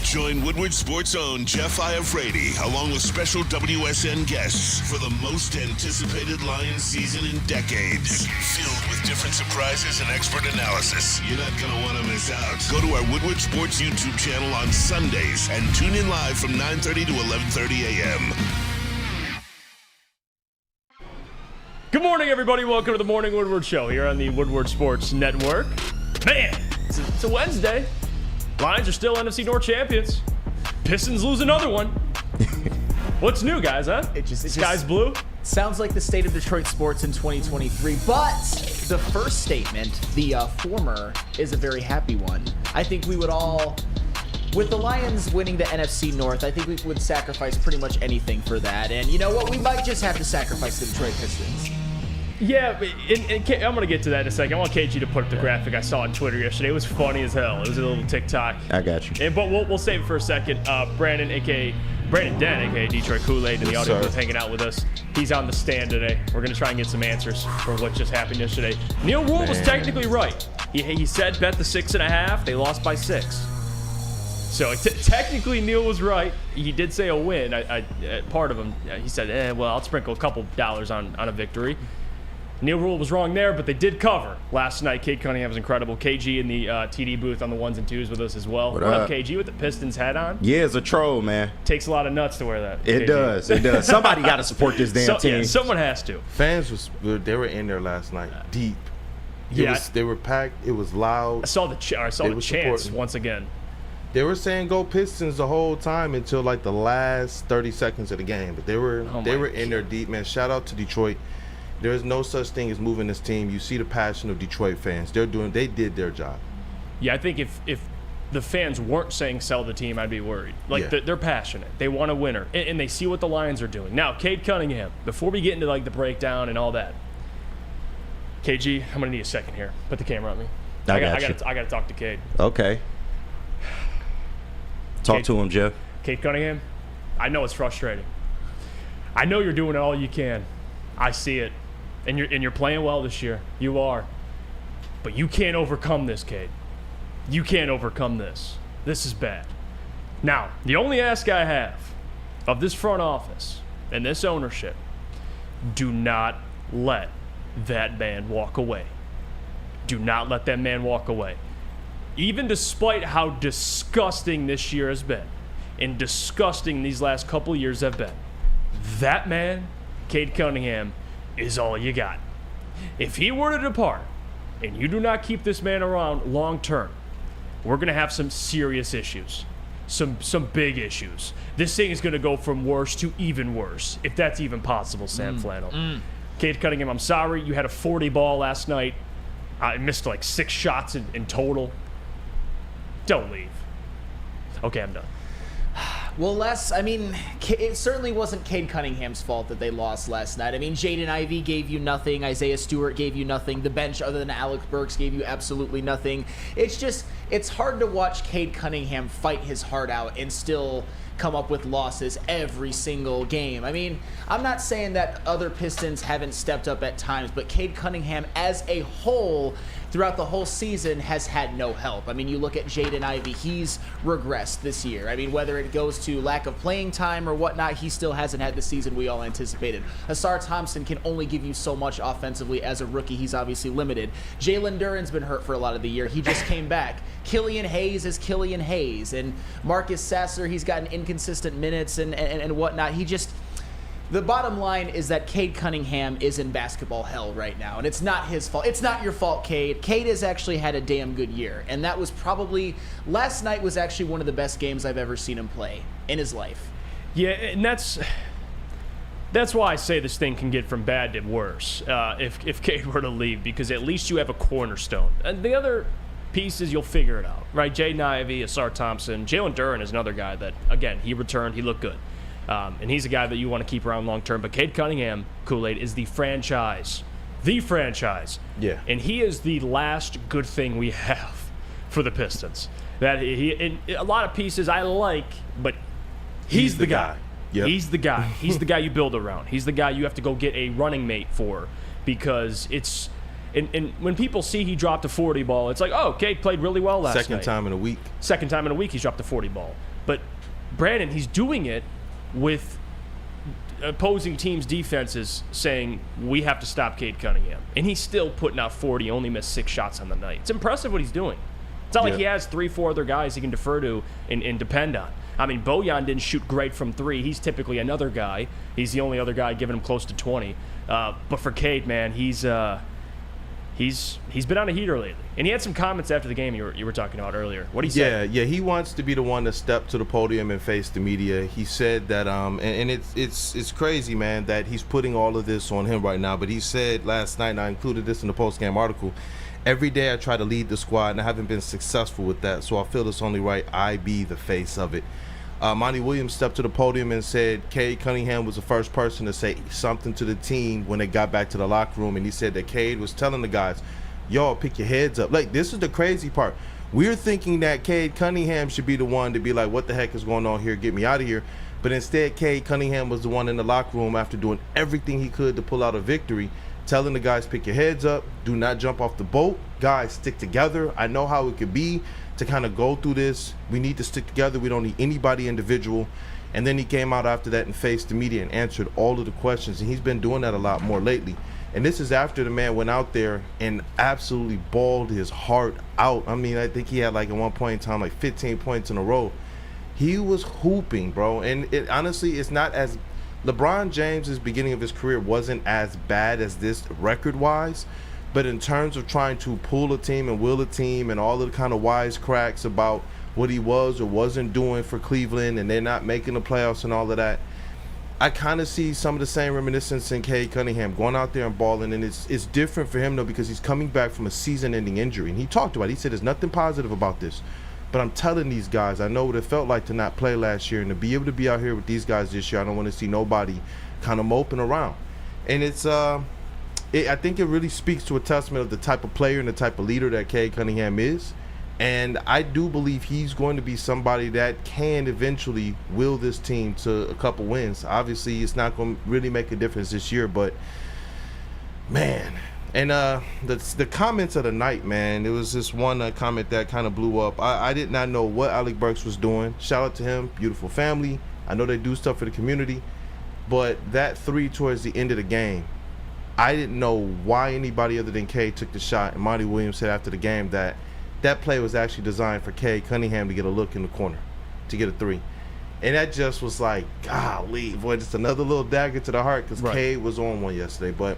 Join Woodward Sports' own Jeff Iafrate along with special WSN guests for the most anticipated Lions season in decades. Filled with different surprises and expert analysis. You're not going to want to miss out. Go to our Woodward Sports YouTube channel on Sundays and tune in live from 9:30 to 11:30 a.m. Good morning, everybody. Welcome to the Morning Woodward Show here on the Woodward Sports Network. Man, it's a Wednesday. Lions are still NFC North champions. Pistons lose another one. What's new, guys, huh? Sky's blue? Sounds like the state of Detroit sports in 2023, but the first statement, the former, is a very happy one. I think we would all, with the Lions winning the NFC North, I think we would sacrifice pretty much anything for that. And you know what? We might just have to sacrifice the Detroit Pistons. Yeah, I'm going to get to that in a second. I want KG to put up the graphic I saw on Twitter yesterday. It was funny as hell. It was a little TikTok. I got you. But we'll save it for a second. Brandon Den, a.k.a. Detroit Kool-Aid, in the audio booth hanging out with us. He's on the stand today. We're going to try and get some answers for what just happened yesterday. Neil Rule was technically right. He said bet the 6.5. They lost by 6. So technically Neil was right. He did say a win. Part of him, he said, well, I'll sprinkle a couple dollars on a victory. Neil Rule was wrong there, but they did cover last night. Cade Cunningham was incredible. KG in the TD booth on the 1s and 2s with us as well. What up, KG, with the Pistons hat on? Yeah, it's a troll, man. Takes a lot of nuts to wear that. It does. Somebody got to support this damn team. Yeah, someone has to. Fans they were in there last night, deep. They were packed. It was loud. I saw the chants once again. They were saying "Go Pistons" the whole time until like the last 30 seconds of the game. But they were in there deep, man. Shout out to Detroit. There is no such thing as moving this team. You see the passion of Detroit fans. They did their job. Yeah, I think if the fans weren't saying sell the team, I'd be worried. They're passionate. They want a winner, and they see what the Lions are doing. Now, Cade Cunningham, before we get into the breakdown and all that, KG, I'm gonna need a second here. Put the camera on me. I gotta talk to Cade. Okay. Talk to him, Jeff. Cade Cunningham, I know it's frustrating. I know you're doing all you can. I see it. And you're playing well this year. You are. But you can't overcome this, Cade. You can't overcome this. This is bad. Now, the only ask I have of this front office and this ownership, do not let that man walk away. Do not let that man walk away. Even despite how disgusting this year has been and disgusting these last couple of years have been, that man, Cade Cunningham, is all you got. If he were to depart and you do not keep this man around long term, we're going to have some serious issues, some big issues. This thing is going to go from worse to even worse, if that's even possible, Sam Flannel. Cade Cunningham, I'm sorry. You had a 40 ball last night. I missed like 6 shots in total. Don't leave. Okay, I'm done. Well, it certainly wasn't Cade Cunningham's fault that they lost last night. I mean, Jaden Ivey gave you nothing. Isaiah Stewart gave you nothing. The bench, other than Alex Burks, gave you absolutely nothing. It's hard to watch Cade Cunningham fight his heart out and still come up with losses every single game. I mean, I'm not saying that other Pistons haven't stepped up at times, but Cade Cunningham as a whole throughout the whole season has had no help. I mean, you look at Jaden Ivey, he's regressed this year. I mean, whether it goes to lack of playing time or whatnot, he still hasn't had the season we all anticipated. Asar Thompson can only give you so much offensively as a rookie. He's obviously limited. Jalen Duren's been hurt for a lot of the year. He just came back. Killian Hayes is Killian Hayes. And Marcus Sasser, he's gotten inconsistent minutes and whatnot. The bottom line is that Cade Cunningham is in basketball hell right now, and it's not his fault. It's not your fault, Cade. Cade has actually had a damn good year, and that was last night was actually one of the best games I've ever seen him play in his life. Yeah, and that's why I say this thing can get from bad to worse if Cade were to leave, because at least you have a cornerstone. And the other pieces, you'll figure it out, right? Jaden Ivey, Asar Thompson, Jalen Duren is another guy that, again, he returned, he looked good. And he's a guy that you want to keep around long term. But Cade Cunningham, Kool-Aid, is the franchise. Yeah. And he is the last good thing we have for the Pistons. That a lot of pieces I like, but he's the guy. Yep. He's the guy. He's the guy you build around. He's the guy you have to go get a running mate for, because it's and when people see he dropped a 40 ball, it's like, oh, Cade played really well last night. Second time in a week he's dropped a 40 ball. But Brandon, he's doing it with opposing teams' defenses saying, we have to stop Cade Cunningham. And he's still putting out 40, only missed 6 shots on the night. It's impressive what he's doing. It's not like he has 3-4 other guys he can defer to and depend on. I mean, Bojan didn't shoot great from 3. He's typically another guy. He's the only other guy giving him close to 20. But for Cade, man, he's been on a heater lately. And he had some comments after the game you were talking about earlier. What did he say? Yeah, he wants to be the one to step to the podium and face the media. He said that, and it's crazy, man, that he's putting all of this on him right now. But he said last night, and I included this in the post-game article, every day I try to lead the squad, and I haven't been successful with that, so I feel it's only right I be the face of it. Monty Williams stepped to the podium and said Cade Cunningham was the first person to say something to the team when they got back to the locker room, and he said that Cade was telling the guys, y'all pick your heads up. Like, this is the crazy part. We're thinking that Cade Cunningham should be the one to be like, what the heck is going on here? Get me out of here. But instead, Cade Cunningham was the one in the locker room after doing everything he could to pull out a victory, telling the guys, pick your heads up, do not jump off the boat. Guys, stick together. I know how it could be to kind of go through this. We need to stick together. We don't need anybody individual. And then he came out after that and faced the media and answered all of the questions. And he's been doing that a lot more lately. And this is after the man went out there and absolutely bawled his heart out. I mean, I think he had like at one point in time like 15 points in a row. He was hooping, bro. And it honestly, it's not as LeBron James's beginning of his career wasn't as bad as this record-wise, but in terms of trying to pull a team and will a team and all of the kind of wisecracks about what he was or wasn't doing for Cleveland and they're not making the playoffs and all of that, I kind of see some of the same reminiscence in Cade Cunningham going out there and balling, and it's different for him though because he's coming back from a season-ending injury, and he talked about it. He said there's nothing positive about this. But I'm telling these guys, I know what it felt like to not play last year, and to be able to be out here with these guys this year, I don't want to see nobody kind of moping around. And it's, I think it really speaks to a testament of the type of player and the type of leader that Cade Cunningham is. And I do believe he's going to be somebody that can eventually will this team to a couple wins. Obviously, it's not going to really make a difference this year, but man. And the comments of the night, man, there was this one comment that kind of blew up. I did not know what Alec Burks was doing. Shout out to him, beautiful family. I know they do stuff for the community. But that 3 towards the end of the game, I didn't know why anybody other than Cade took the shot. And Monty Williams said after the game that play was actually designed for Cade Cunningham to get a look in the corner, to get a 3. And that just was like, golly, boy, just another little dagger to the heart because Cade was on one yesterday. But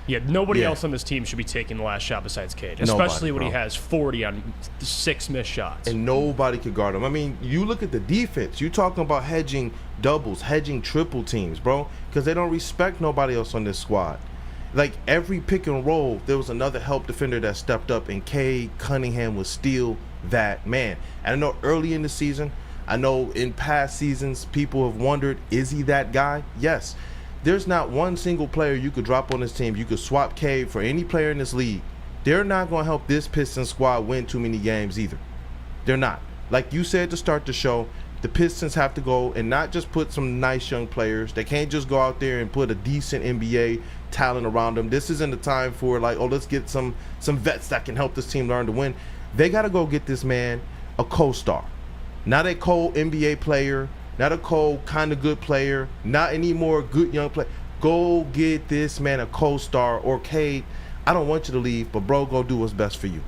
yeah, nobody else on this team should be taking the last shot besides Cade, especially when he has 40 on 6 missed shots. And nobody could guard him. I mean, you look at the defense. You're talking about hedging doubles, hedging triple teams, bro, because they don't respect nobody else on this squad. Like, every pick and roll, there was another help defender that stepped up, and Cade Cunningham was still that man. And I know early in the season, I know in past seasons, people have wondered, is he that guy? Yes. There's not one single player you could drop on this team. You could swap Cade for any player in this league. They're not going to help this Pistons squad win too many games either. They're not. Like you said to start the show, the Pistons have to go and not just put some nice young players. They can't just go out there and put a decent NBA talent around them. This isn't the time for like, oh, let's get some vets that can help this team learn to win. They got to go get this man a co-star, not a co-NBA player, not a cold, kind of good player, not any more good young player. Go get this man a co-star or Cade. I don't want you to leave, but bro, go do what's best for you.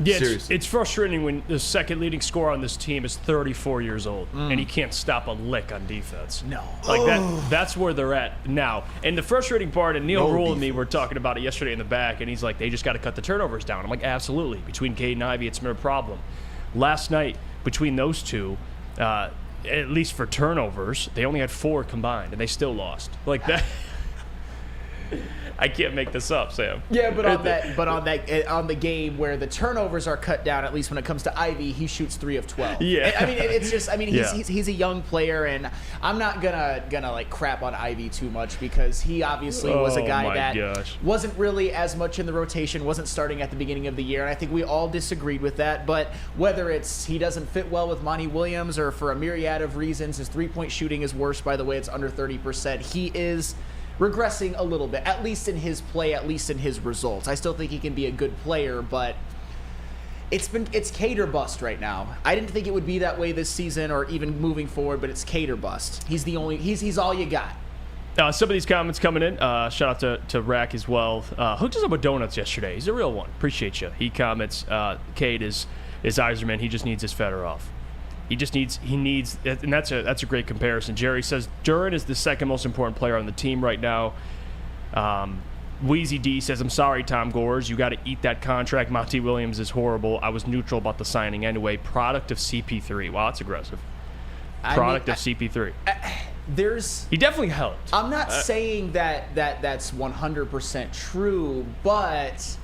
Yeah, it's frustrating when the second leading scorer on this team is 34 years old and he can't stop a lick on defense. No. Like that's where they're at now. And the frustrating part, and Neil Rule and me were talking about it yesterday in the back, and he's like, they just got to cut the turnovers down. I'm like, absolutely. Between Cade and Ivy, it's been a problem. Last night, between those two, at least for turnovers, they only had 4 combined, and they still lost. Like that. I can't make this up, Sam. Yeah, but on the game where the turnovers are cut down, at least when it comes to Ivy, he shoots 3 of 12. Yeah, I mean, it's just, I mean, he's a young player, and I'm not gonna like crap on Ivy too much because he obviously was a guy that wasn't really as much in the rotation, wasn't starting at the beginning of the year, and I think we all disagreed with that. But whether it's he doesn't fit well with Monty Williams or for a myriad of reasons, his 3-point shooting is worse. By the way, it's under 30%. He is regressing a little bit, at least in his play, at least in his results. I still think he can be a good player, but It's Cade or bust right now. I didn't think it would be that way this season or even moving forward, but it's Cade or bust. He's all you got. Some of these comments coming in. Shout out to Rack as well. Hooked us up with donuts yesterday. He's a real one. Appreciate you. He comments, Cade is Iserman. He just needs his fetter off. He needs, and that's a great comparison. Jerry says Duran is the second most important player on the team right now. Wheezy D says, I'm sorry, Tom Gores. You got to eat that contract. Monty Williams is horrible. I was neutral about the signing anyway. Product of CP3. Wow, that's aggressive. Product of CP3. He definitely helped. I'm not saying that's 100% true, but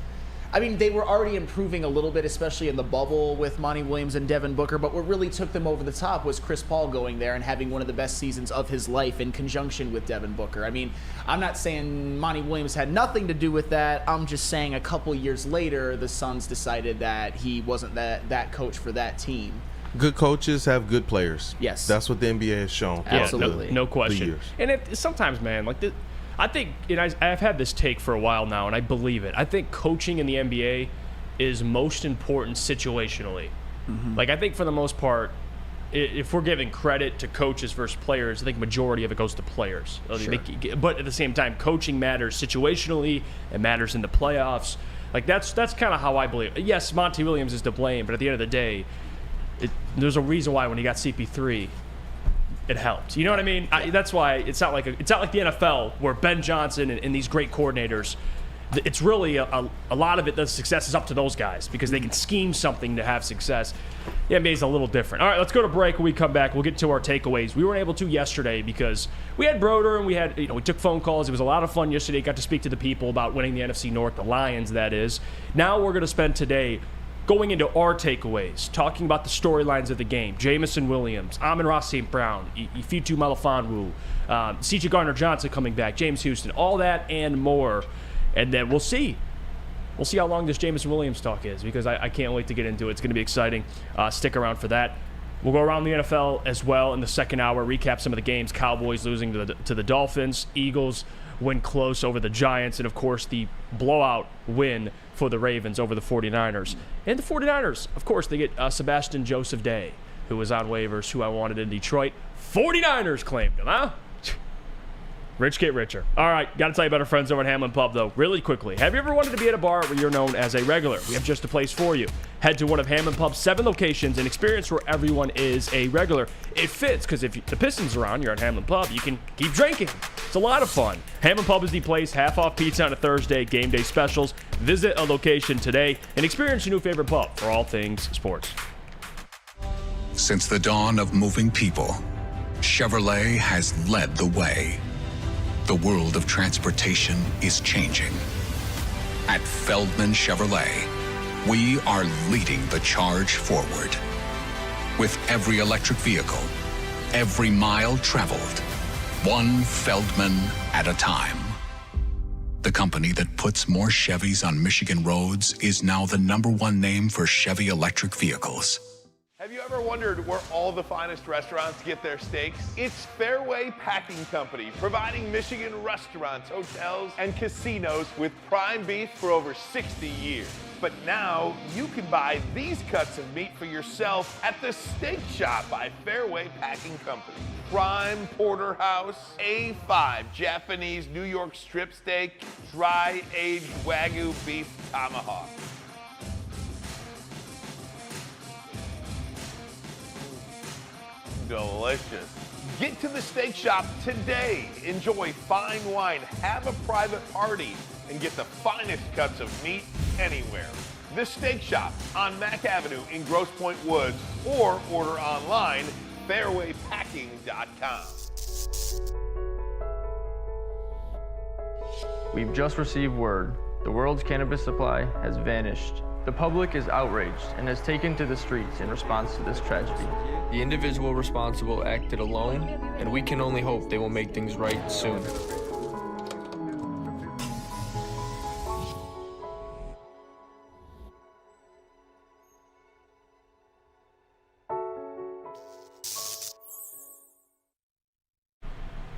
I mean, they were already improving a little bit, especially in the bubble with Monty Williams and Devin Booker. But what really took them over the top was Chris Paul going there and having one of the best seasons of his life in conjunction with Devin Booker. I mean, I'm not saying Monty Williams had nothing to do with that. I'm just saying a couple years later, the Suns decided that he wasn't that coach for that team. Good coaches have good players. Yes. That's what the NBA has shown. Absolutely. No question. And sometimes, man, like I think, I've had this take for a while now, and I believe it. I think coaching in the NBA is most important situationally. Mm-hmm. Like, I think for the most part, if we're giving credit to coaches versus players, I think majority of it goes to players. Sure. But at the same time, coaching matters situationally. It matters in the playoffs. Like, that's kind of how I believe. Yes, Monty Williams is to blame, but at the end of the day, there's a reason why when he got CP3, it helped. You know what I mean? That's why it's not like the NFL where Ben Johnson and these great coordinators. It's really a lot of it. The success is up to those guys because they can scheme something to have success. The NBA is a little different. All right, let's go to break. When we come back, we'll get to our takeaways. We weren't able to yesterday because we had Broder and we took phone calls. It was a lot of fun yesterday. Got to speak to the people about winning the NFC North, the Lions, that is. Now we're going to spend today going into our takeaways, talking about the storylines of the game. Jamison Williams, Amon-Ra St. Brown, Ifitu Melifonwu, C.J. Gardner-Johnson coming back, James Houston, all that and more. And then we'll see. We'll see how long this Jamison Williams talk is because I can't wait to get into it. It's going to be exciting. Stick around for that. We'll go around the NFL as well in the second hour, recap some of the games. Cowboys losing to the Dolphins, Eagles win close over the Giants, and, of course, the blowout win for the Ravens over the 49ers. And the 49ers, of course, they get Sebastian Joseph Day, who was on waivers, who I wanted in Detroit. 49ers claimed him, huh? Rich get richer. All right, got to tell you about our friends over at Hamlin Pub, though, really quickly. Have you ever wanted to be at a bar where you're known as a regular? We have just a place for you. Head to one of Hamlin Pub's 7 locations and experience where everyone is a regular. It fits, because if the Pistons are on, you're at Hamlin Pub, you can keep drinking. It's a lot of fun. Hamlin Pub is the place, half-off pizza on a Thursday, game day specials. Visit a location today and experience your new favorite pub for all things sports. Since the dawn of moving people, Chevrolet has led the way. The world of transportation is changing. At Feldman Chevrolet, we are leading the charge forward. With every electric vehicle, every mile traveled, one Feldman at a time. The company that puts more Chevys on Michigan roads is now the #1 name for Chevy electric vehicles. Have you ever wondered where all the finest restaurants get their steaks? It's Fairway Packing Company, providing Michigan restaurants, hotels, and casinos with prime beef for over 60 years. But now you can buy these cuts of meat for yourself at the Steak Shop by Fairway Packing Company. Prime porterhouse, A5 Japanese New York strip steak, dry aged Wagyu beef tomahawk. Delicious. Get to the Steak Shop today. Enjoy fine wine, have a private party, and get the finest cuts of meat anywhere. The Steak Shop on Mack Avenue in Grosse Pointe Woods, or order online, fairwaypacking.com. We've just received word. The world's cannabis supply has vanished. The public is outraged and has taken to the streets in response to this tragedy. The individual responsible acted alone, and we can only hope they will make things right soon.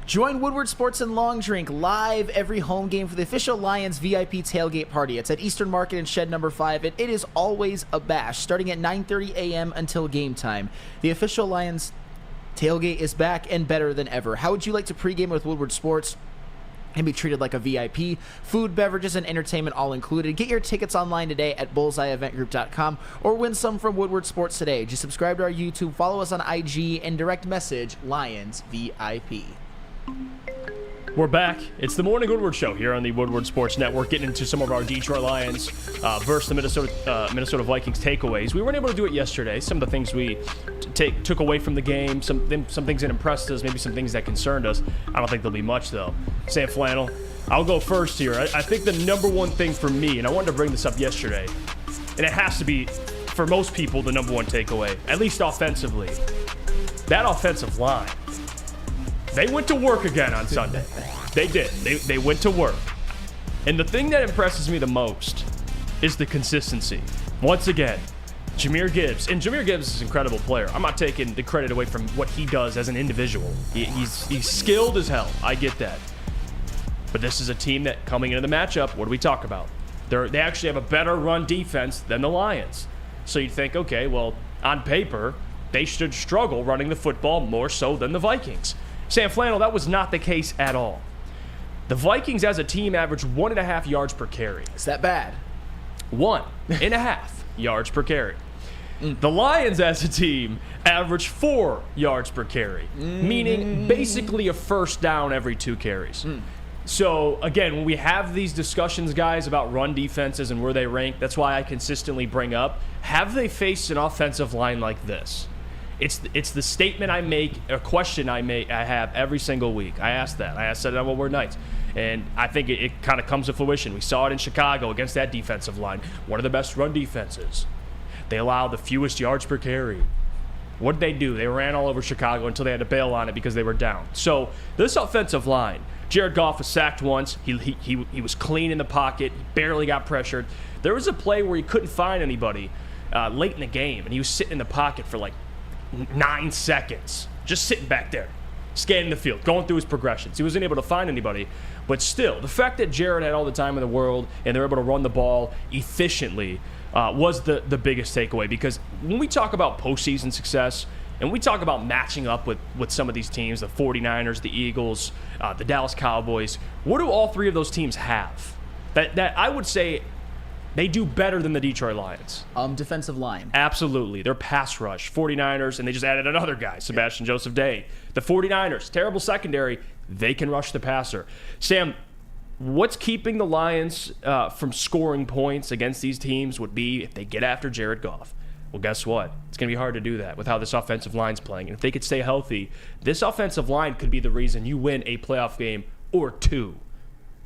Join Woodward Sports and Long Drink live every home game for the official Lions VIP tailgate party. It's at Eastern Market and Shed number 5, and it is always a bash, starting at 9:30 a.m. until game time. The official Lions tailgate is back and better than ever. How would you like to pregame with Woodward Sports and be treated like a VIP? Food, beverages, and entertainment all included. Get your tickets online today at bullseyeeventgroup.com or win some from Woodward Sports today. Just subscribe to our YouTube, follow us on IG, and direct message Lions VIP. We're back. It's the Morning Woodward Show here on the Woodward Sports Network, getting into some of our Detroit Lions versus the Minnesota Vikings takeaways. We weren't able to do it yesterday. Some of the things we took away from the game, some things that impressed us, maybe some things that concerned us. I don't think there'll be much, though. Sam Flannel, I'll go first here. I think the number one thing for me, and I wanted to bring this up yesterday, and it has to be, for most people, the number one takeaway, at least offensively, that offensive line. They went to work again on Sunday. They did. They went to work. And the thing that impresses me the most is the consistency. Once again, Jahmyr Gibbs. And Jahmyr Gibbs is an incredible player. I'm not taking the credit away from what he does as an individual. He's skilled as hell. I get that. But this is a team that, coming into the matchup, what do we talk about? They actually have a better run defense than the Lions. So you'd think, okay, well, on paper, they should struggle running the football more so than the Vikings. Sam Flannel, that was not the case at all. The Vikings as a team averaged 1.5 yards per carry. Is that bad? 1.5 yards per carry. The Lions as a team averaged 4 yards per carry, meaning basically a first down every 2 carries. So, again, when we have these discussions, guys, about run defenses and where they rank, that's why I consistently bring up, have they faced an offensive line like this? It's the statement I make, a question I have every single week. I ask that. I ask that on Woodward Nights. And I think it kind of comes to fruition. We saw it in Chicago against that defensive line. One of the best run defenses. They allow the fewest yards per carry. What did they do? They ran all over Chicago until they had to bail on it because they were down. So this offensive line, Jared Goff was sacked once. He was clean in the pocket. He barely got pressured. There was a play where he couldn't find anybody late in the game, and he was sitting in the pocket for like 9 seconds, just sitting back there, scanning the field, going through his progressions. He wasn't able to find anybody, but still, the fact that Jared had all the time in the world and they're able to run the ball efficiently was the biggest takeaway. Because when we talk about postseason success and we talk about matching up with some of these teams, the 49ers, the Eagles, the Dallas Cowboys, what do all three of those teams have that I would say they do better than the Detroit Lions? Defensive line. Absolutely. Their pass rush. 49ers, and they just added another guy, Sebastian Joseph Day. The 49ers, terrible secondary. They can rush the passer. Sam, what's keeping the Lions from scoring points against these teams would be if they get after Jared Goff. Well, guess what? It's going to be hard to do that with how this offensive line's playing. And if they could stay healthy, this offensive line could be the reason you win a playoff game or 2.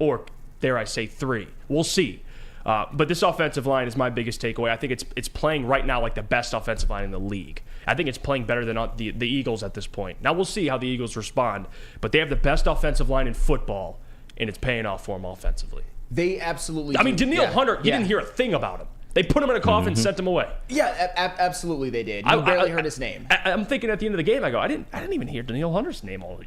Or, dare I say, 3. We'll see. But this offensive line is my biggest takeaway. I think it's playing right now like the best offensive line in the league. I think it's playing better than the Eagles at this point. Now we'll see how the Eagles respond. But they have the best offensive line in football, and it's paying off for them offensively. They absolutely I mean, Danielle Hunter, you didn't hear a thing about him. They put him in a coffin and sent him away. Yeah, absolutely they did. You barely heard his name. I'm thinking at the end of the game, I go, I didn't even hear Danielle Hunter's name all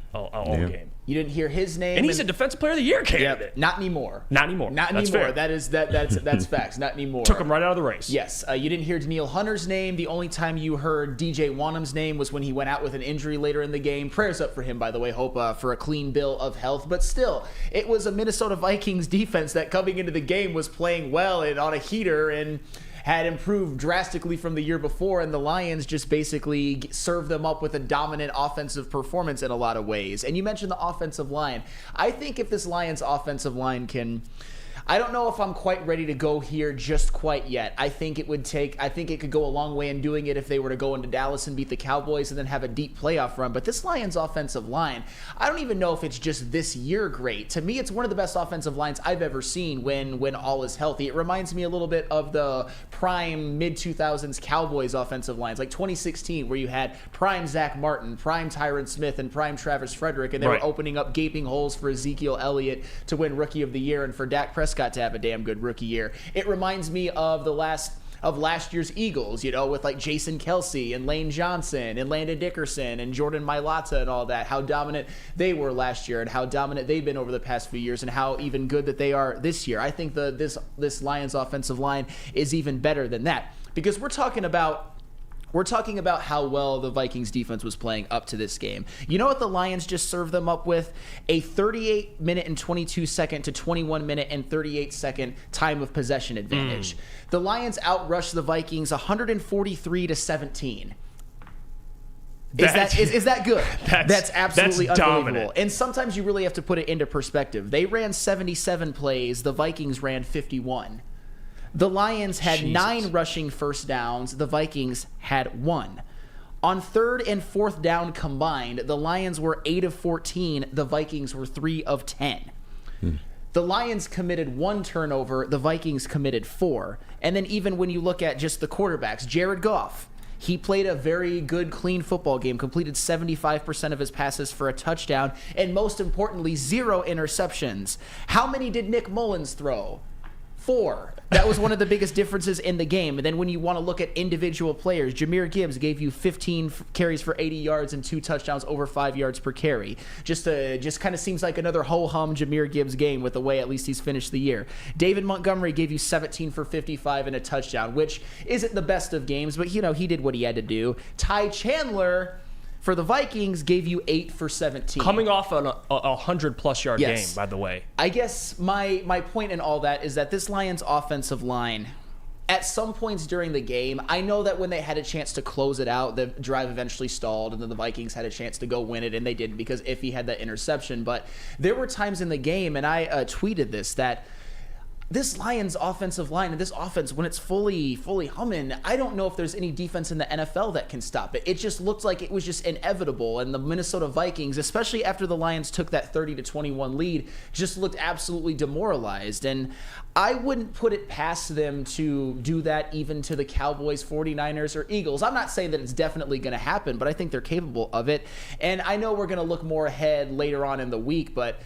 game. You didn't hear his name, and he's a Defensive Player of the Year candidate. Yeah, not anymore. Not anymore. That's fair. That's facts. Not anymore. Took him right out of the race. Yes. You didn't hear Danielle Hunter's name. The only time you heard DJ Wanham's name was when he went out with an injury later in the game. Prayers up for him, by the way. Hope for a clean bill of health. But still, it was a Minnesota Vikings defense that coming into the game was playing well and on a heater and had improved drastically from the year before, and the Lions just basically served them up with a dominant offensive performance in a lot of ways. And you mentioned the offensive line. I think if this Lions offensive line can... I don't know if I'm quite ready to go here just quite yet. I think it could go a long way in doing it if they were to go into Dallas and beat the Cowboys and then have a deep playoff run. But this Lions offensive line, I don't even know if it's just this year great. To me, it's one of the best offensive lines I've ever seen when all is healthy. It reminds me a little bit of the prime mid-2000s Cowboys offensive lines, like 2016, where you had prime Zach Martin, prime Tyron Smith, and prime Travis Frederick, and they were opening up gaping holes for Ezekiel Elliott to win Rookie of the Year and for Dak Prescott to have a damn good rookie year. It reminds me of the last of last year's Eagles, with like Jason Kelsey and Lane Johnson and Landon Dickerson and Jordan Mailata and all that, how dominant they were last year and how dominant they've been over the past few years and how even good that they are this year. I think this Lions offensive line is even better than that, because we're talking about how well the Vikings defense was playing up to this game. You know what the Lions just served them up with? A 38-minute and 22-second to 21-minute and 38-second time of possession advantage. The Lions outrushed the Vikings 143-17. Is that good? That's absolutely that's unbelievable. dominant. And sometimes you really have to put it into perspective. They ran 77 plays. The Vikings ran 51. The Lions had 9 rushing first downs. The Vikings had 1. On 3rd and 4th down combined, the Lions were 8 of 14. The Vikings were 3 of 10. The Lions committed 1 turnover. The Vikings committed 4. And then even when you look at just the quarterbacks, Jared Goff, he played a very good, clean football game, completed 75% of his passes for a touchdown, and most importantly, 0 interceptions. How many did Nick Mullins throw? 4. That was one of the biggest differences in the game. And then when you want to look at individual players, Jahmyr Gibbs gave you 15 carries for 80 yards and 2 touchdowns over 5 yards per carry. Just kind of seems like another ho-hum Jahmyr Gibbs game with the way at least he's finished the year. David Montgomery gave you 17 for 55 and a touchdown, which isn't the best of games, but he did what he had to do. Ty Chandler for the Vikings gave you 8 for 17. Coming off a 100-plus yard game, by the way. I guess my point in all that is that this Lions offensive line, at some points during the game, I know that when they had a chance to close it out, the drive eventually stalled, and then the Vikings had a chance to go win it, and they didn't because Iffy had that interception. But there were times in the game, and I tweeted this, that this Lions offensive line and this offense, when it's fully humming, I don't know if there's any defense in the NFL that can stop it. It just looked like it was just inevitable. And the Minnesota Vikings, especially after the Lions took that 30-21 lead, just looked absolutely demoralized. And I wouldn't put it past them to do that even to the Cowboys, 49ers, or Eagles. I'm not saying that it's definitely going to happen, but I think they're capable of it. And I know we're going to look more ahead later on in the week, but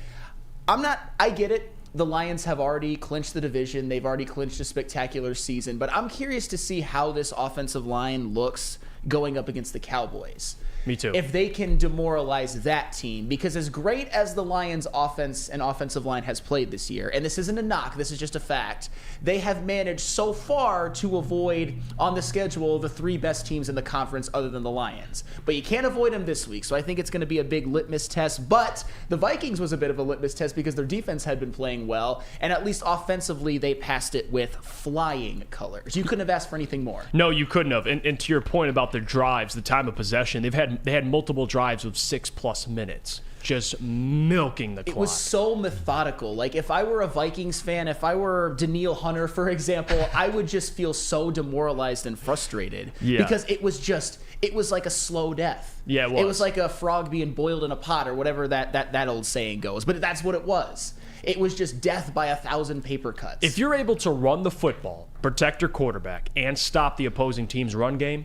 I get it. The Lions have already clinched the division. They've already clinched a spectacular season. But I'm curious to see how this offensive line looks going up against the Cowboys. Me too. If they can demoralize that team, because as great as the Lions offense and offensive line has played this year, and this isn't a knock, this is just a fact, they have managed so far to avoid on the schedule the 3 best teams in the conference other than the Lions. But you can't avoid them this week, so I think it's going to be a big litmus test. But the Vikings was a bit of a litmus test because their defense had been playing well, and at least offensively they passed it with flying colors. You couldn't have asked for anything more. No, you couldn't have. And to your point about their drives, the time of possession, they had multiple drives of 6+ minutes, just milking the clock. It was so methodical. Like, if I were a Vikings fan, if I were Daniil Hunter, for example, I would just feel so demoralized and frustrated. Yeah. Because it was like a slow death. Yeah, it was. It was like a frog being boiled in a pot, or whatever that old saying goes. But that's what it was. It was just death by 1,000 paper cuts. If you're able to run the football, protect your quarterback, and stop the opposing team's run game,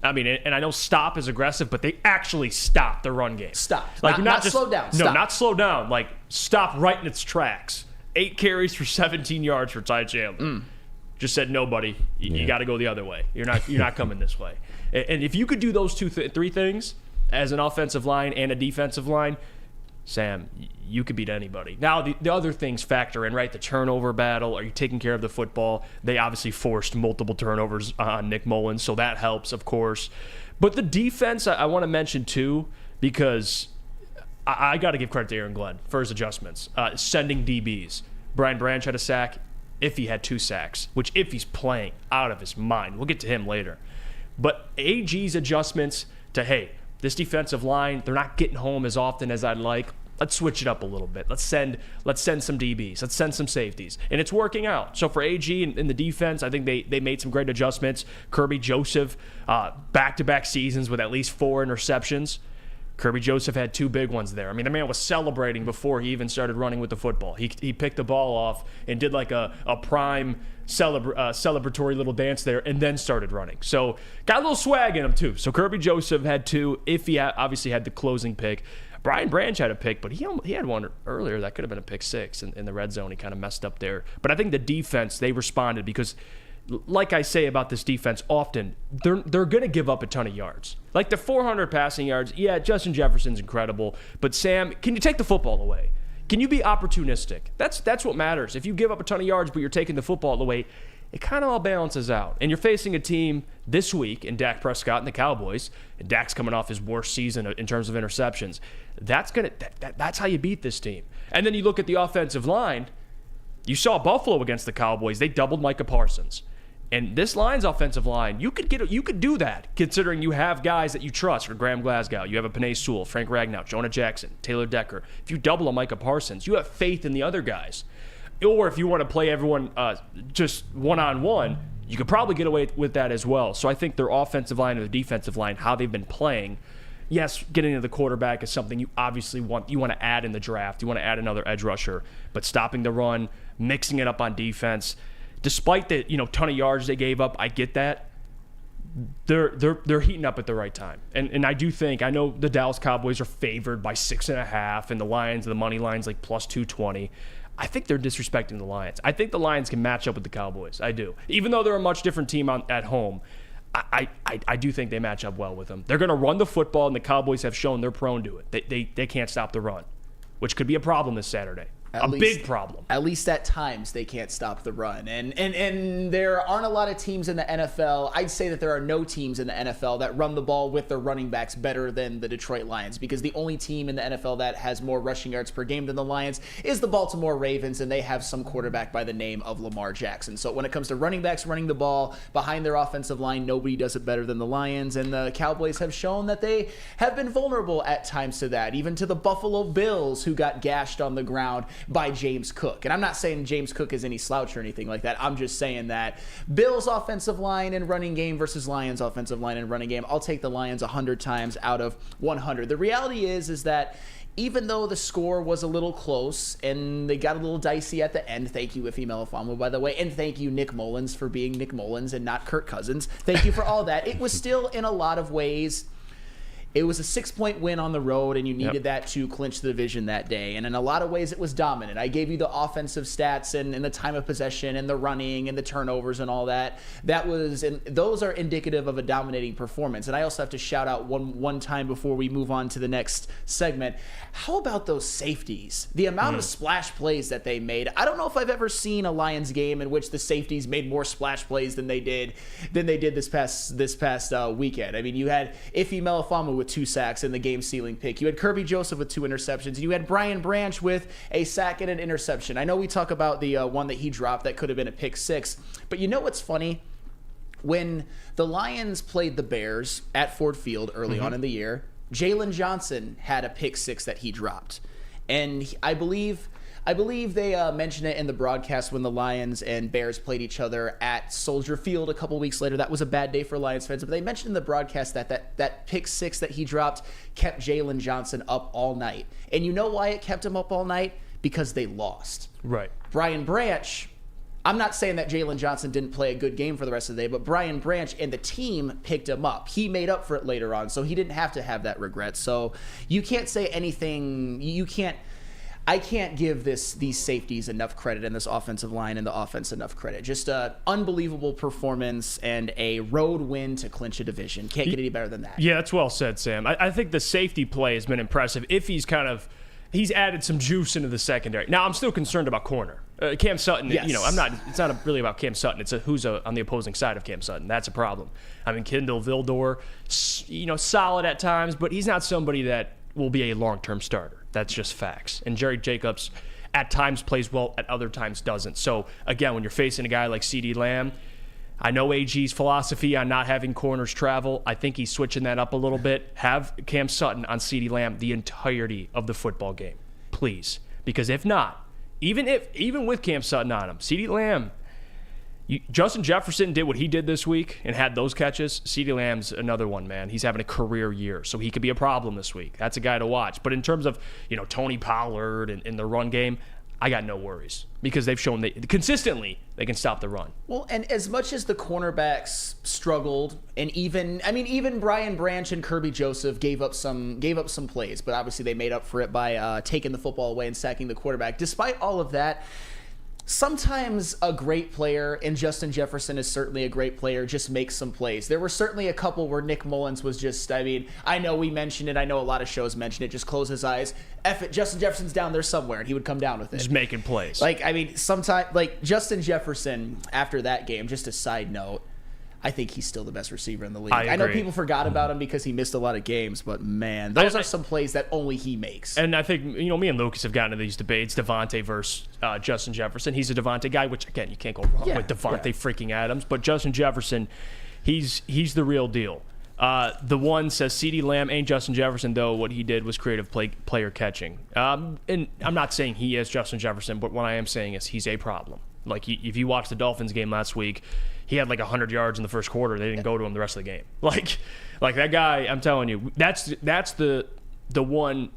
I mean, and I know stop is aggressive, but they actually stopped the run game. Stop. Like, not just slow down. No, Stop. not slow down. Like, stop right in its tracks. 8 carries for 17 yards for Ty Chandler. Just said, no, buddy, you got to go the other way. You're not coming this way. And if you could do those 3 things as an offensive line and a defensive line, Sam, you could beat anybody. Now, the other things factor in, right? The turnover battle. Are you taking care of the football? They obviously forced multiple turnovers on Nick Mullins, so that helps, of course. But the defense, I want to mention, too, because I got to give credit to Aaron Glenn for his adjustments. Sending DBs. Brian Branch had a sack. Iffy had 2 sacks, which Iffy's playing out of his mind. We'll get to him later. But AG's adjustments to, hey, this defensive line, they're not getting home as often as I'd like. Let's switch it up a little bit. Let's send some DBs. Let's send some safeties. And it's working out. So for AG in the defense, I think they made some great adjustments. Kirby Joseph, back-to-back seasons with at least 4 interceptions. Kirby Joseph had 2 big ones there. I mean, the man was celebrating before he even started running with the football. He picked the ball off and did like a prime celebratory little dance there and then started running. So got a little swag in him too. So Kirby Joseph had 2. Iffy obviously had the closing pick. Brian Branch had a pick, but he had one earlier that could have been a pick 6 in the red zone. He kind of messed up there. But I think the defense, they responded because like I say about this defense often, they're going to give up a ton of yards. Like the 400 passing yards, yeah, Justin Jefferson's incredible. But Sam, can you take the football away? Can you be opportunistic? That's what matters. If you give up a ton of yards but you're taking the football away, it kind of all balances out. And you're facing a team this week in Dak Prescott and the Cowboys. And Dak's coming off his worst season in terms of interceptions. That's how you beat this team. And then you look at the offensive line. You saw Buffalo against the Cowboys. They doubled Micah Parsons. And this Lions offensive line, you could do that, considering you have guys that you trust. For Graham Glasgow, you have a Penei Sewell, Frank Ragnow, Jonah Jackson, Taylor Decker. If you double a Micah Parsons, you have faith in the other guys. Or if you want to play everyone just one-on-one, you could probably get away with that as well. So I think their offensive line and their defensive line, how they've been playing, yes, getting to the quarterback is something you obviously want to add in the draft. You want to add another edge rusher. But stopping the run, mixing it up on defense, despite the ton of yards they gave up, I get that. They're heating up at the right time. And I know the Dallas Cowboys are favored by 6.5, and the Lions, the money line's like plus 220. I think they're disrespecting the Lions. I think the Lions can match up with the Cowboys. I do. Even though they're a much different team at home, I do think they match up well with them. They're going to run the football, and the Cowboys have shown they're prone to it. They can't stop the run, which could be a problem this Saturday. Big problem. At least at times they can't stop the run. And there aren't a lot of teams in the NFL. I'd say that there are no teams in the NFL that run the ball with their running backs better than the Detroit Lions, because the only team in the NFL that has more rushing yards per game than the Lions is the Baltimore Ravens, and they have some quarterback by the name of Lamar Jackson. So when it comes to running backs running the ball behind their offensive line, nobody does it better than the Lions, and the Cowboys have shown that they have been vulnerable at times to that, even to the Buffalo Bills, who got gashed on the ground by James Cook. And I'm not saying James Cook is any slouch or anything like that. I'm just saying that Bills offensive line and running game versus Lions offensive line and running game, I'll take the Lions 100 times out of 100. The reality is that even though the score was a little close and they got a little dicey at the end, thank you Ife Melifonwu, by the way, and thank you Nick Mullins for being Nick Mullins and not Kirk Cousins. Thank you for all that. It was still, in a lot of ways, it was a 6-point win on the road, and you needed that to clinch the division that day. And in a lot of ways, it was dominant. I gave you the offensive stats and the time of possession and the running and the turnovers and all that. And those are indicative of a dominating performance. And I also have to shout out one time before we move on to the next segment. How about those safeties? The amount of splash plays that they made. I don't know if I've ever seen a Lions game in which the safeties made more splash plays than they did this past weekend. I mean, you had Ife Melifonwu with 2 sacks and the game-sealing pick. You had Kirby Joseph with 2 interceptions. And you had Brian Branch with a sack and an interception. I know we talk about the one that he dropped that could have been a pick 6, but you know what's funny? When the Lions played the Bears at Ford Field early on in the year, Jalen Johnson had a pick 6 that he dropped. And I believe they mentioned it in the broadcast when the Lions and Bears played each other at Soldier Field a couple weeks later. That was a bad day for Lions fans. But they mentioned in the broadcast that pick 6 that he dropped kept Jalen Johnson up all night. And you know why it kept him up all night? Because they lost. Right. Brian Branch, I'm not saying that Jalen Johnson didn't play a good game for the rest of the day, but Brian Branch and the team picked him up. He made up for it later on, so he didn't have to have that regret. So you can't say anything. I can't give these safeties enough credit and this offensive line and the offense enough credit. Just an unbelievable performance and a road win to clinch a division. Can't get any better than that. Yeah, that's well said, Sam. I think the safety play has been impressive. If he's added some juice into the secondary. Now, I'm still concerned about corner. Cam Sutton, yes. It's not really about Cam Sutton. It's who's on the opposing side of Cam Sutton. That's a problem. I mean, Kendall Vildor, solid at times, but he's not somebody that will be a long-term starter. That's just facts. And Jerry Jacobs at times plays well, at other times doesn't. So, again, when you're facing a guy like CeeDee Lamb, I know AG's philosophy on not having corners travel. I think he's switching that up a little bit. Have Cam Sutton on CeeDee Lamb the entirety of the football game, please. Because if not, even with Cam Sutton on him, CeeDee Lamb, Justin Jefferson did what he did this week and had those catches. CeeDee Lamb's another one, man. He's having a career year, so he could be a problem this week. That's a guy to watch. But in terms of Tony Pollard and the run game, I got no worries because they've shown consistently they can stop the run. Well, and as much as the cornerbacks struggled, and even Brian Branch and Kirby Joseph gave up some plays, but obviously they made up for it by taking the football away and sacking the quarterback. Despite all of that, sometimes a great player, and Justin Jefferson is certainly a great player, just makes some plays. There were certainly a couple where Nick Mullins was just, I know we mentioned it, I know a lot of shows mention it, just close his eyes, F it, Justin Jefferson's down there somewhere, and he would come down with it. Just making plays. Sometimes, Justin Jefferson, after that game, just a side note, I think he's still the best receiver in the league. I know people forgot about him because he missed a lot of games, but man, those are some plays that only he makes. And I think, me and Lucas have gotten into these debates, Devontae versus Justin Jefferson. He's a Devontae guy, which, again, you can't go wrong with Devontae freaking Adams. But Justin Jefferson, he's the real deal. The one says CeeDee Lamb ain't Justin Jefferson, though. What he did was creative player catching. And I'm not saying he is Justin Jefferson, but what I am saying is he's a problem. If you watch the Dolphins game last week, he had 100 yards in the first quarter. They didn't go to him the rest of the game. Like that guy, I'm telling you, that's the one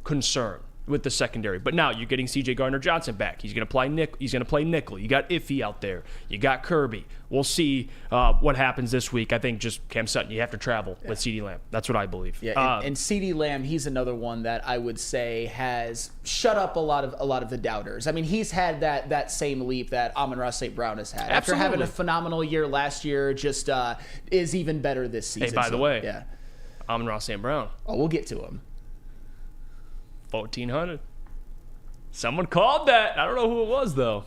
concern with the secondary. But now you're getting C.J. Gardner-Johnson back. He's going to play nickel. You got Iffy out there. You got Kirby. We'll see what happens this week. I think just Cam Sutton, you have to travel with CeeDee Lamb. That's what I believe. Yeah, and CeeDee Lamb, he's another one that I would say has shut up a lot of the doubters. I mean, he's had that same leap that Amon-Ra St. Brown has had. After having a phenomenal year last year, just is even better this season. Hey, by the way, Amon-Ra St. Brown. Oh, we'll get to him. 1,400. Someone called that. I don't know who it was, though.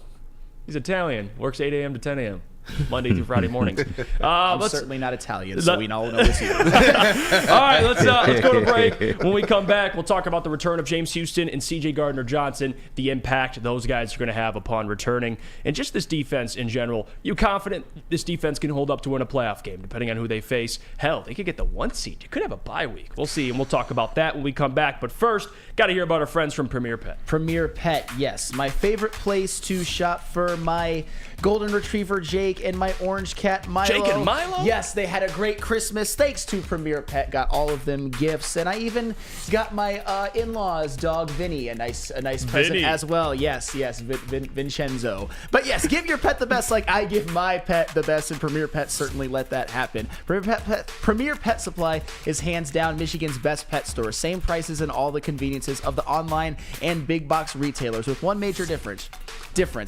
He's Italian. Works 8 a.m. to 10 a.m. Monday through Friday mornings. I'm certainly not Italian, so we all know this here. All right, let's go to break. When we come back, we'll talk about the return of James Houston and C.J. Gardner-Johnson, the impact those guys are going to have upon returning, and just this defense in general. You confident this defense can hold up to win a playoff game, depending on who they face? Hell, they could get the 1 seed. You could have a bye week. We'll see, and we'll talk about that when we come back. But first, got to hear about our friends from Premier Pet. Premier Pet, yes. My favorite place to shop for my golden retriever, Jake, and my orange cat, Milo. Jake and Milo? Yes, they had a great Christmas. Thanks to Premier Pet. Got all of them gifts. And I even got my in-laws' dog, Vinny, a nice present as well. Yes, Vincenzo. But yes, give your pet the best like I give my pet the best, and Premier Pet certainly let that happen. Premier Pet Supply is hands down Michigan's best pet store. Same prices and all the conveniences of the online and big box retailers, with one major difference.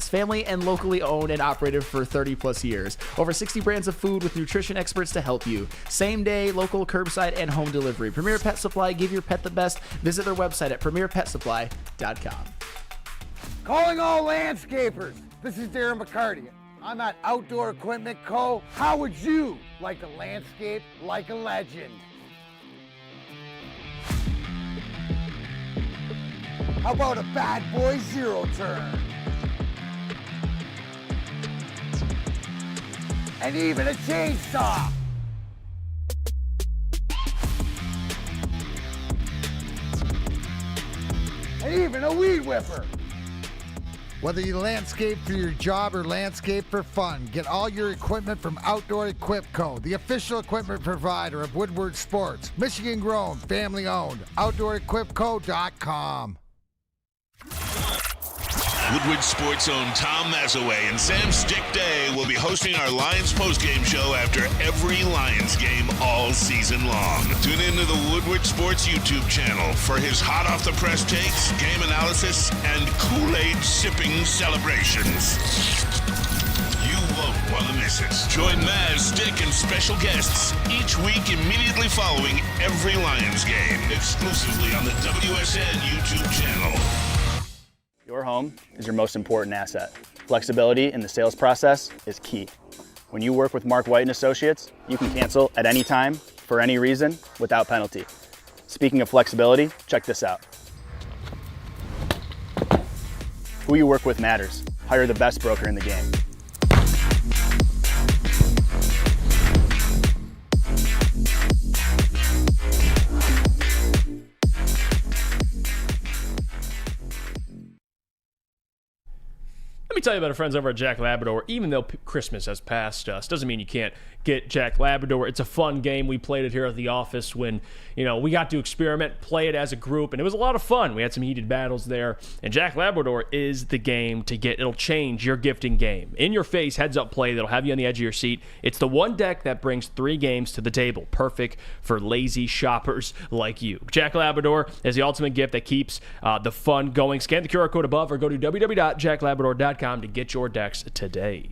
Family and locally owned and operated for 30 plus years. Over 60 brands of food with nutrition experts to help you. Same day, local, curbside, and home delivery. Premier Pet Supply, give your pet the best. Visit their website at premierpetsupply.com. Calling all landscapers. This is Darren McCarty. I'm at Outdoor Equipment Co. How would you like to landscape like a legend? How about a bad boy zero turn? And even a chainsaw. And even a weed whipper. Whether you landscape for your job or landscape for fun, get all your equipment from Outdoor Equip Co., the official equipment provider of Woodward Sports. Michigan grown, family owned. OutdoorEquipCo.com. Woodward Sports' own Tom Mazaway and Sam Stick Day will be hosting our Lions postgame show after every Lions game all season long. Tune into the Woodward Sports YouTube channel for his hot-off-the-press takes, game analysis, and Kool-Aid sipping celebrations. You won't want to miss it. Join Maz, Stick, and special guests each week immediately following every Lions game, exclusively on the WSN YouTube channel. Your home is your most important asset. Flexibility in the sales process is key. When you work with Mark White & Associates, you can cancel at any time, for any reason, without penalty. Speaking of flexibility, check this out. Who you work with matters. Hire the best broker in the game. Let me tell you about our friends over at Jack Labrador. Even though Christmas has passed us, doesn't mean you can't get Jack Labrador. It's a fun game. We played it here at the office when, we got to experiment, play it as a group, and it was a lot of fun. We had some heated battles there, and Jack Labrador is the game to get. It'll change your gifting game. In your face, heads-up play that'll have you on the edge of your seat. It's the one deck that brings 3 games to the table. Perfect for lazy shoppers like you. Jack Labrador is the ultimate gift that keeps the fun going. Scan the QR code above or go to www.jacklabrador.com Woodward.com to get your decks today.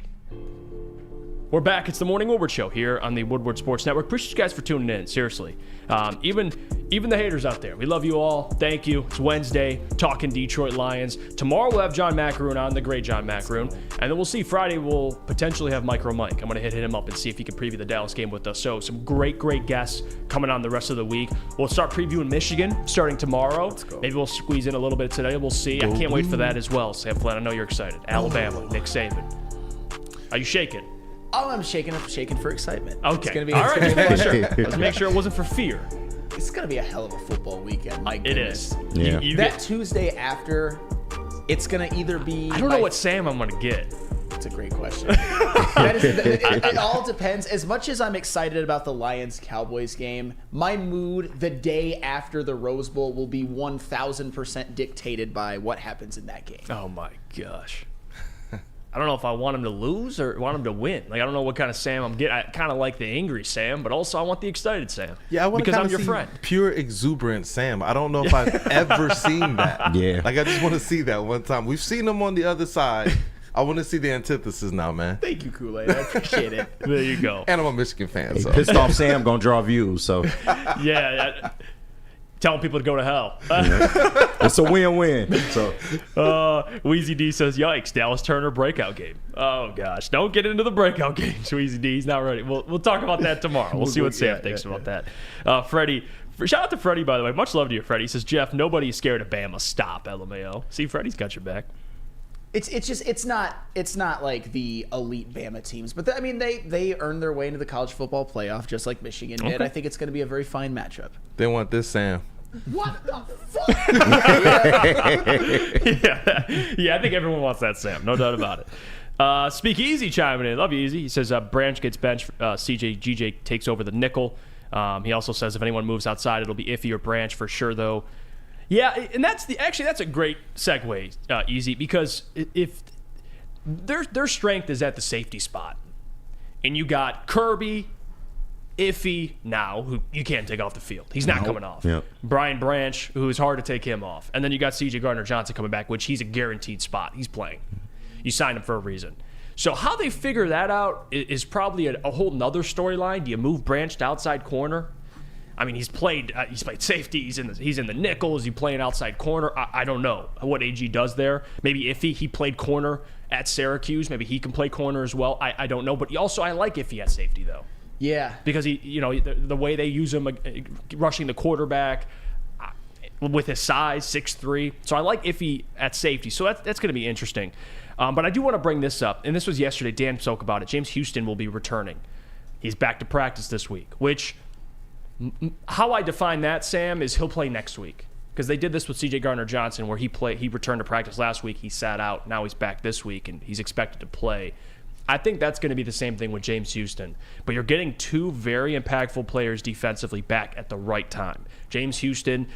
We're back. It's the Morning Woodward Show here on the Woodward Sports Network. Appreciate you guys for tuning in. Seriously. Even the haters out there. We love you all. Thank you. It's Wednesday, talking Detroit Lions. Tomorrow we'll have John Macaroon on, the great John Macaroon. And then we'll see. Friday we'll potentially have Micro Mike. I'm going to hit him up and see if he can preview the Dallas game with us. So some great guests coming on the rest of the week. We'll start previewing Michigan starting tomorrow. Let's go. Maybe we'll squeeze in a little bit today. We'll see. I can't wait for that as well. Sam Flynn, I know you're excited. Alabama, Nick Saban. Are you shaking? Oh, I'm shaking for excitement. Okay. It's gonna be, all right. sure. Let's make sure it wasn't for fear. It's going to be a hell of a football weekend. My It goodness. is. Yeah. That Tuesday after, it's going to either be... I don't know what Sam I'm going to get. That's a great question. It all depends. As much as I'm excited about the Lions-Cowboys game, my mood the day after the Rose Bowl will be 1,000% dictated by what happens in that game. Oh, my gosh. I don't know if I want him to lose or want him to win. Like, I don't know what kind of Sam I'm getting. I kind of like the angry Sam, but also I want the excited Sam. Yeah, I want because to I'm your see friend. Pure exuberant Sam. I don't know if I've ever seen that. Yeah. Like, I just want to see that one time. We've seen him on the other side. I want to see the antithesis now, man. Thank you, Kool-Aid. I appreciate it. There you go. And I'm a Michigan fan, Hey, so. pissed off Sam gonna draw views, so Yeah. Telling people to go to hell. it's a win-win. So Weezy D says, yikes, Dallas Turner breakout game. Oh, gosh. Don't get into the breakout game, Weezy D. He's not ready. We'll talk about that tomorrow. We'll see what Sam thinks about that. Freddie, shout out to Freddie, by the way. Much love to you, Freddie. He says, Jeff, nobody's scared of Bama. Stop, LMAO. See, Freddie's got your back. It's not like the elite Bama teams, but they earned their way into the college football playoff just like Michigan did. Okay. I think it's going to be a very fine matchup. They want this Sam. What the fuck? Yeah, I think everyone wants that, Sam. No doubt about it. Speak Easy chiming in. Love you, Easy. He says Branch gets benched. GJ takes over the nickel. He also says if anyone moves outside, it'll be Iffy or Branch for sure, though. Yeah, and that's a great segue, Easy, because if their strength is at the safety spot, and you got Kirby, Iffy now, who you can't take off the field. He's not coming off. Yep. Brian Branch, who is hard to take him off. And then you got C.J. Gardner-Johnson coming back, which he's a guaranteed spot. He's playing. You signed him for a reason. So how they figure that out is probably a whole nother storyline. Do you move Branch to outside corner? I mean, he's played safety. He's in the nickel. Is he playing outside corner? I don't know what AG does there. Maybe Iffy, he played corner at Syracuse. Maybe he can play corner as well. I don't know. But also, I like Iffy at safety, though. Yeah. Because the way they use him rushing the quarterback with his size, 6'3". So I like Iffy at safety. So that's going to be interesting. But I do want to bring this up. And this was yesterday. Dan spoke about it. James Houston will be returning. He's back to practice this week, which how I define that, Sam, is he'll play next week. Because they did this with C.J. Gardner-Johnson where he returned to practice last week. He sat out. Now he's back this week, and he's expected to play. I think that's going to be the same thing with James Houston. But you're getting two very impactful players defensively back at the right time. James Houston,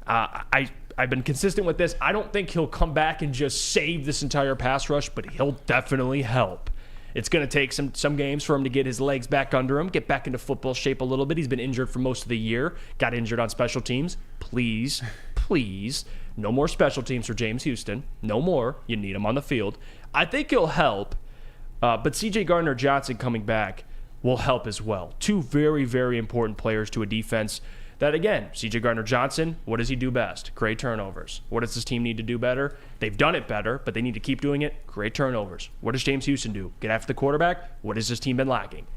I've been consistent with this. I don't think he'll come back and just save this entire pass rush, but he'll definitely help. It's going to take some games for him to get his legs back under him, get back into football shape a little bit. He's been injured for most of the year, got injured on special teams. Please, no more special teams for James Houston. No more. You need him on the field. I think he'll help. But C.J. Gardner-Johnson coming back will help as well. Two very, very important players to a defense that, again, C.J. Gardner-Johnson, what does he do best? Create turnovers. What does this team need to do better? They've done it better, but they need to keep doing it. Create turnovers. What does James Houston do? Get after the quarterback. What has this team been lacking?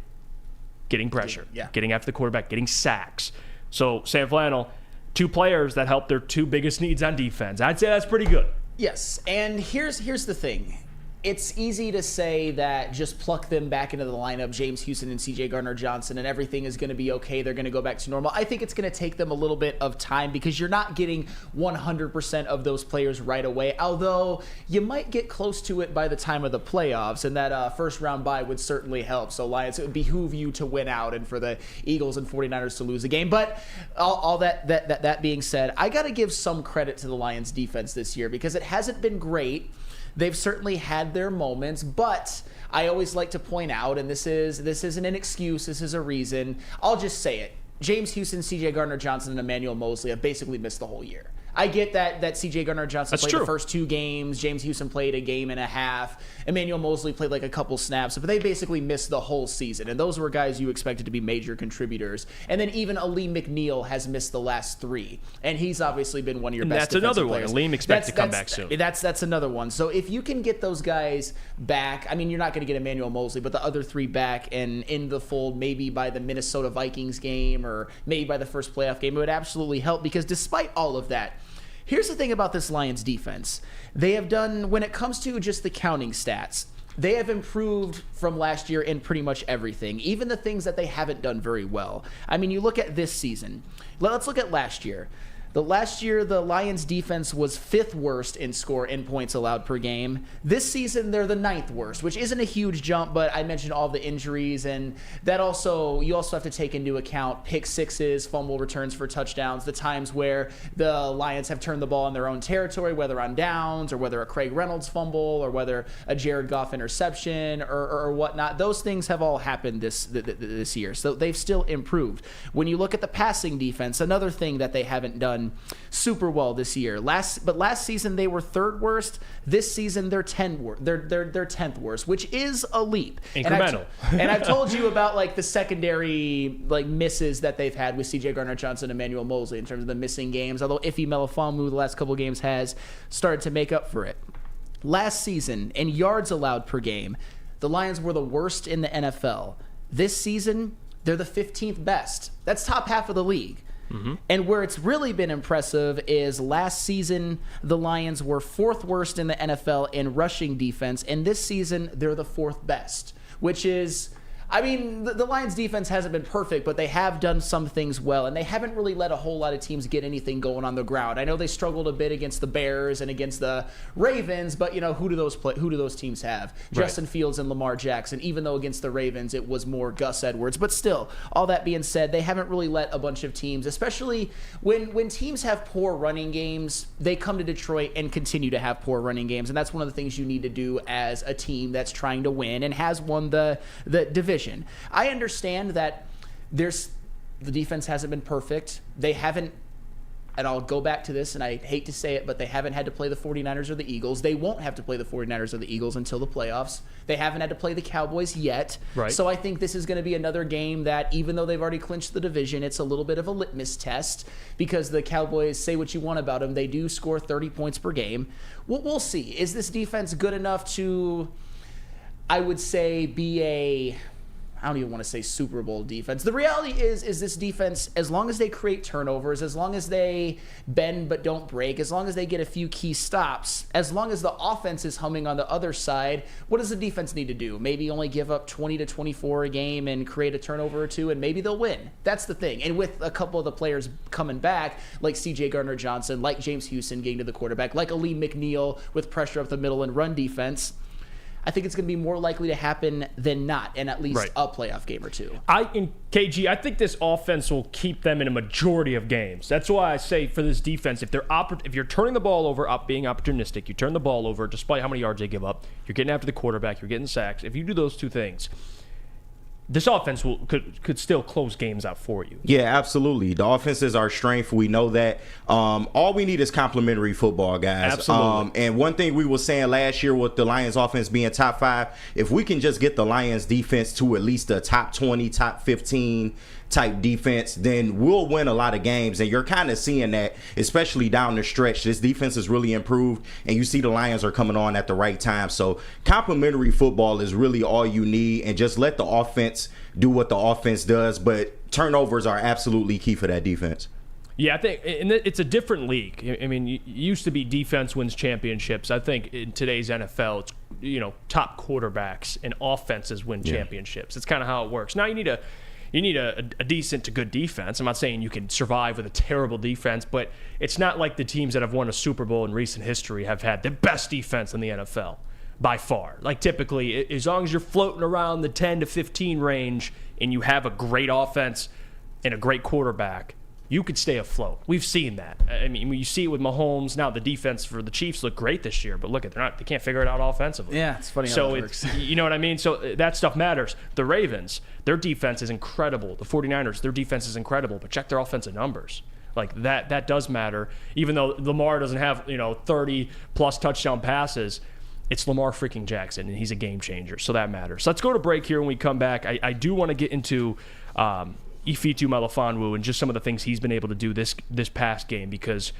Getting pressure. Yeah. Getting after the quarterback. Getting sacks. So, Sam Flannel, two players that help their two biggest needs on defense. I'd say that's pretty good. Yes, and here's the thing. It's easy to say that just pluck them back into the lineup, James Houston and C.J. Gardner-Johnson, and everything is going to be okay. They're going to go back to normal. I think it's going to take them a little bit of time because you're not getting 100% of those players right away, although you might get close to it by the time of the playoffs, and that first-round bye would certainly help. So, Lions, it would behoove you to win out and for the Eagles and 49ers to lose the game. But all that being said, I got to give some credit to the Lions' defense this year because it hasn't been great. They've certainly had their moments, but I always like to point out, and this isn't an excuse, this is a reason. I'll just say it. James Houston, C.J. Gardner-Johnson, and Emmanuel Mosley have basically missed the whole year. I get that C.J. Gardner-Johnson played true. the first 2 games. James Houston played a game and a half. Emmanuel Mosley played like a couple snaps, but they basically missed the whole season. And those were guys you expected to be major contributors. And then even Aleem McNeil has missed the last 3, and he's obviously been one of your best That's another defensive one. players. Aleem expects to come back soon. That's another one. So if you can get those guys back, I mean, you're not going to get Emmanuel Mosley, but the other 3 back and in the fold, maybe by the Minnesota Vikings game or maybe by the first playoff game, it would absolutely help, because despite all of that, here's the thing about this Lions defense. They have done, when it comes to just the counting stats, they have improved from last year in pretty much everything, even the things that they haven't done very well. I mean, you look at this season. Let's look at last year. Last year, the Lions defense was 5th worst in score in points allowed per game. This season, they're the 9th worst, which isn't a huge jump, but I mentioned all the injuries, and that you also have to take into account pick sixes, fumble returns for touchdowns, the times where the Lions have turned the ball in their own territory, whether on downs or whether a Craig Reynolds fumble or whether a Jared Goff interception or whatnot. Those things have all happened this year, so they've still improved. When you look at the passing defense, another thing that they haven't done super well this year. Last season they were 3rd worst. This season they're 10th worst, which is a leap. Incremental. And I've told you about like the secondary like misses that they've had with C.J. Gardner-Johnson and Emmanuel Mosley in terms of the missing games. Although Ife Melifonwu the last couple games has started to make up for it. Last season in yards allowed per game, the Lions were the worst in the NFL. This season they're the 15th best. That's top half of the league. Mm-hmm. And where it's really been impressive is last season, the Lions were 4th worst in the NFL in rushing defense, and this season, they're the 4th best, which is, I mean, the Lions defense hasn't been perfect, but they have done some things well, and they haven't really let a whole lot of teams get anything going on the ground. I know they struggled a bit against the Bears and against the Ravens, but who do those teams have? Right. Justin Fields and Lamar Jackson. Even though against the Ravens it was more Gus Edwards, but still, all that being said, they haven't really let a bunch of teams, especially when teams have poor running games, they come to Detroit and continue to have poor running games, and that's one of the things you need to do as a team that's trying to win and has won the division. I understand that the defense hasn't been perfect. They haven't, and I'll go back to this, and I hate to say it, but they haven't had to play the 49ers or the Eagles. They won't have to play the 49ers or the Eagles until the playoffs. They haven't had to play the Cowboys yet. Right. So I think this is going to be another game that, even though they've already clinched the division, it's a little bit of a litmus test, because the Cowboys, say what you want about them, they do score 30 points per game. We'll see. Is this defense good enough to, I would say, be I don't even want to say Super Bowl defense. The reality is this defense, as long as they create turnovers, as long as they bend but don't break, as long as they get a few key stops, as long as the offense is humming on the other side, what does the defense need to do? Maybe only give up 20 to 24 a game and create a turnover or two, and maybe they'll win. That's the thing. And with a couple of the players coming back, like C.J. Gardner-Johnson, like James Houston getting to the quarterback, like Aleem McNeil with pressure up the middle and run defense, I think it's going to be more likely to happen than not in at least a playoff game or two. I think this offense will keep them in a majority of games. That's why I say for this defense, if you're turning the ball over, being opportunistic, you turn the ball over despite how many yards they give up, you're getting after the quarterback, you're getting sacks. If you do those two things, this offense could still close games out for you. Yeah, absolutely. The offense is our strength. We know that. All we need is complementary football, guys. Absolutely. And one thing we were saying last year with the Lions offense being top 5, if we can just get the Lions defense to at least a top 20, top 15 type defense, then we'll win a lot of games. And you're kind of seeing that, especially down the stretch. This defense has really improved, and you see the Lions are coming on at the right time. So complementary football is really all you need, and just let the offense do what the offense does. But turnovers are absolutely key for that defense. Yeah, I think it's a different league. I mean, it used to be defense wins championships. I think in today's NFL, it's top quarterbacks and offenses win championships. It's kind of how it works. Now you need a decent to good defense. I'm not saying you can survive with a terrible defense, but it's not like the teams that have won a Super Bowl in recent history have had the best defense in the NFL by far. Like typically, as long as you're floating around the 10 to 15 range and you have a great offense and a great quarterback, you could stay afloat. We've seen that. I mean, you see it with Mahomes. Now the defense for the Chiefs look great this year, but look, they can't figure it out offensively. Yeah, it's funny how it works. You know what I mean? So that stuff matters. The Ravens, their defense is incredible. The 49ers, their defense is incredible, but check their offensive numbers. Like that does matter. Even though Lamar doesn't have 30-plus touchdown passes, it's Lamar freaking Jackson, and he's a game changer, so that matters. So let's go to break here. When we come back, I do want to get into Ifitu Melifonwu and just some of the things he's been able to do this past game, because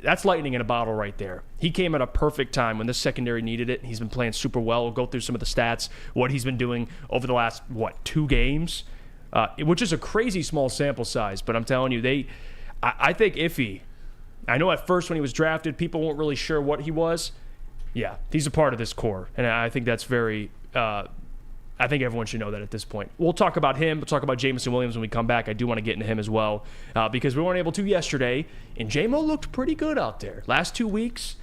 that's lightning in a bottle right there. He came at a perfect time when this secondary needed it. He's been playing super well. We'll go through some of the stats, what he's been doing over the last, 2 games, which is a crazy small sample size. But I'm telling you, I think Iffy, I know at first when he was drafted, people weren't really sure what he was. Yeah, he's a part of this core. And I think that's very I think everyone should know that at this point. We'll talk about him. We'll talk about Jameson Williams when we come back. I do want to get into him as well because we weren't able to yesterday, and J-Mo looked pretty good out there. Last 2 weeks,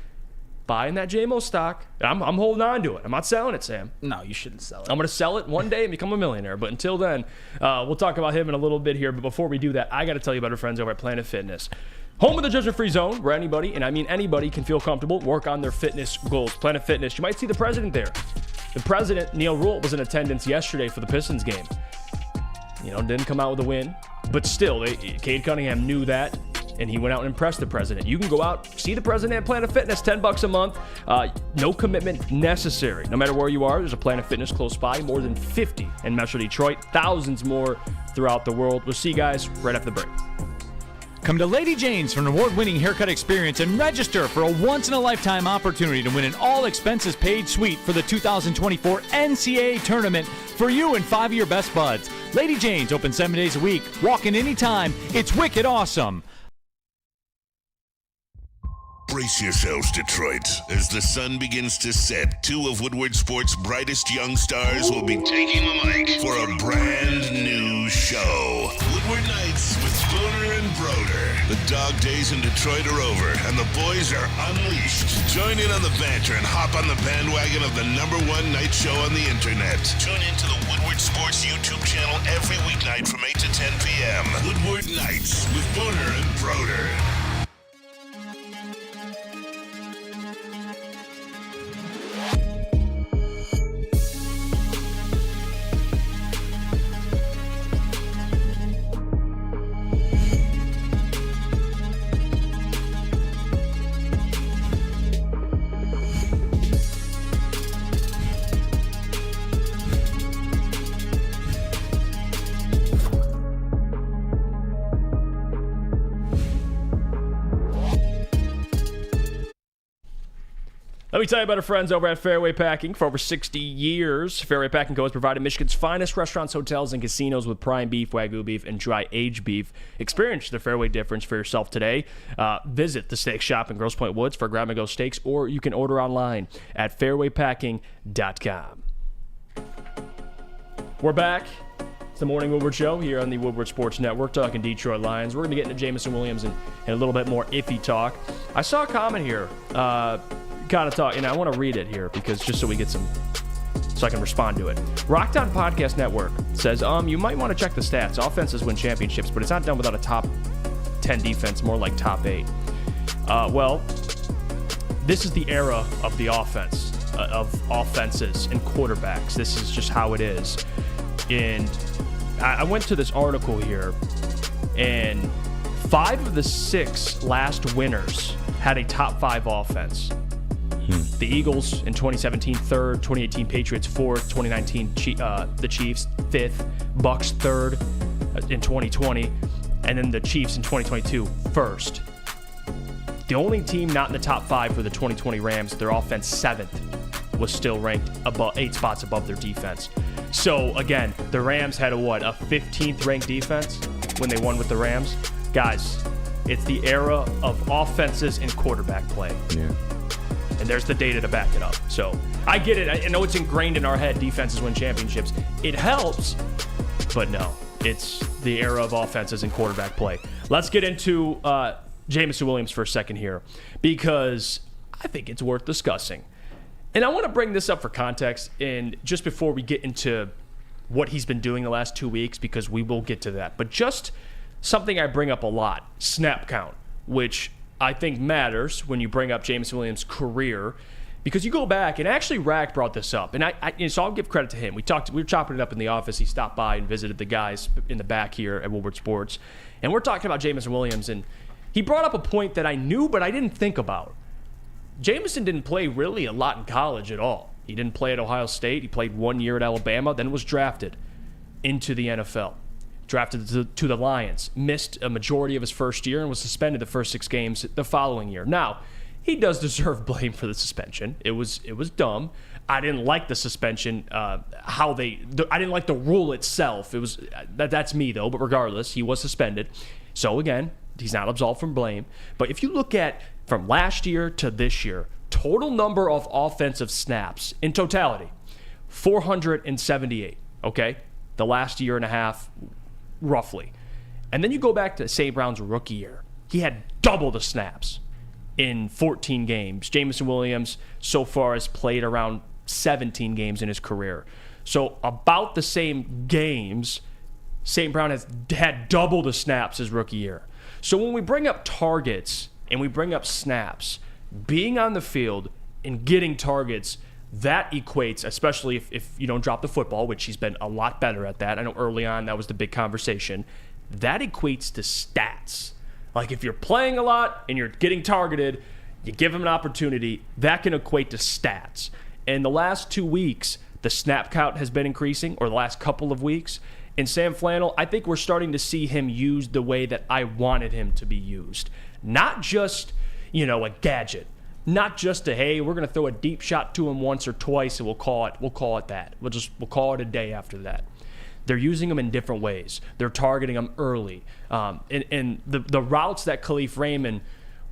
buying that J-Mo stock. I'm holding on to it. I'm not selling it, Sam. No, you shouldn't sell it. I'm going to sell it one day and become a millionaire. But until then, we'll talk about him in a little bit here. But before we do that, I got to tell you about our friends over at Planet Fitness. Home of the judgment-free zone, where anybody, and I mean anybody, can feel comfortable, work on their fitness goals. Planet Fitness. You might see the president there. The president, Neil Rule, was in attendance yesterday for the Pistons game. Didn't come out with a win, but still, Cade Cunningham knew that, and he went out and impressed the president. You can go out, see the president at Planet Fitness, $10 a month. No commitment necessary. No matter where you are, there's a Planet Fitness close by, more than 50 in Metro Detroit, thousands more throughout the world. We'll see you guys right after the break. Come to Lady Jane's for an award-winning haircut experience and register for a once-in-a-lifetime opportunity to win an all-expenses-paid suite for the 2024 NCAA tournament for you and 5 of your best buds. Lady Jane's open 7 days a week. Walk in anytime. It's wicked awesome. Brace yourselves, Detroit. As the sun begins to set, 2 of Woodward Sports' brightest young stars will be taking the mic for a brand new show. Woodward Nights with Spooner and Broder. The dog days in Detroit are over, and the boys are unleashed. Join in on the banter and hop on the bandwagon of the #1 night show on the internet. Tune in to the Woodward Sports YouTube channel every weeknight from 8 to 10 p.m. Woodward Nights with Spooner and Broder. Let me tell you about our friends over at Fairway Packing. For over 60 years, Fairway Packing Co. has provided Michigan's finest restaurants, hotels, and casinos with prime beef, Wagyu beef, and dry aged beef. Experience the Fairway difference for yourself today. Visit the steak shop in Grosse Pointe Woods for grab-and-go steaks, or you can order online at fairwaypacking.com. We're back. It's the Morning Woodward Show here on the Woodward Sports Network, talking Detroit Lions. We're going to get into Jameson Williams and a little bit more iffy talk. I saw a comment here. Kind of talk, and I want to read it here because just so we get some, so I can respond to it. Rockdown Podcast Network says, you might want to check the stats. Offenses win championships, but it's not done without a top 10 defense, more like top 8. Well, this is the era of the offense, of offenses and quarterbacks. This is just how it is. And I went to this article here, and 5 of the 6 last winners had a top 5 offense. The Eagles in 2017, 3rd. 2018, Patriots, 4th. 2019, the Chiefs, 5th. Bucks, 3rd in 2020. And then the Chiefs in 2022, 1st. The only team not in the top 5 for the 2020 Rams, their offense, 7th, was still ranked above 8 spots above their defense. So, again, the Rams had a 15th ranked defense when they won with the Rams? Guys, it's the era of offenses and quarterback play. Yeah. And there's the data to back it up. So I get it. I know it's ingrained in our head, defenses win championships. It helps, but no. It's the era of offenses and quarterback play. Let's get into Jameson Williams for a second here, because I think it's worth discussing. And I want to bring this up for context, and just before we get into what he's been doing the last 2 weeks, because we will get to that. But just something I bring up a lot, snap count, which I think matters when you bring up Jameson Williams' career. Because you go back, and actually Rack brought this up, and so I'll give credit to him. We were chopping it up in the office. He stopped by and visited the guys in the back here at Woodward Sports, and we're talking about Jameson Williams, and he brought up a point that I knew but I didn't think about. Jameson didn't play really a lot in college at all. He didn't play at Ohio State. He played 1 year at Alabama, then was drafted into the NFL. Drafted to the Lions. Missed a majority of his first year and was suspended the first 6 games the following year. Now, he does deserve blame for the suspension. It was dumb. I didn't like the suspension. I didn't like the rule itself. It was that's me though. But regardless, he was suspended. So again, he's not absolved from blame. But if you look at from last year to this year, total number of offensive snaps in totality, 478. Okay, the last year and a half, roughly. And then you go back to St. Brown's rookie year. He had double the snaps in 14 games. Jameson Williams so far has played around 17 games in his career. So about the same games, St. Brown has had double the snaps his rookie year. So when we bring up targets and we bring up snaps, being on the field and getting targets, that equates, especially if you don't drop the football, which he's been a lot better at that. I know early on that was the big conversation. That equates to stats. Like if you're playing a lot and you're getting targeted, you give him an opportunity, that can equate to stats. In the last 2 weeks, the snap count has been increasing, or the last couple of weeks. And Sam Flannel, I think we're starting to see him used the way that I wanted him to be used. Not just, a gadget. Not just hey, we're going to throw a deep shot to him once or twice and we'll call it that. We'll call it a day after that. They're using them in different ways. They're targeting them early. And the routes that Khalif Raymond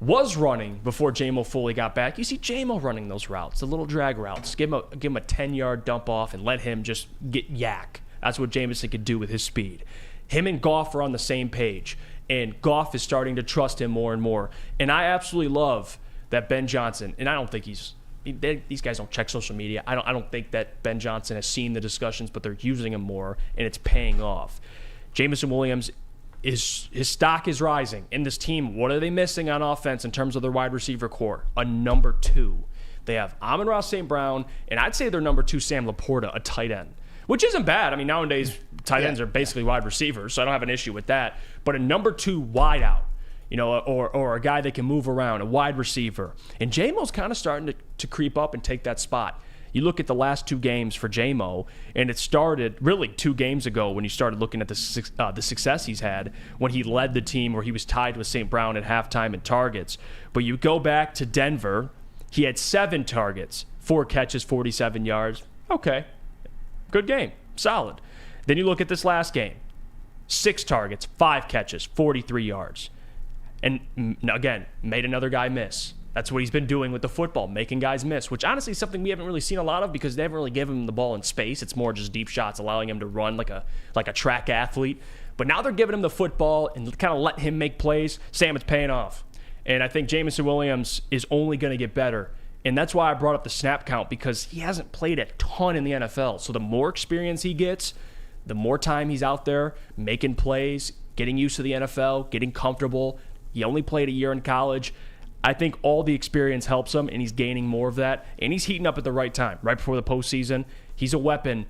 was running before J-Mo fully got back, you see J-Mo running those routes, the little drag routes. Give him a 10-yard dump off and let him just get yak. That's what Jameson could do with his speed. Him and Goff are on the same page, and Goff is starting to trust him more and more. And I absolutely love that Ben Johnson, and I don't think these guys don't check social media. I don't think that Ben Johnson has seen the discussions, but they're using him more, and it's paying off. Jameson Williams, his stock is rising. In this team, what are they missing on offense in terms of their wide receiver core? A number 2. They have Amon-Ra St. Brown, and I'd say their number 2, Sam Laporta, a tight end, which isn't bad. I mean, nowadays, tight ends are basically wide receivers, so I don't have an issue with that. But a number 2 wide out, or a guy that can move around, a wide receiver. And J-Mo's kind of starting to creep up and take that spot. You look at the last 2 games for J-Mo, and it started really 2 games ago when you started looking at the success he's had when he led the team where he was tied with St. Brown at halftime in targets. But you go back to Denver, he had 7 targets, 4 catches, 47 yards. Okay, good game, solid. Then you look at this last game, 6 targets, 5 catches, 43 yards. And again, made another guy miss. That's what he's been doing with the football, making guys miss, which honestly is something we haven't really seen a lot of because they haven't really given him the ball in space. It's more just deep shots, allowing him to run like a track athlete. But now they're giving him the football and kind of let him make plays. Sam, it's paying off. And I think Jameson Williams is only going to get better. And that's why I brought up the snap count, because he hasn't played a ton in the NFL. So the more experience he gets, the more time he's out there making plays, getting used to the NFL, getting comfortable. He only played a year in college. I think all the experience helps him, and he's gaining more of that. And he's heating up at the right time, right before the postseason. He's a weapon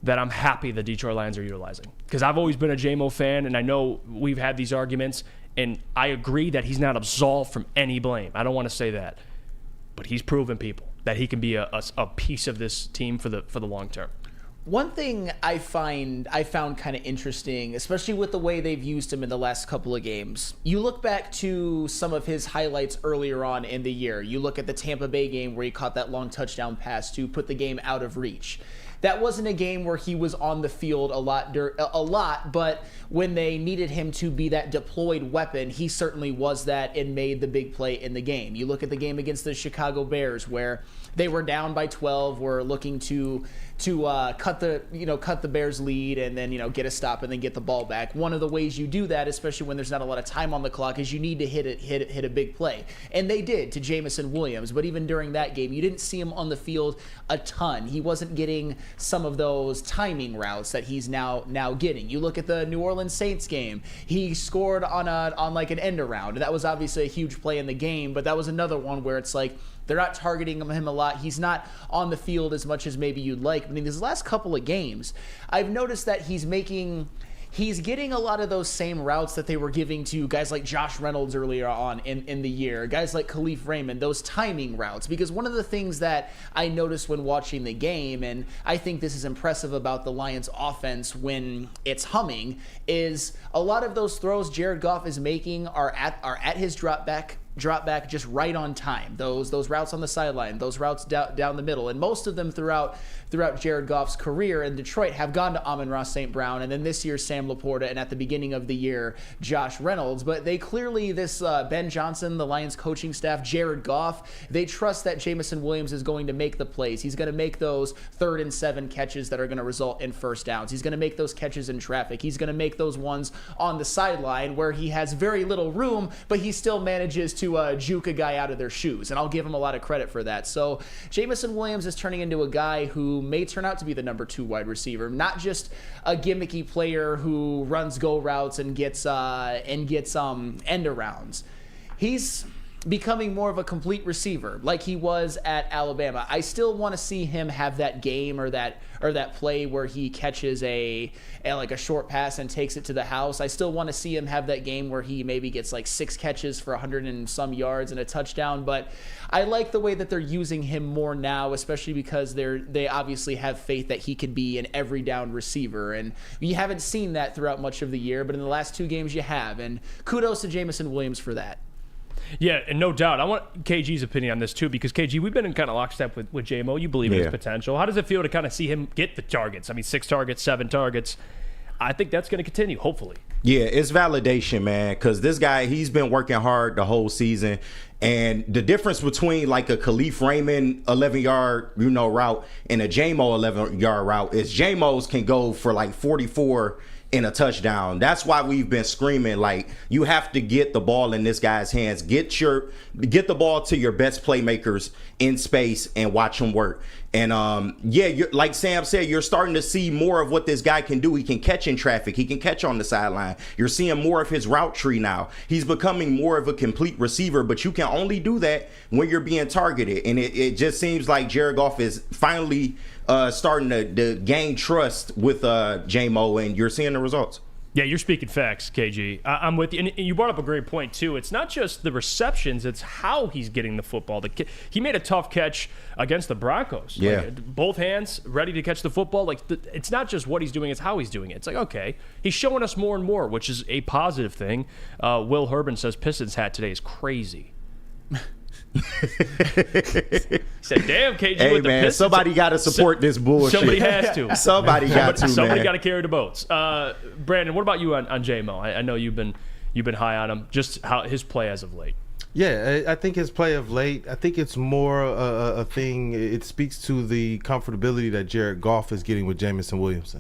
that I'm happy the Detroit Lions are utilizing. Because I've always been a J-Mo fan, and I know we've had these arguments, and I agree that he's not absolved from any blame. I don't want to say that. But he's proven people that he can be a piece of this team for the long term. One thing I found kind of interesting, especially with the way they've used him in the last couple of games. You look back to some of his highlights earlier on in the year. You look at the Tampa Bay game where he caught that long touchdown pass to put the game out of reach. That wasn't a game where he was on the field a lot, but when they needed him to be that deployed weapon, he certainly was that and made the big play in the game. You look at the game against the Chicago Bears where they were down by 12, were looking to cut the Bears lead and then get a stop and then get the ball back. One of the ways you do that, especially when there's not a lot of time on the clock, is you need to hit a big play, and they did to Jameson Williams. But even during that game, you didn't see him on the field a ton. He wasn't getting some of those timing routes that he's now getting. You look at the New Orleans Saints game, he scored on like an end around. That was obviously a huge play in the game, but that was another one where it's like, They're not targeting him a lot. He's not on the field as much as maybe you'd like. But in these last couple of games, I've noticed that he's getting a lot of those same routes that they were giving to guys like Josh Reynolds earlier on in the year, guys like Khalif Raymond, those timing routes. Because one of the things that I noticed when watching the game, and I think this is impressive about the Lions offense when it's humming, is a lot of those throws Jared Goff is making are at his drop back just right on time. Those routes on the sideline, those routes down the middle, and most of them throughout Jared Goff's career in Detroit have gone to Amon-Ra St. Brown, and then this year Sam Laporta, and at the beginning of the year Josh Reynolds. But they clearly, this Ben Johnson, the Lions coaching staff, Jared Goff, they trust that Jameson Williams is going to make the plays. He's going to make those 3rd and 7 catches that are going to result in first downs. He's going to make those catches in traffic. He's going to make those ones on the sideline where he has very little room, but he still manages to juke a guy out of their shoes, and I'll give him a lot of credit for that. So Jameson Williams is turning into a guy who may turn out to be the number 2 wide receiver, not just a gimmicky player who runs go routes and gets end arounds. He's becoming more of a complete receiver like he was at Alabama. I still want to see him have that game or that play where he catches a short pass and takes it to the house. I still want to see him have that game where he maybe gets like 6 catches for 100 and some yards and a touchdown. But I like the way that they're using him more now, especially because they obviously have faith that he could be an every down receiver. And you haven't seen that throughout much of the year, but in the last 2 games you have. And kudos to Jameson Williams for that. Yeah, and no doubt. I want KG's opinion on this, too, because, KG, we've been in kind of lockstep with JMO. You believe in his potential. How does it feel to kind of see him get the targets? I mean, 6 targets, 7 targets. I think that's going to continue, hopefully. Yeah, it's validation, man, because this guy, he's been working hard the whole season. And the difference between like a Khalif Raymond 11-yard, route and a JMO 11-yard route is JMO's can go for like 44 in a touchdown. That's why we've been screaming, like, you have to get the ball in this guy's hands. Get the ball to your best playmakers in space and watch them work. And you're, like Sam said, you're starting to see more of what this guy can do. He can catch in traffic. He can catch on the sideline. You're seeing more of his route tree now. He's becoming more of a complete receiver, but you can only do that when you're being targeted. And it just seems like Jared Goff is finally starting to gain trust with JMO, and you're seeing the results. Yeah, you're speaking facts, KG. I'm with you. And you brought up a great point, too. It's not just the receptions, it's how he's getting the football. He made a tough catch against the Broncos. Yeah. Like, both hands ready to catch the football. Like, it's not just what he's doing, it's how he's doing it. It's like, okay, he's showing us more and more, which is a positive thing. Will Herban says Pistons hat today is crazy. He said, damn, KG hey, with the man, Pistons. Somebody got to support this bullshit. Somebody has to. Somebody got to carry the boats. Brandon, what about you on JMO? I know you've been high on him. Just how his play as of late. Yeah, I think his play of late, I think it's more a thing. It speaks to the comfortability that Jared Goff is getting with Jameson Williams.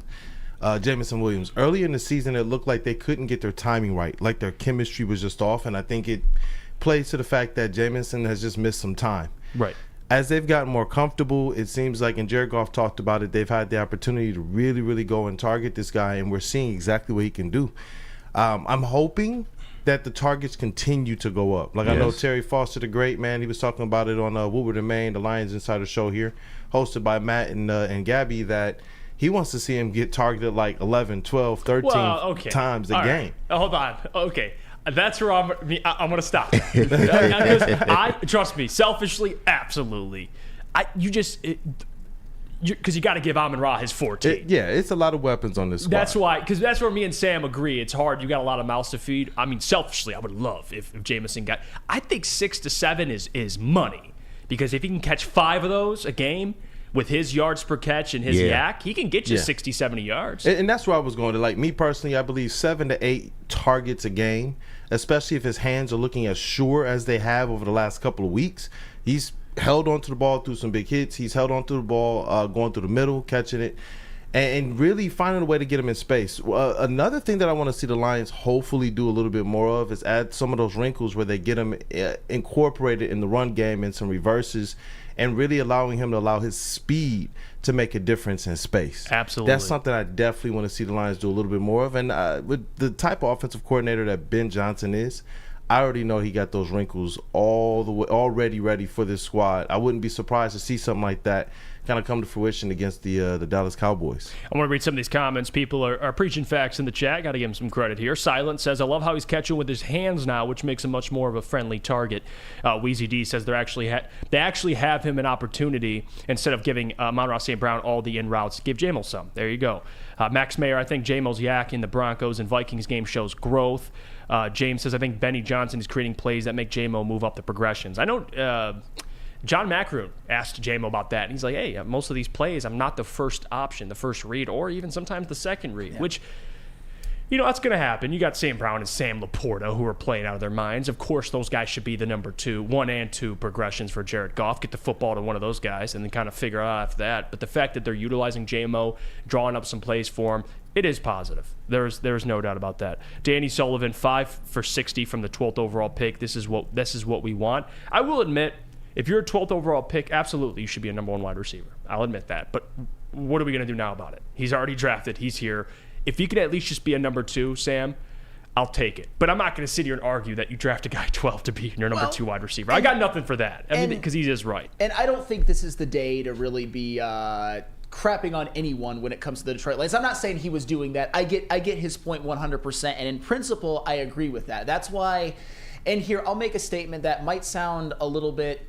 Early in the season, it looked like they couldn't get their timing right, like their chemistry was just off, and I think it plays to the fact that Jameson has just missed some time. Right. As they've gotten more comfortable, it seems like, and Jared Goff talked about it, they've had the opportunity to really, really go and target this guy, and we're seeing exactly what he can do. I'm hoping that the targets continue to go up. Like, yes. I know Terry Foster, the great man, he was talking about it on Woodward and Maine, the Lions Insider Show here, hosted by Matt and Gabby, that he wants to see him get targeted like 11, 12, 13 times a game. Right. Hold on. Okay. That's where I'm going to stop. Trust me, selfishly, absolutely. Because you got to give Amon-Ra his 14. It's a lot of weapons on this squad. That's why, because that's where me and Sam agree. It's hard. You got a lot of mouths to feed. I mean, selfishly, I would love if Jameson got. I think 6 to 7 is money, because if he can catch 5 of those a game with his yards per catch and his yak, he can get you 60, 70 yards. And that's where I was going to. Like, me personally, I believe 7 to 8 targets a game, especially if his hands are looking as sure as they have over the last couple of weeks. He's held onto the ball through some big hits. He's held onto the ball going through the middle, catching it, and really finding a way to get him in space. Another thing that I want to see the Lions hopefully do a little bit more of is add some of those wrinkles where they get him incorporated in the run game and some reverses, and really allowing him to allow his speed to make a difference in space. Absolutely. That's something I definitely want to see the Lions do a little bit more of. And with the type of offensive coordinator that Ben Johnson is, I already know he got those wrinkles all the way, already ready for this squad. I wouldn't be surprised to see something like that kind of come to fruition against the Dallas Cowboys. I want to read some of these comments. People are preaching facts in the chat. Got to give him some credit here. Silent says, I love how he's catching with his hands now, which makes him much more of a friendly target. Wheezy D says they actually have him an opportunity instead of giving Amon-Ra St. Brown all the in routes. Give J-Mo some. There you go. Max Mayer, I think J-Mo's yak in the Broncos and Vikings game shows growth. James says, I think Benny Johnson is creating plays that make J-Mo move up the progressions. I know John Macroon asked J-Mo about that, and he's like, hey, most of these plays, I'm not the first option, the first read, or even sometimes the second read, which, that's going to happen. You got St. Brown and Sam Laporta who are playing out of their minds. Of course, those guys should be the number 1 and 2 progressions for Jared Goff. Get the football to one of those guys and then kind of figure out after that. But the fact that they're utilizing J-Mo, drawing up some plays for him, it is positive. There's no doubt about that. Danny Sullivan, 5 for 60 from the 12th overall pick. This is what we want. I will admit, if you're a 12th overall pick, absolutely you should be a number 1 wide receiver. I'll admit that. But what are we going to do now about it? He's already drafted. He's here. If you could at least just be a number 2, Sam, I'll take it. But I'm not going to sit here and argue that you draft a guy 12 to be your number 2 wide receiver. I got nothing for that. I mean, because he is right. And I don't think this is the day to really be crapping on anyone when it comes to the Detroit Lions. I'm not saying he was doing that. I get his point 100%. And in principle, I agree with that. That's why, and here, I'll make a statement that might sound a little bit,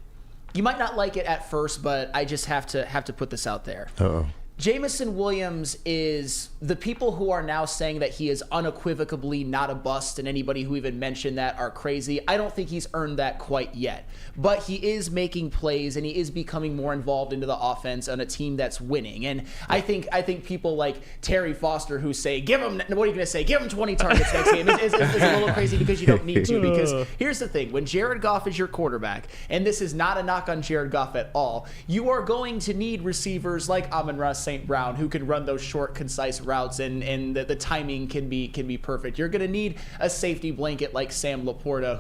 you might not like it at first, but I just have to put this out there. Uh-oh. Jameson Williams is the people who are now saying that he is unequivocally not a bust, and anybody who even mentioned that are crazy. I don't think he's earned that quite yet. But he is making plays, and he is becoming more involved into the offense on a team that's winning. And I think people like Terry Foster who say, what are you going to say? Give him 20 targets next game is a little crazy because you don't need to. Because here's the thing. When Jared Goff is your quarterback, and this is not a knock on Jared Goff at all, you are going to need receivers like Amon-Ra St. Brown who can run those short, concise routes, and the timing can be perfect. You're going to need a safety blanket like Sam Laporta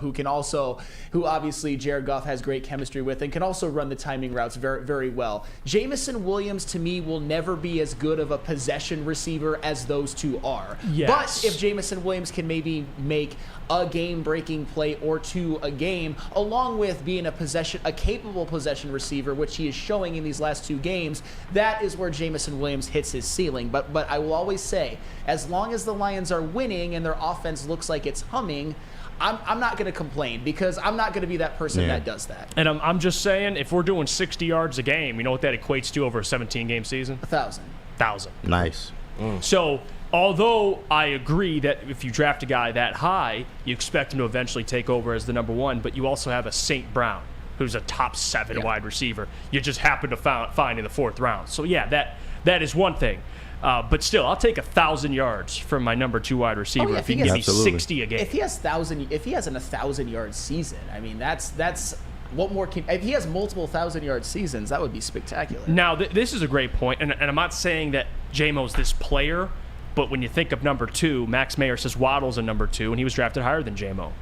who obviously Jared Goff has great chemistry with and can also run the timing routes very, very well. Jameson Williams, to me, will never be as good of a possession receiver as those two are. Yes. But if Jameson Williams can maybe make a game-breaking play or two a game, along with being a capable possession receiver, which he is showing in these last 2 games, that is where Jameson Williams hits his ceiling. But I will always say, as long as the Lions are winning and their offense looks like it's humming, I'm not going to complain because I'm not going to be that person that does that. And I'm just saying, if we're doing 60 yards a game, you know what that equates to over a 17-game season? 1,000. 1,000. Nice. So, although I agree that if you draft a guy that high, you expect him to eventually take over as the number 1, but you also have a St. Brown, who's a top 7 wide receiver. You just happen to find in the 4th round. So, yeah, that is one thing. But still, I'll take 1,000 yards from my number 2 wide receiver if he can give me 60 a game. If he has an 1,000-yard season, I mean, that's what more can. If he has multiple 1,000-yard seasons, that would be spectacular. Now, this is a great point, and I'm not saying that J-Mo's this player, but when you think of number 2, Max Mayer says Waddle's a number 2, and he was drafted higher than J-Mo.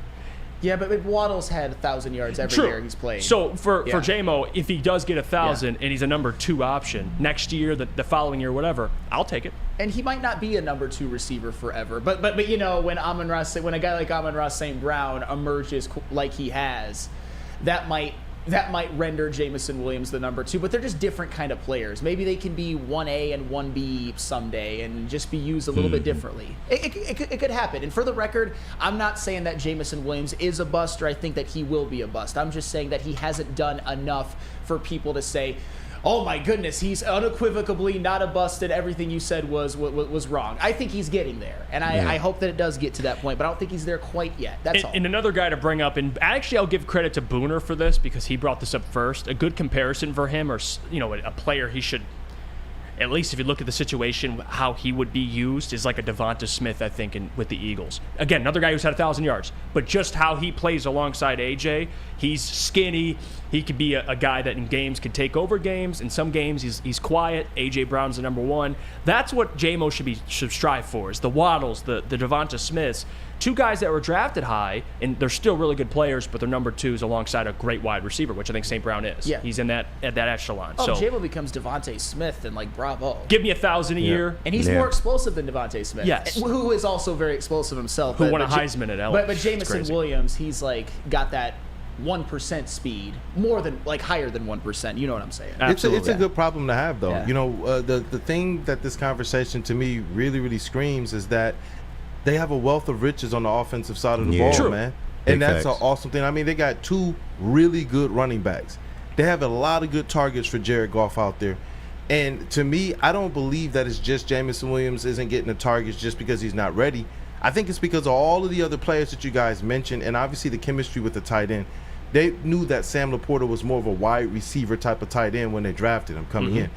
Yeah, but Waddle's had 1,000 yards every year he's played. So for J-Mo, if he does get 1,000 and he's a number 2 option next year, the following year, whatever, I'll take it. And he might not be a number 2 receiver forever, but when a guy like Amon-Ra St. Brown emerges like he has, that might render Jameson Williams the number 2, but they're just different kind of players. Maybe they can be 1A and 1B someday and just be used a little bit differently. It could happen. And for the record, I'm not saying that Jameson Williams is a bust or I think that he will be a bust. I'm just saying that he hasn't done enough for people to say, oh my goodness, he's unequivocally not a bust and everything you said was wrong. I think he's getting there, and I hope that it does get to that point, but I don't think he's there quite yet. That's all. And another guy to bring up, and actually I'll give credit to Booner for this because he brought this up first. A good comparison for him, or a player he should, at least if you look at the situation, how he would be used is like a Devonta Smith, I think, with the Eagles. Again, another guy who's had 1,000 yards, but just how he plays alongside AJ, he's skinny. He could be a guy that in games could take over games. In some games, he's quiet. AJ Brown's the number 1. That's what J-Mo should strive for, is the Waddles, the Devonta Smiths. 2 guys that were drafted high, and they're still really good players, but they're number 2s alongside a great wide receiver, which I think St. Brown is. Yeah. He's in that echelon. Oh, J-Mo becomes Devonta Smith and like bravo. Give me 1,000 a year. And he's more explosive than Devontae Smith. Yes. Who is also very explosive himself. Who won a Heisman at LSU. But Jamison Williams, he's like got that 1% speed, more than like higher than 1%. You know what I'm saying? It's a good problem to have, though. Yeah. You know, the thing that this conversation to me really screams is that they have a wealth of riches on the offensive side of the ball, man. And that's an awesome thing. I mean, they got 2 really good running backs. They have a lot of good targets for Jared Goff out there. And to me, I don't believe that it's just Jamison Williams isn't getting the targets just because he's not ready. I think it's because of all of the other players that you guys mentioned, and obviously the chemistry with the tight end. They knew that Sam Laporta was more of a wide receiver type of tight end when they drafted him coming in.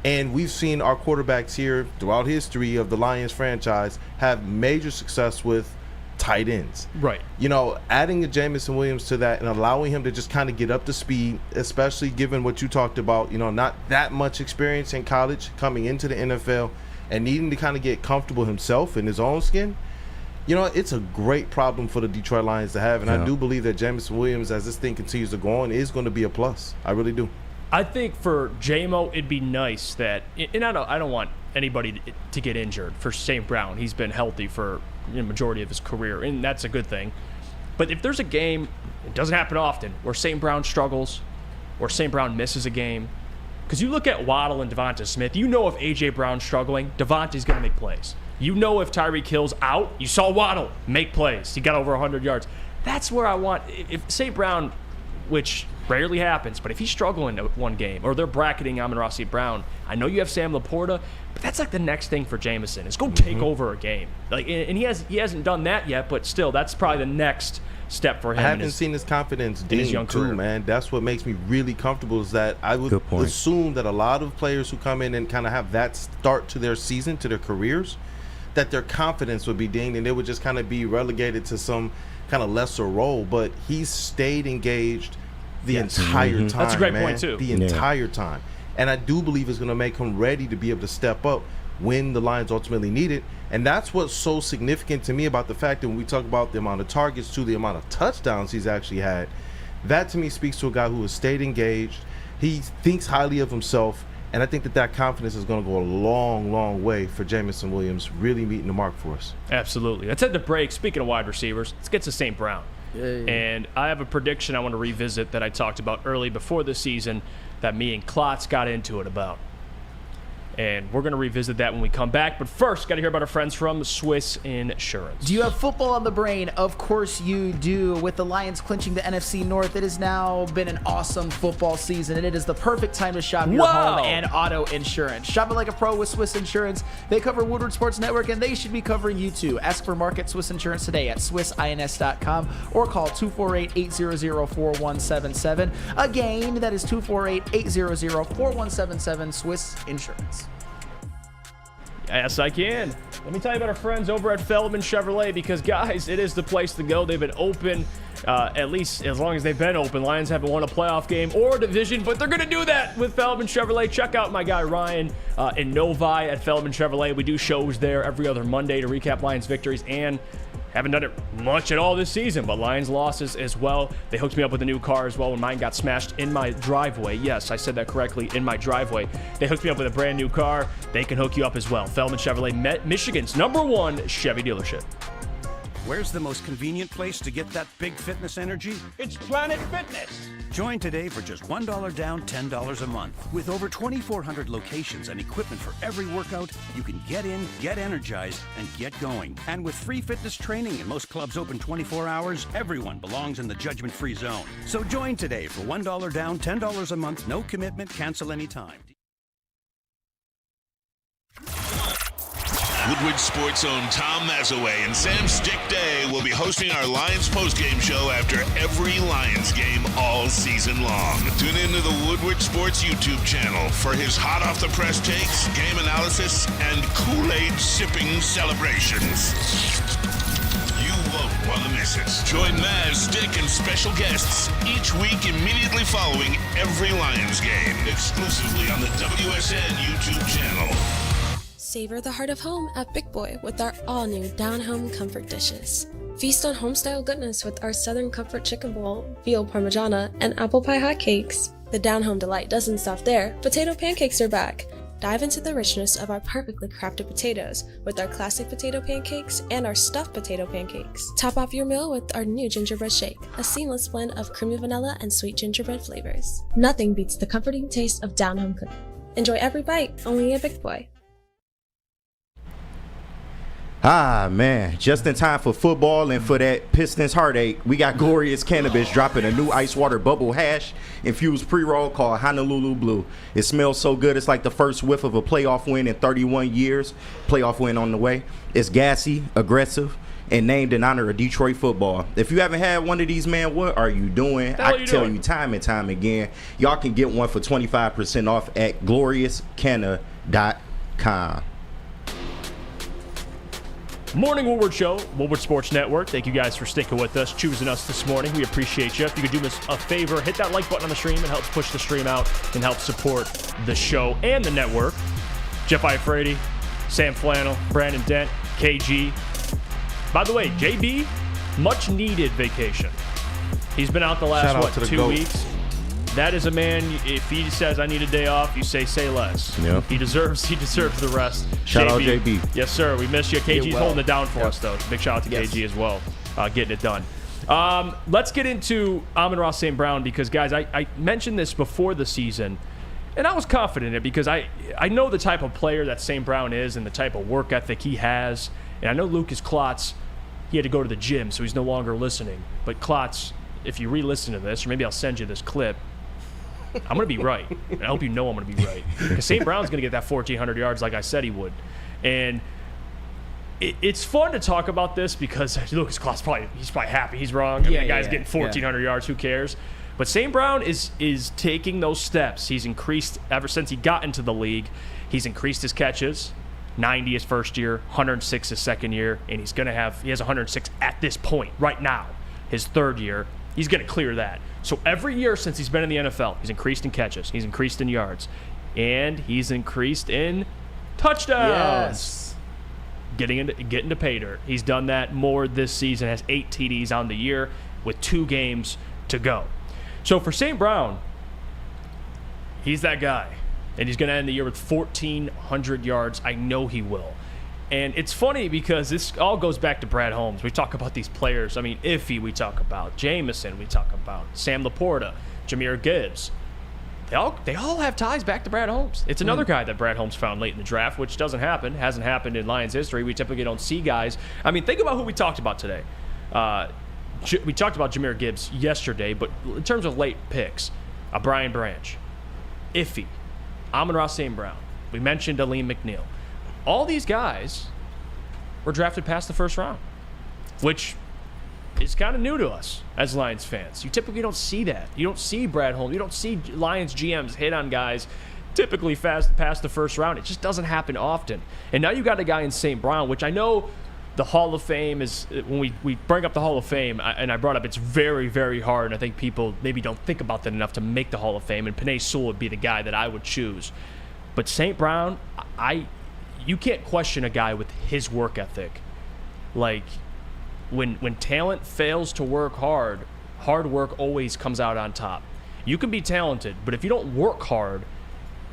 And we've seen our quarterbacks here throughout history of the Lions franchise have major success with tight ends. Right. You know, adding a Jamison Williams to that and allowing him to just kind of get up to speed, especially given what you talked about, you know, not that much experience in college coming into the NFL and needing to kind of get comfortable himself in his own skin. You know, it's a great problem for the Detroit Lions to have, and I do believe that Jamison Williams, as this thing continues to go on, is going to be a plus. I really do. I think for JMO, it'd be nice that, and I don't want anybody to get injured for St. Brown. He's been healthy for the majority of his career, and that's a good thing. But if there's a game, it doesn't happen often, where St. Brown struggles, or St. Brown misses a game, because you look at Waddle and Devonta Smith, you know if A.J. Brown's struggling, Devonta's going to make plays. You know if Tyreek Hill's out, you saw Waddle make plays. He got over 100 yards. That's where I want, if St. Brown, which rarely happens, but if he's struggling in one game, or they're bracketing Amon-Ra St. Brown, I know you have Sam Laporta, but that's like the next thing for Jameson, is go take over a game. Like, and he hasn't done that yet, but still, that's probably the next step for him. I haven't seen his confidence in his young too, career. man. That's what makes me really comfortable, is that I would assume that a lot of players who come in and kind of have that start to their season, to their careers, that their confidence would be dinged and they would just kind of be relegated to some kind of lesser role. But he's stayed engaged the entire time. That's a great point, too. The entire time. And I do believe it's going to make him ready to be able to step up when the Lions ultimately need it. And that's what's so significant to me about the fact that when we talk about the amount of targets to the amount of touchdowns he's actually had, that to me speaks to a guy who has stayed engaged. He thinks highly of himself. And I think that confidence is going to go a long, long way for Jamison Williams really meeting the mark for us. Absolutely. Let's head to break. Speaking of wide receivers, let's get to St. Brown. And I have a prediction I want to revisit that I talked about early before the season that me and Klotz got into it about. And we're going to revisit that when we come back. But first, got to hear about our friends from Swiss Insurance. Do you have football on the brain? Of course you do. With the Lions clinching the NFC North, it has now been an awesome football season, and it is the perfect time to shop your home and auto insurance. Shop it like a pro with Swiss Insurance. They cover Woodward Sports Network, and they should be covering you too. Ask for Market Swiss Insurance today at swissins.com or call 248-800-4177. Again, that is 248-800-4177, Swiss Insurance. Yes, I can. Let me tell you about our friends over at Feldman Chevrolet, because, guys, it is the place to go. They've been open, at least as long as they've been open. Lions haven't won a playoff game or a division, but they're going to do that with Feldman Chevrolet. Check out my guy Ryan in Novi at Feldman Chevrolet. We do shows there every other Monday to recap Lions victories, and haven't done it much at all this season, but Lions losses as well. They hooked me up with a new car as well when mine got smashed in my driveway. Yes, I said that correctly, in my driveway. They hooked me up with a brand new car. They can hook you up as well. Feldman Chevrolet, Michigan's #1 Chevy dealership. Where's the most convenient place to get that big fitness energy? It's Planet Fitness. Join today for just $1 down, $10 a month. With over 2,400 locations and equipment for every workout, you can get in, get energized, and get going. And with free fitness training and most clubs open 24 hours, everyone belongs in the judgment-free zone. So join today for $1 down, $10 a month, no commitment, cancel anytime. Woodward Sports' own Tom Mazaway and Sam Stick Day will be hosting our Lions postgame show after every Lions game all season long. Tune into the Woodward Sports YouTube channel for his hot-off-the-press takes, game analysis, and Kool-Aid sipping celebrations. You won't want to miss it. Join Maz, Stick, and special guests each week immediately following every Lions game, exclusively on the WSN YouTube channel. Savor the heart of home at Big Boy with our all-new down-home comfort dishes. Feast on home-style goodness with our Southern Comfort Chicken Bowl, veal parmigiana, and apple pie hotcakes. The down-home delight doesn't stop there. Potato pancakes are back. Dive into the richness of our perfectly crafted potatoes with our classic potato pancakes and our stuffed potato pancakes. Top off your meal with our new gingerbread shake, a seamless blend of creamy vanilla and sweet gingerbread flavors. Nothing beats the comforting taste of down-home cooking. Enjoy every bite, only at Big Boy. Ah, man. Just in time for football and for that Pistons heartache, we got Glorious Cannabis dropping a new ice water bubble hash infused pre-roll called Honolulu Blue. It smells so good, it's like the first whiff of a playoff win in 31 years. Playoff win on the way. It's gassy, aggressive, and named in honor of Detroit football. If you haven't had one of these, man, what are you doing? I can tell you time and time again, y'all can get one for 25% off at gloriouscanna.com. Morning Woodward Show, Woodward Sports Network. Thank you guys for sticking with us, choosing us this morning. We appreciate you. If you could do us a favor, hit that like button on the stream. It helps push the stream out and helps support the show and the network. Jeff Iafrate, Sam Flannel, Brandon Dent, KG. By the way, JB, much needed vacation. He's been out the last, 2 weeks? That is a man, if he says I need a day off, you say less. Yeah. He deserves the rest. Shout out JB. Yes, sir. We miss you. KG's holding it down for us, though. Big shout out to KG as well, getting it done. Let's get into Amon-Ra St. Brown because, guys, I mentioned this before the season, and I was confident in it because I know the type of player that St. Brown is and the type of work ethic he has. And I know Lucas Klotz, he had to go to the gym, so he's no longer listening. But Klotz, if you re-listen to this, or maybe I'll send you this clip, I'm going to be right. And I hope you know I'm going to be right. Because St. Brown's going to get that 1,400 yards like I said he would. And it's fun to talk about this because Lucas Klotz, he's probably happy. He's wrong. The guy's getting 1,400 yards. Who cares? But St. Brown is taking those steps. He's increased, ever since he got into the league, he's increased his catches. 90 his first year, 106 his second year, and he has 106 at this point, right now, his third year. He's going to clear that. So every year since he's been in the NFL, he's increased in catches, he's increased in yards, and he's increased in touchdowns. Yes. Getting to pay dirt. He's done that more this season, has 8 TDs on the year with 2 games to go. So for St. Brown, he's that guy. And he's going to end the year with 1,400 yards. I know he will. And it's funny because this all goes back to Brad Holmes. We talk about these players. I mean, Iffy we talk about. Jameson we talk about. Sam Laporta. Jahmyr Gibbs. They all have ties back to Brad Holmes. It's another guy that Brad Holmes found late in the draft, which doesn't happen. Hasn't happened in Lions history. We typically don't see guys. I mean, think about who we talked about today. We talked about Jahmyr Gibbs yesterday, but in terms of late picks, Brian Branch, Iffy, Amon-Ra St. Brown. We mentioned Aleem McNeil. All these guys were drafted past the first round, which is kind of new to us as Lions fans. You typically don't see that. You don't see Brad Holmes. You don't see Lions GMs hit on guys typically past the first round. It just doesn't happen often. And now you got a guy in St. Brown, which I know the Hall of Fame is, when we bring up the Hall of Fame, and I brought up it's very, very hard, and I think people maybe don't think about that enough to make the Hall of Fame, and Penei Sewell would be the guy that I would choose. But St. Brown, you can't question a guy with his work ethic. Like, when talent fails to work hard work always comes out on top. You can be talented, but if you don't work hard,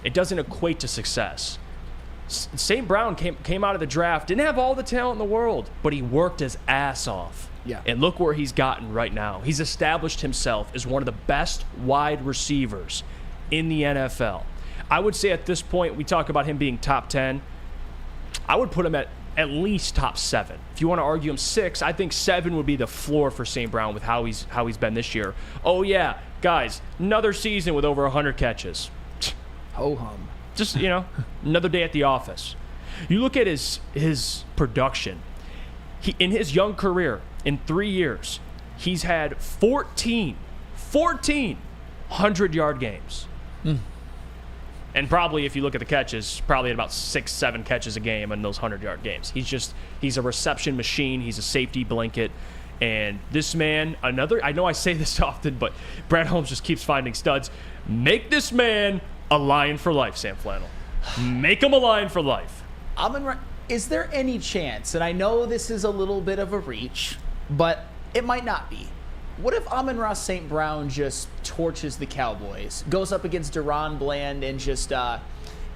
it doesn't equate to success. St. Brown came out of the draft, didn't have all the talent in the world, but he worked his ass off. Yeah. And look where he's gotten right now. He's established himself as one of the best wide receivers in the NFL. I would say at this point, we talk about him being top 10. I would put him at least top 7. If you want to argue him 6, I think 7 would be the floor for St. Brown with how he's been this year. Oh yeah, guys, another season with over 100 catches. Ho-hum. Just, another day at the office. You look at his production. In his young career, in 3 years, he's had 14 100-yard games. And probably, if you look at the catches, probably at about 6-7 catches a game in those 100-yard games. He's a reception machine. He's a safety blanket. And this man, I know I say this often, but Brad Holmes just keeps finding studs. Make this man a Lion for life, Sam Flannel. Make him a Lion for life. Is there any chance, and I know this is a little bit of a reach, but it might not be. What if Amon-Ra St. Brown just torches the Cowboys, goes up against Deron Bland and just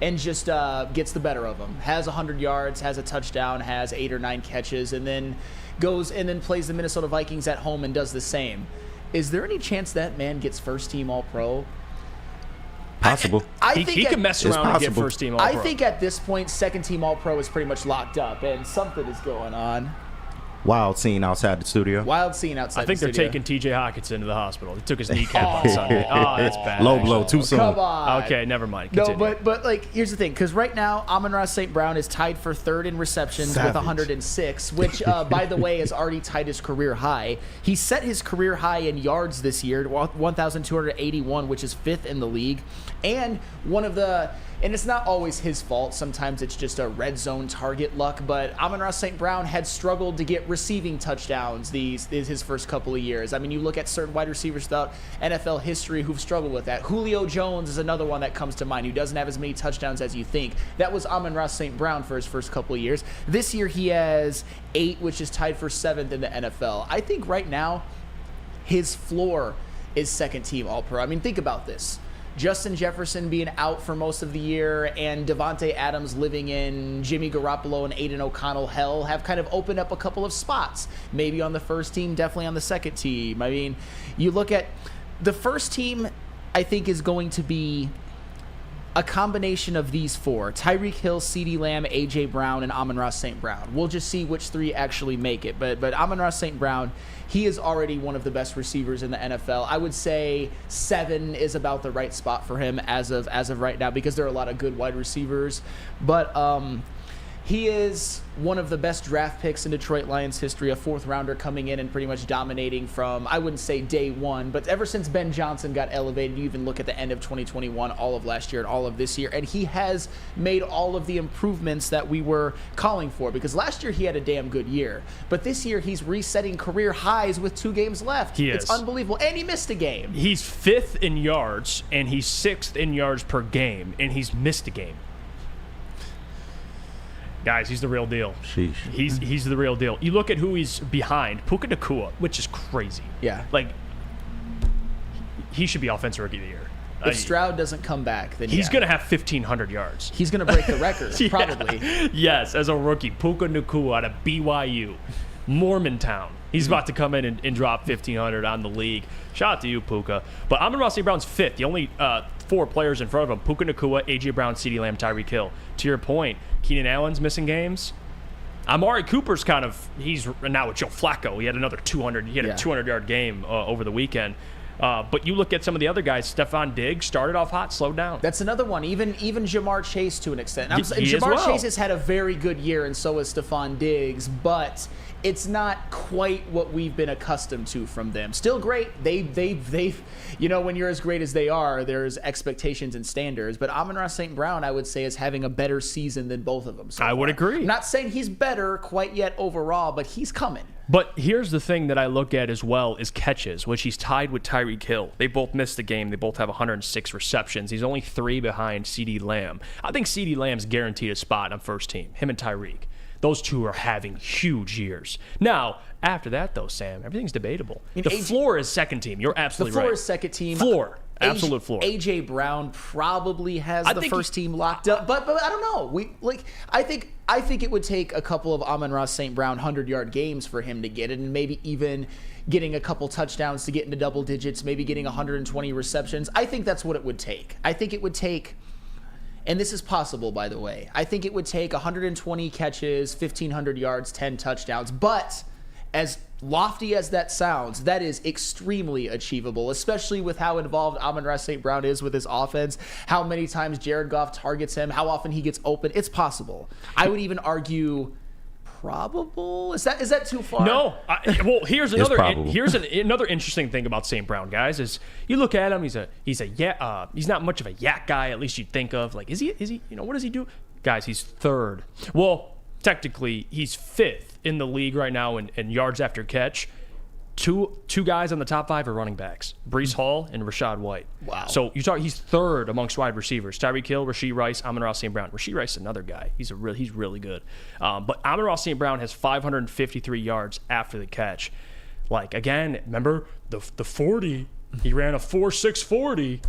and just gets the better of him. Has 100 yards, has a touchdown, has 8 or 9 catches, and then goes and then plays the Minnesota Vikings at home and does the same. Is there any chance that man gets first-team All-Pro? Possible. I think he can mess around and get first-team All-Pro. I think at this point, second-team All-Pro is pretty much locked up, and something is going on. Wild scene outside the studio. Wild scene outside I think the they're studio. taking T.J. Hawkinson to the hospital. He took his kneecap on Sunday. Oh, that's bad. Low blow, too soon. Come on. Okay, never mind. No, Continue. but like, here's the thing. Because right now, Amon-Ra St. Brown is tied for third in receptions with 106, which, by the way, is already tied his career high. He set his career high in yards this year, 1,281, which is 5th in the league. And one of the... And it's not always his fault. Sometimes it's just a red zone target luck. But Amon-Ra St. Brown had struggled to get receiving touchdowns his first couple of years. I mean, you look at certain wide receivers throughout NFL history who've struggled with that. Julio Jones is another one that comes to mind who doesn't have as many touchdowns as you think. That was Amon-Ra St. Brown for his first couple of years. This year he has 8, which is tied for 7th in the NFL. I think right now his floor is second-team All-Pro. I mean, think about this. Justin Jefferson being out for most of the year and Devontae Adams living in Jimmy Garoppolo and Aiden O'Connell hell have kind of opened up a couple of spots. Maybe on the first team, definitely on the second team. I mean, you look at the first team, I think is going to be a combination of these 4: Tyreek Hill, CeeDee Lamb, A.J. Brown, and Amon-Ra St. Brown. We'll just see which 3 actually make it. But Amon-Ra St. Brown, he is already one of the best receivers in the NFL. I would say 7 is about the right spot for him as of right now because there are a lot of good wide receivers. But he is one of the best draft picks in Detroit Lions history, a 4th rounder coming in and pretty much dominating from, I wouldn't say day one, but ever since Ben Johnson got elevated, you even look at the end of 2021, all of last year and all of this year, and he has made all of the improvements that we were calling for, because last year he had a damn good year, but this year he's resetting career highs with 2 games left. It's unbelievable, and he missed a game. He's 5th in yards, and he's 6th in yards per game, and he's missed a game. Guys, he's the real deal. Sheesh. He's the real deal. You look at who he's behind. Puka Nacua, which is crazy. Yeah. Like, he should be Offensive Rookie of the Year. If Stroud doesn't come back, then he's going to have 1,500 yards. He's going to break the record, probably. Yes, as a rookie. Puka Nacua out of BYU. Mormontown. He's about to come in and drop 1,500 on the league. Shout out to you, Puka. But Amon-Ra St. Brown's 5th. The only 4 players in front of him, Puka Nacua, A.J. Brown, CeeDee Lamb, Tyreek Hill. To your point, Keenan Allen's missing games. Amari Cooper's he's now with Joe Flacco. He had another 200. He had a 200-yard game over the weekend. But you look at some of the other guys. Stephon Diggs started off hot, slowed down. That's another one. Even Jamar Chase to an extent. Jamar Chase has had a very good year, and so has Stephon Diggs. But it's not quite what we've been accustomed to from them. Still great. They've when you're as great as they are, there's expectations and standards. But Amon-Ra St. Brown, I would say, is having a better season than both of them. I would agree. I'm not saying he's better quite yet overall, but he's coming. But here's the thing that I look at as well is catches, which he's tied with Tyreek Hill. They both missed the game. They both have 106 receptions. He's only 3 behind CeeDee Lamb. I think CeeDee Lamb's guaranteed a spot on first team, him and Tyreek. Those 2 are having huge years. Now, after that, though, Sam, everything's debatable. The floor is second team. You're absolutely right. The floor is second team. Floor. Absolute floor. A.J. Brown probably has the first team locked up, but I don't know. I think it would take a couple of Amon-Ra St. Brown 100-yard games for him to get it, and maybe even getting a couple touchdowns to get into double digits, maybe getting 120 receptions. I think that's what it would take. I think it would take, and this is possible, by the way, I think it would take 120 catches, 1,500 yards, 10 touchdowns, but as lofty as that sounds, that is extremely achievable, especially with how involved Amon-Ra St. Brown is with his offense, how many times Jared Goff targets him, how often he gets open. It's possible. I would even argue probable. Is that too far? No. Well, here's another another interesting thing about St. Brown, guys, is you look at him, he's not much of a yak guy, at least you'd think of. Like, is he what does he do? Guys, he's 3rd. Well, technically, he's 5th in the league right now in yards after catch. Two guys on the top 5 are running backs, Breece Hall and Rachaad White. Wow. So he's 3rd amongst wide receivers. Tyreek Hill, Rashee Rice, Amon-Ra St. Brown. Rashee Rice is another guy. He's really good. But Amon-Ra St. Brown has 553 yards after the catch. Like, again, remember the 40? He ran a 4.6 40.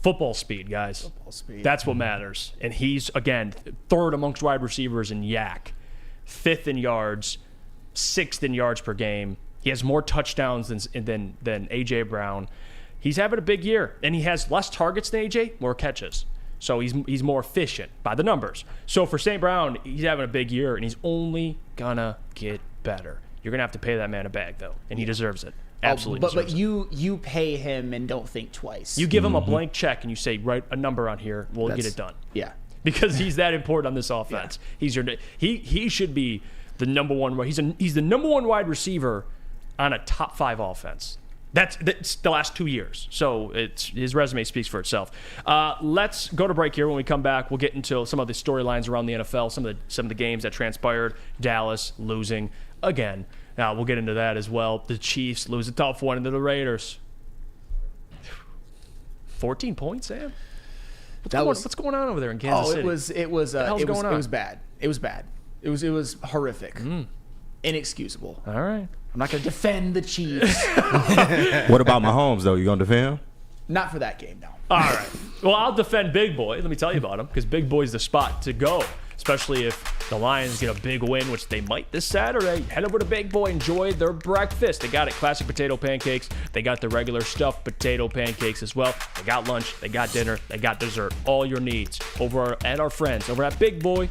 Football speed, guys. Football speed. That's what matters. And he's, again, third amongst wide receivers in YAC, fifth in yards, sixth in yards per game. He has more touchdowns than A.J. Brown. He's having a big year, and he has less targets than A.J., more catches. So he's more efficient by the numbers. So for St. Brown, he's having a big year, and he's only going to get better. You're going to have to pay that man a bag, though, and he deserves it. Absolutely but you pay him and don't think twice. You give him a blank check, and you say, write a number on here. We'll get it done. Yeah. Because he's that important on this offense. Yeah. He should be the number one. He's the number one wide receiver on a top 5 offense. That's the last 2 years. So his resume speaks for itself. Let's go to break here. When we come back, we'll get into some of the storylines around the NFL, some of the games that transpired. Dallas losing again. Now, we'll get into that as well. The Chiefs lose a tough one to the Raiders. 14 points, Sam? What's going on over there in Kansas City? It was bad. It was bad. It was horrific. Inexcusable. All right. I'm not going to defend the Chiefs. What about Mahomes, though? You going to defend him? Not for that game, no. All right. Well, I'll defend Big Boy. Let me tell you about him, because Big Boy's the spot to go, especially if the Lions get a big win, which they might this Saturday. Head over to Big Boy. Enjoy their breakfast. They got it. Classic potato pancakes. They got the regular stuffed potato pancakes as well. They got lunch. They got dinner. They got dessert. All your needs over at our friends over at Big Boy.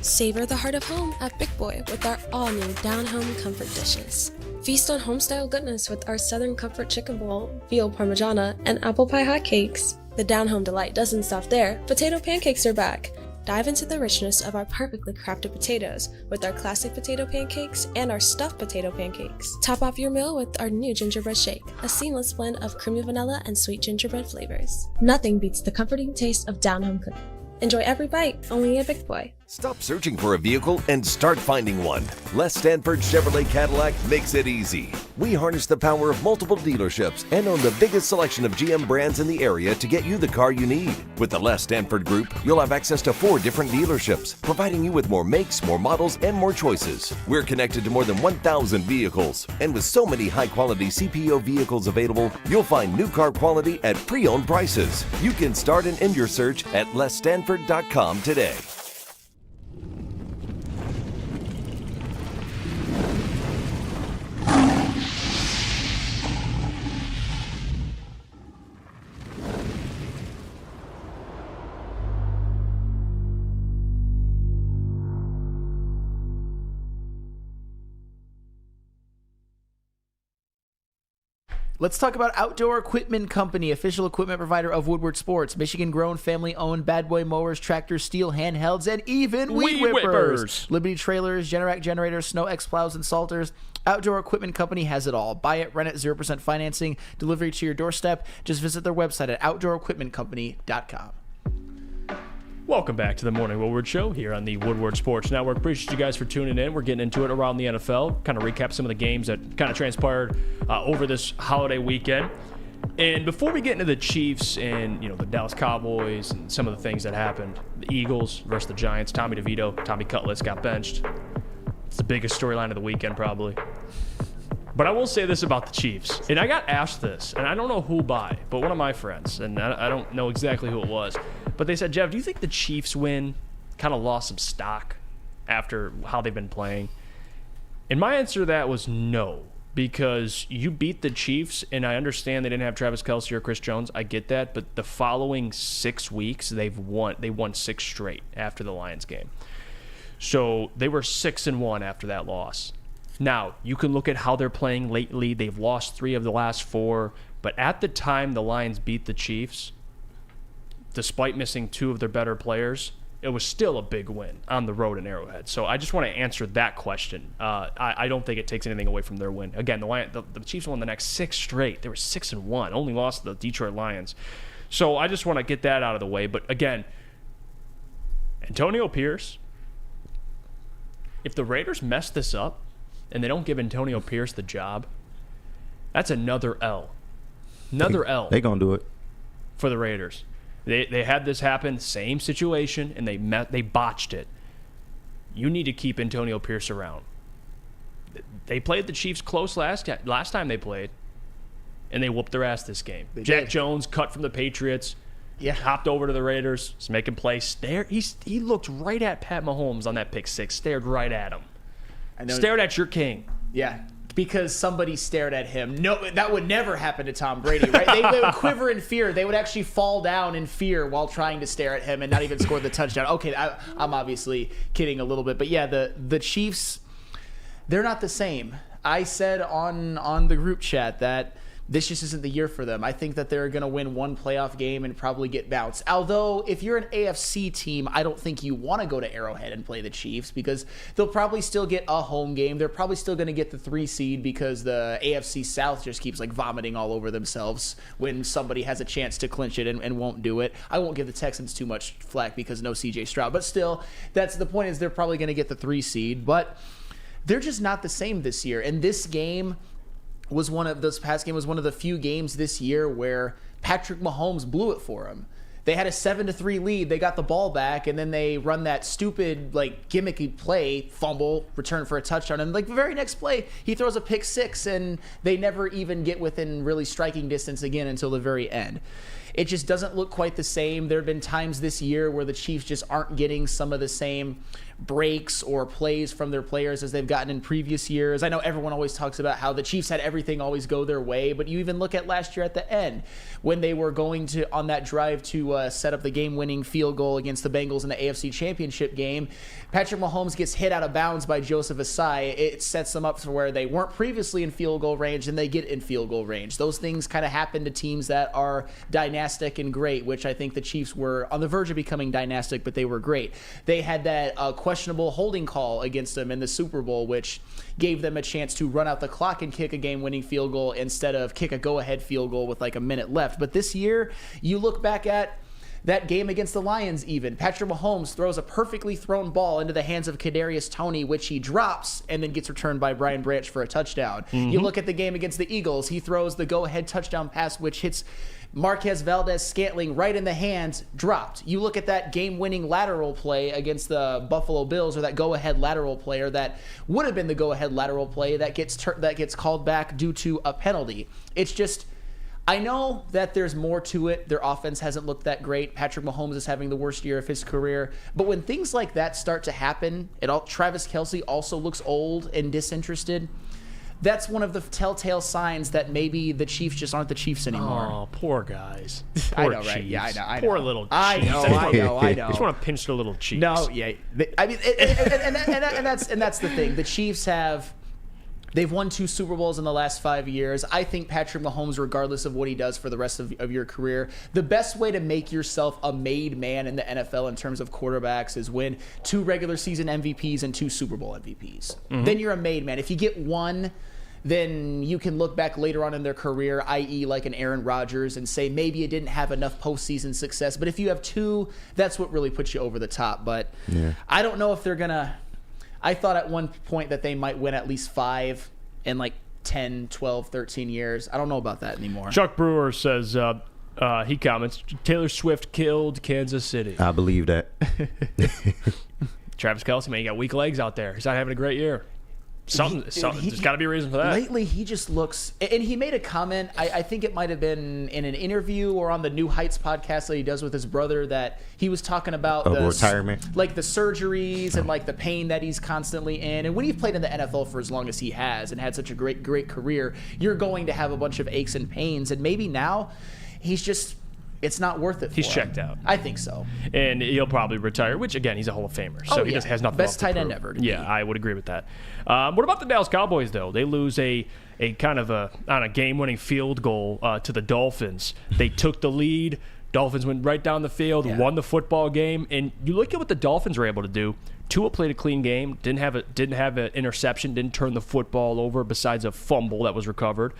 Savor the heart of home at Big Boy with our all-new down-home comfort dishes. Feast on home-style goodness with our Southern Comfort Chicken Bowl, veal parmigiana, and apple pie hotcakes. The down-home delight doesn't stop there. Potato pancakes are back. Dive into the richness of our perfectly crafted potatoes with our classic potato pancakes and our stuffed potato pancakes. Top off your meal with our new gingerbread shake, a seamless blend of creamy vanilla and sweet gingerbread flavors. Nothing beats the comforting taste of down-home cooking. Enjoy every bite, only at Big Boy. Stop searching for a vehicle and start finding one. Les Stanford Chevrolet Cadillac makes it easy. We harness the power of multiple dealerships and own the biggest selection of GM brands in the area to get you the car you need. With the Les Stanford Group, you'll have access to 4 different dealerships, providing you with more makes, more models, and more choices. We're connected to more than 1,000 vehicles, and with so many high-quality CPO vehicles available, you'll find new car quality at pre-owned prices. You can start and end your search at lesstanford.com today. Let's talk about Outdoor Equipment Company, official equipment provider of Woodward Sports. Michigan-grown, family-owned bad boy mowers, tractors, steel handhelds, and even weed whippers. Liberty trailers, Generac generators, Snow X plows, and salters. Outdoor Equipment Company has it all. Buy it, rent it, 0% financing, delivery to your doorstep. Just visit their website at outdoorequipmentcompany.com. Welcome back to the Morning Woodward Show here on the Woodward Sports Network. Appreciate you guys for tuning in. We're getting into it around the NFL, kind of recap some of the games that kind of transpired over this holiday weekend. And before we get into the Chiefs and, the Dallas Cowboys and some of the things that happened, the Eagles versus the Giants, Tommy DeVito, Tommy Cutlets got benched. It's the biggest storyline of the weekend probably. But I will say this about the Chiefs, and I got asked this, and I don't know who by, but one of my friends, and I don't know exactly who it was, but they said, Jeff, do you think the Chiefs win kind of lost some stock after how they've been playing? And my answer to that was no, because you beat the Chiefs, and I understand they didn't have Travis Kelce or Chris Jones. I get that, but the following 6 weeks, they won 6 straight after the Lions game. So they were 6-1 after that loss. Now, you can look at how they're playing lately. They've lost 3 of the last 4. But at the time the Lions beat the Chiefs, despite missing 2 of their better players, it was still a big win on the road in Arrowhead. So I just want to answer that question. I don't think it takes anything away from their win. Again, the Chiefs won the next 6 straight. They were 6-1, only lost to the Detroit Lions. So I just want to get that out of the way. But again, Antonio Pierce, if the Raiders mess this up, and they don't give Antonio Pierce the job, that's another L. Another L. They gonna do it for the Raiders. They had this happen, same situation, and they botched it. You need to keep Antonio Pierce around. They played the Chiefs close last time they played. and they whooped their ass this game. They Jack did. Jones cut from the Patriots. Yeah. Hopped over to the Raiders. Was making plays. He looked right at Pat Mahomes on that pick six. Stared right at him. I know. Stared at your king. Yeah. Because somebody stared at him. No, that would never happen to Tom Brady, right? They would quiver in fear. They would actually fall down in fear while trying to stare at him and not even score the touchdown. Okay, I'm obviously kidding a little bit. But yeah, the Chiefs, they're not the same. I said on the group chat that this just isn't the year for them. I think that they're going to win one playoff game and probably get bounced. Although, if you're an AFC team, I don't think you want to go to Arrowhead and play the Chiefs because they'll probably still get a home game. They're probably still going to get the 3 seed because the AFC South just keeps like vomiting all over themselves when somebody has a chance to clinch it and won't do it. I won't give the Texans too much flack because no CJ Stroud. But still, that's the point, is they're probably going to get the 3 seed. But they're just not the same this year. And this past game was one of the few games this year where Patrick Mahomes blew it for him. They had a 7-3 lead. They got the ball back, and then they run that stupid, like, gimmicky play, fumble, return for a touchdown. And, like, the very next play, he throws a pick six, and they never even get within really striking distance again until the very end. It just doesn't look quite the same. There have been times this year where the Chiefs just aren't getting some of the same breaks or plays from their players as they've gotten in previous years. I know everyone always talks about how the Chiefs had everything always go their way, but you even look at last year at the end when they were going to, on that drive to set up the game-winning field goal against the Bengals in the AFC Championship game, Patrick Mahomes gets hit out of bounds by Joseph Asai. It sets them up to where they weren't previously in field goal range and they get in field goal range. Those things kind of happen to teams that are dynastic and great, which I think the Chiefs were on the verge of becoming dynastic, but they were great. They had that questionable holding call against them in the Super Bowl, which gave them a chance to run out the clock and kick a game-winning field goal instead of kick a go-ahead field goal with like a minute left. But this year, you look back at that game against the Lions even. Patrick Mahomes throws a perfectly thrown ball into the hands of Kadarius Toney, which he drops and then gets returned by Brian Branch for a touchdown. Mm-hmm. You look at the game against the Eagles. He throws the go-ahead touchdown pass, which hits Marquez Valdez-Scantling right in the hands, dropped. You look at that game-winning lateral play against the Buffalo Bills, or that go-ahead lateral play, or that would have been the go-ahead lateral play that gets called back due to a penalty. It's just, I know that there's more to it. Their offense hasn't looked that great. Patrick Mahomes is having the worst year of his career. But when things like that start to happen, Travis Kelce also looks old and disinterested. That's one of the telltale signs that maybe the Chiefs just aren't the Chiefs anymore. Oh, poor guys. I Poor know, right? Chiefs. Yeah, I know. Poor little Chiefs. I know. Just want to pinch their little cheeks. No, yeah. I mean, and that's the thing. The Chiefs they've won 2 Super Bowls in the last 5 years. I think Patrick Mahomes, regardless of what he does for the rest of your career, the best way to make yourself a made man in the NFL in terms of quarterbacks is win 2 regular season MVPs and 2 Super Bowl MVPs. Mm-hmm. Then you're a made man. If you get one, then you can look back later on in their career, i.e. like an Aaron Rodgers, and say maybe it didn't have enough postseason success. But if you have 2, that's what really puts you over the top. But yeah. I don't know if they're going to... I thought at one point that they might win at least 5 in like 10, 12, 13 years. I don't know about that anymore. Chuck Brewer says, he comments, Taylor Swift killed Kansas City. I believe that. Travis Kelce, man, he got weak legs out there. He's not having a great year. There's got to be a reason for that. Lately, he just looks... And he made a comment, I think it might have been in an interview or on the New Heights podcast that he does with his brother, that he was talking about the retirement, like the surgeries and like the pain that he's constantly in. And when you've played in the NFL for as long as he has and had such a great career, you're going to have a bunch of aches and pains. And maybe now he's just... It's not worth it for He's him. checked out. I think so. And he'll probably retire, which, again, he's a Hall of Famer. So he just has nothing Best else to tight end prove. ever. Yeah, I would agree with that. What about the Dallas Cowboys, though? They lose a kind of a game-winning field goal to the Dolphins. They took the lead. Dolphins went right down the field, won the football game. And you look at what the Dolphins were able to do. Tua played a clean game, didn't have an interception, didn't turn the football over besides a fumble that was recovered.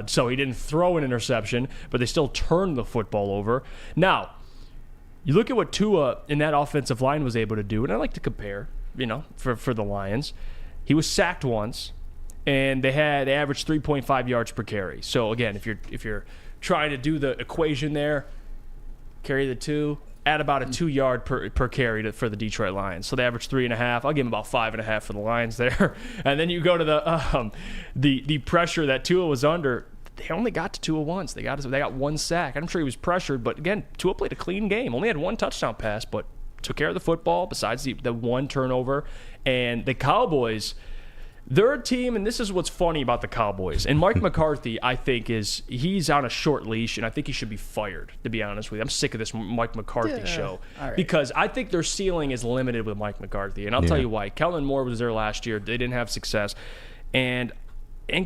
So he didn't throw an interception, but they still turned the football over. Now, you look at what Tua in that offensive line was able to do, and I like to compare, for the Lions. He was sacked once, and they averaged 3.5 yards per carry. So again, if you're trying to do the equation there, carry the 2. At about a 2 yard per carry for the Detroit Lions. So they average 3.5. I'll give them about 5.5 for the Lions there. And then you go to the pressure that Tua was under. they only got to Tua once. They got one sack. I'm sure he was pressured, but again, Tua played a clean game. Only had one touchdown pass, but took care of the football besides the one turnover. And the Cowboys, they're a team, and this is what's funny about the Cowboys. And Mike McCarthy, I think, he's on a short leash, and I think he should be fired, to be honest with you. I'm sick of this Mike McCarthy show. All right. Because I think their ceiling is limited with Mike McCarthy. And I'll tell you why. Kellen Moore was there last year. They didn't have success. And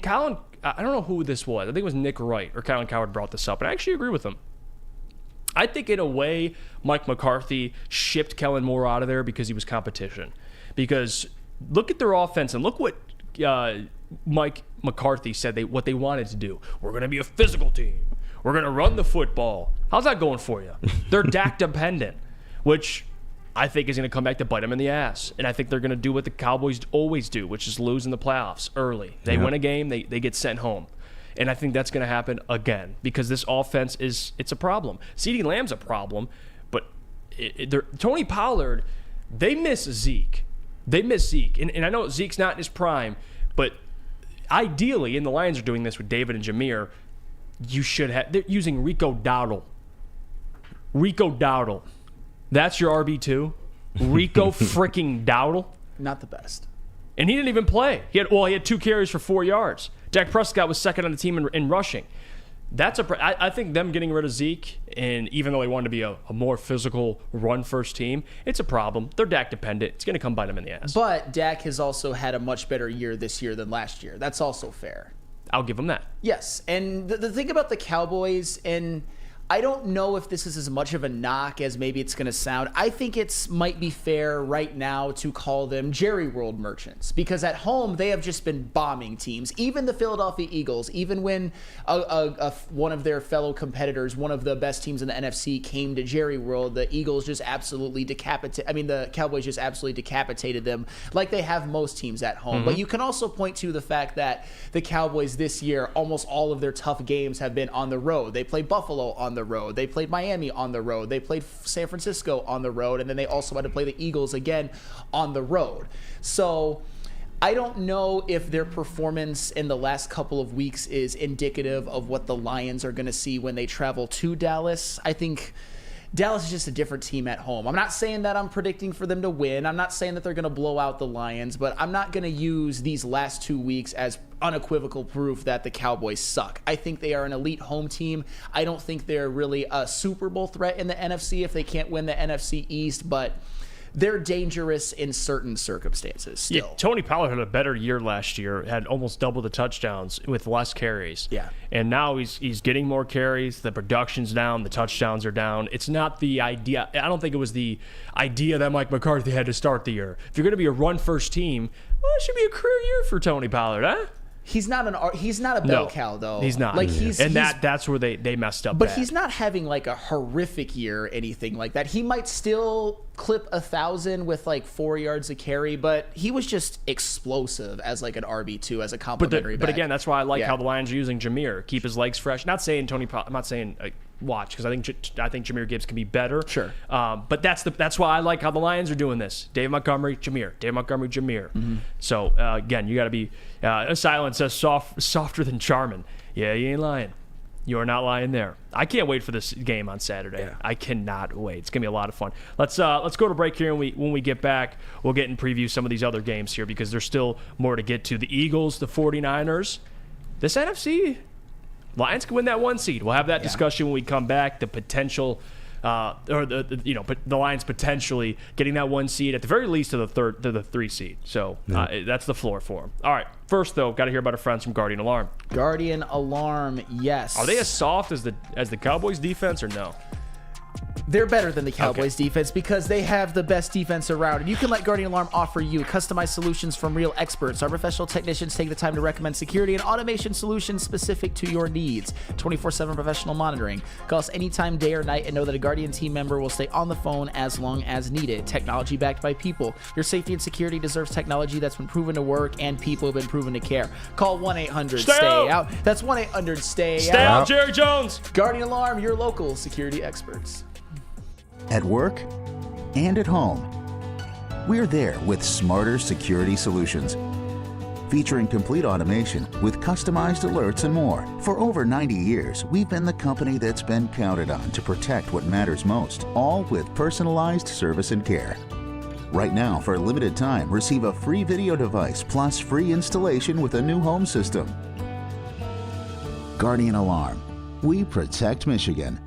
Colin, I don't know who this was. I think it was Nick Wright or Colin Coward brought this up, and I actually agree with him. I think in a way, Mike McCarthy shipped Kellen Moore out of there because he was competition. Because look at their offense and look what Mike McCarthy said what they wanted to do. We're going to be a physical team. We're going to run the football. How's that going for you? They're Dak dependent, which I think is going to come back to bite them in the ass. And I think they're going to do what the Cowboys always do, which is lose in the playoffs early. They win a game, they get sent home. And I think that's going to happen again because this offense it's a problem. CeeDee Lamb's a problem, but Tony Pollard, they miss Zeke. And I know Zeke's not in his prime, but ideally, and the Lions are doing this with David and Jameer, they're using Rico Dowdle. That's your RB2? Rico freaking Dowdle? Not the best. And he didn't even play. He had 2 carries for 4 yards. Dak Prescott was second on the team in rushing. I think them getting rid of Zeke, and even though they wanted to be a more physical run-first team, it's a problem. They're Dak dependent. It's going to come bite them in the ass. But Dak has also had a much better year this year than last year. That's also fair. I'll give them that. Yes, and the thing about the Cowboys, and I don't know if this is as much of a knock as maybe it's going to sound. I think it might be fair right now to call them Jerry World merchants because at home they have just been bombing teams. Even the Philadelphia Eagles, even when one of their fellow competitors, one of the best teams in the NFC, came to Jerry World, the Cowboys just absolutely decapitated them like they have most teams at home. But you can also point to the fact that the Cowboys this year, almost all of their tough games have been on the road. They played Buffalo on the road. They played Miami on the road. They played San Francisco on the road. And then they also had to play the Eagles again on the road. So I don't know if their performance in the last couple of weeks is indicative of what the Lions are going to see when they travel to Dallas. I think Dallas is just a different team at home. I'm not saying that I'm predicting for them to win. I'm not saying that they're going to blow out the Lions, but I'm not going to use these last 2 weeks as unequivocal proof that the Cowboys suck. I think they are an elite home team. I don't think they're really a Super Bowl threat in the NFC if they can't win the NFC East, but they're dangerous in certain circumstances still. Yeah, Tony Pollard had a better year last year, had almost double the touchdowns with less carries. Yeah. And now he's getting more carries. The production's down. The touchdowns are down. It's not the idea. I don't think it was the idea that Mike McCarthy had to start the year. If you're going to be a run-first team, well, it should be a career year for Tony Pollard, huh? He's not a bell cow though. He's not. Like that's where they messed up. But bad. He's not having like a horrific year or anything like that. He might still clip 1,000 with like 4 yards a carry, but he was just explosive as like an RB2 as a complimentary. But again, that's why I like how the Lions are using Jameer. Keep his legs fresh. Not saying I'm not saying watch because I think Jameer Gibbs can be better. Sure. But that's why I like how the Lions are doing this. Dave Montgomery, Jameer. Mm-hmm. So again, you got to be. Silence says softer than charming. Yeah, you ain't lying. You are not lying there. I can't wait for this game on Saturday. Yeah. I cannot wait. It's gonna be a lot of fun. Let's go to break here, and when we get back, we'll get and preview some of these other games here because there's still more to get to. The Eagles, the 49ers, this NFC. Lions can win that 1 seed. We'll have that discussion when we come back. The potential, the Lions potentially getting that 1 seed at the very least to the 3 seed. So that's the floor for them. All right. First though, got to hear about our friends from Guardian Alarm. Guardian Alarm, yes. Are they as soft as the Cowboys defense or no? They're better than the Cowboys defense because they have the best defense around. And you can let Guardian Alarm offer you customized solutions from real experts. Our professional technicians take the time to recommend security and automation solutions specific to your needs. 24/7 professional monitoring. Call us anytime, day or night, and know that a Guardian team member will stay on the phone as long as needed. Technology backed by people. Your safety and security deserves technology that's been proven to work and people have been proven to care. Call 1-800-STAY-OUT. That's 1-800-STAY-OUT. Stay out, Jerry Jones. Guardian Alarm, your local security experts. At work and at home, we're there with smarter security solutions. featuring complete automation with customized alerts and more. For over 90 years, we've been the company that's been counted on to protect what matters most, all with personalized service and care. Right now, for a limited time, receive a free video device plus free installation with a new home system. Guardian Alarm. We protect Michigan.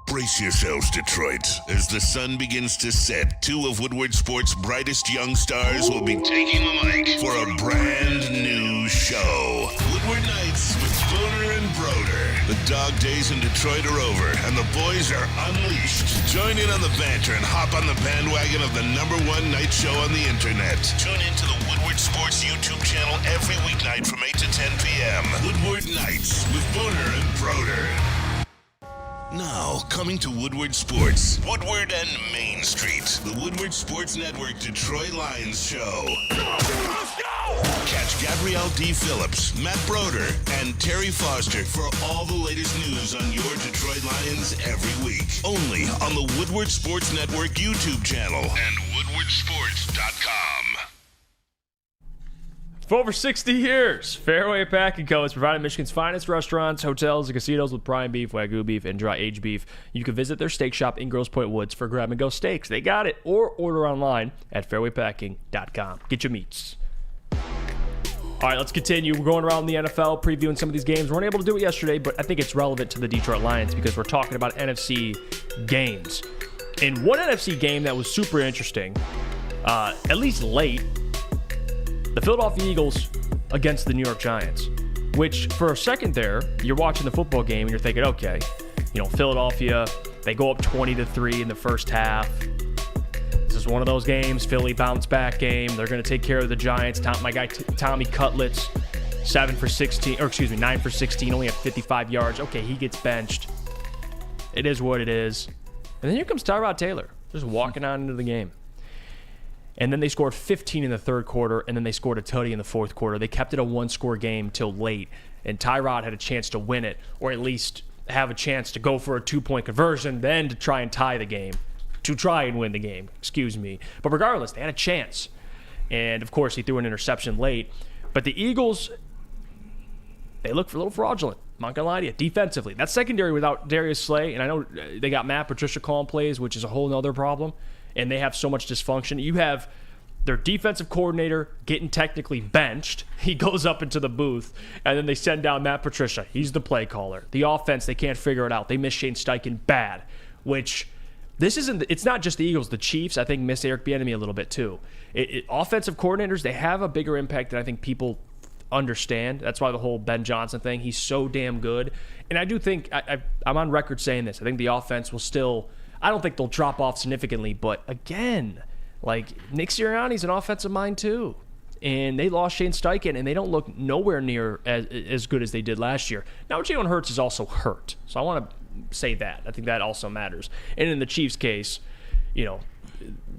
Brace yourselves, Detroit. As the sun begins to set, two of Woodward Sports' brightest young stars will be taking the mic for a brand new show. Woodward Nights with Boner and Broder. The dog days in Detroit are over, and the boys are unleashed. Join in on the banter and hop on the bandwagon of the #1 night show on the internet. Tune in to the Woodward Sports YouTube channel every weeknight from 8 to 10 p.m. Woodward Nights with Boner and Broder. Now, coming to Woodward Sports, Woodward and Main Street, the Woodward Sports Network Detroit Lions Show. Let's go! Catch Gabrielle D. Phillips, Matt Broder, and Terry Foster for all the latest news on your Detroit Lions every week. Only on the Woodward Sports Network YouTube channel and woodwardsports.com. For over 60 years, Fairway Packing Co. has provided Michigan's finest restaurants, hotels, and casinos with prime beef, Wagyu beef, and dry aged beef. You can visit their steak shop in Grosse Pointe Woods for grab-and-go steaks. They got it. Or order online at fairwaypacking.com. Get your meats. All right, let's continue. We're going around the NFL, previewing some of these games. We weren't able to do it yesterday, but I think it's relevant to the Detroit Lions because we're talking about NFC games. In one NFC game that was super interesting, at least late, the Philadelphia Eagles against the New York Giants, which for a second there, you're watching the football game and you're thinking, okay, Philadelphia, they go up 20-3 in the first half. This is one of those games, Philly bounce back game. They're going to take care of the Giants. My guy Tommy Cutlets, 9 for 16, only had 55 yards. Okay, he gets benched. It is what it is. And then here comes Tyrod Taylor, just walking on into the game. And then they scored 15 in the third quarter, and then they scored a tutty in the fourth quarter. They kept it a one-score game till late, and Tyrod had a chance to win it, or at least have a chance to go for a two-point conversion, then to try and tie the game, to try and win the game, But regardless, they had a chance. And, of course, he threw an interception late. But the Eagles, they look a little fraudulent. I'm not going to lie to you. Defensively, that secondary without Darius Slay, and I know they got Matt Patricia calling plays, which is a whole other problem. And they have so much dysfunction. You have their defensive coordinator getting technically benched. He goes up into the booth, and then they send down Matt Patricia. He's the play caller. The offense, they can't figure it out. They miss Shane Steichen bad, which it's not just the Eagles. The Chiefs, I think, miss Eric Bieniemy a little bit too. Offensive coordinators, they have a bigger impact than I think people understand. That's why the whole Ben Johnson thing, he's so damn good. And I do think, I'm on record saying this, I think the offense will still, I don't think they'll drop off significantly, but again, like Nick Sirianni's an offensive mind too. And they lost Shane Steichen, and they don't look nowhere near as good as they did last year. Now, Jalen Hurts is also hurt, so I want to say that. I think that also matters. And in the Chiefs' case,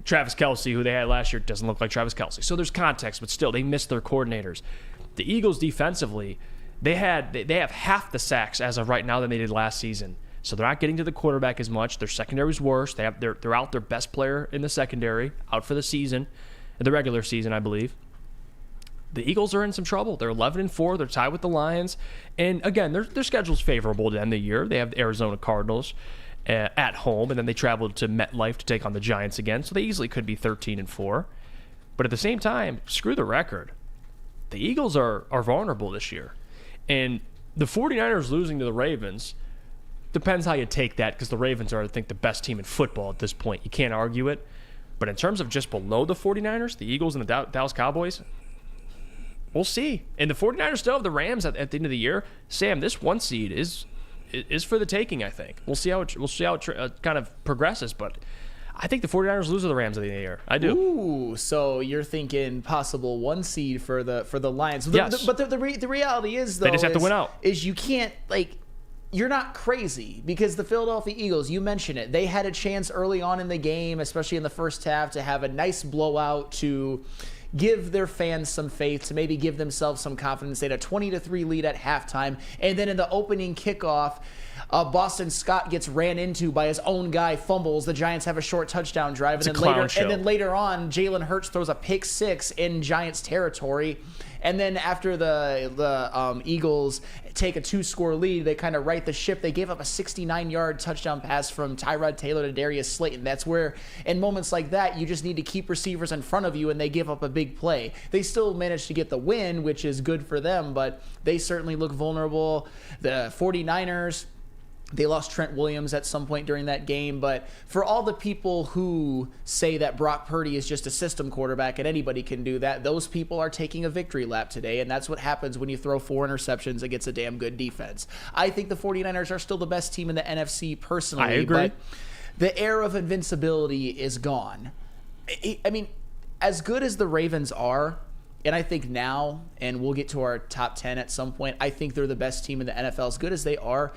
Travis Kelce, who they had last year, doesn't look like Travis Kelce. So there's context, but still, they missed their coordinators. The Eagles defensively, they have half the sacks as of right now than they did last season. So they're not getting to the quarterback as much. Their secondary is worse. They're out their best player in the secondary, out for the season, the regular season, I believe. The Eagles are in some trouble. They're 11-4. They're tied with the Lions. And again, their schedule's favorable to end the year. They have the Arizona Cardinals at home, and then they travel to MetLife to take on the Giants again. So they easily could be 13-4. But at the same time, screw the record. The Eagles are vulnerable this year. And the 49ers losing to the Ravens, depends how you take that, because the Ravens are, I think, the best team in football at this point. You can't argue it. But in terms of just below the 49ers, the Eagles and the Dallas Cowboys, we'll see. And the 49ers still have the Rams at the end of the year. Sam, this one seed is for the taking, I think. We'll see how it kind of progresses, but I think the 49ers lose to the Rams at the end of the year. I do. Ooh, so you're thinking possible one seed for the Lions. Yes. But the reality is, though, they just have to win out. Is you can't, you're not crazy, because the Philadelphia Eagles, you mentioned it, they had a chance early on in the game, especially in the first half, to have a nice blowout to give their fans some faith, to maybe give themselves some confidence. They had a 20-3 lead at halftime, and then in the opening kickoff, Boston Scott gets ran into by his own guy, fumbles. The Giants have a short touchdown drive, and then later on, Jalen Hurts throws a pick six in Giants territory. And then after the Eagles take a 2-score lead, they kind of right the ship. They gave up a 69-yard touchdown pass from Tyrod Taylor to Darius Slayton. That's where, in moments like that, you just need to keep receivers in front of you, and they give up a big play. They still managed to get the win, which is good for them, but they certainly look vulnerable. The 49ers, they lost Trent Williams at some point during that game, but for all the people who say that Brock Purdy is just a system quarterback and anybody can do that, those people are taking a victory lap today, and that's what happens when you throw 4 interceptions against a damn good defense. I think the 49ers are still the best team in the NFC personally. I agree. But the air of invincibility is gone. I mean, as good as the Ravens are, and I think now, and we'll get to our top 10 at some point, I think they're the best team in the NFL. As good as they are,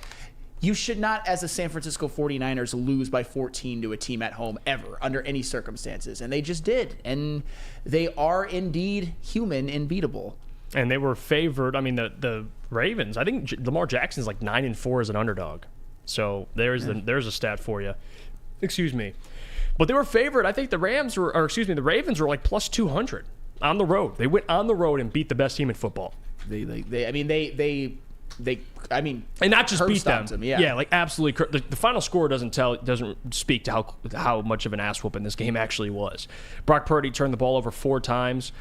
you should not, as the San Francisco 49ers, lose by 14 to a team at home ever, under any circumstances. And they just did. And they are indeed human and beatable. And they were favored. I mean, the Ravens, I think Lamar Jackson's like 9-4 as an underdog. So there's a stat for you. Excuse me. But they were favored. I think the Ravens were like plus 200 on the road. They went on the road and beat the best team in football. And not just beat them. Yeah, like absolutely. The final score doesn't speak to how much of an ass whooping this game actually was. Brock Purdy turned the ball over 4 times.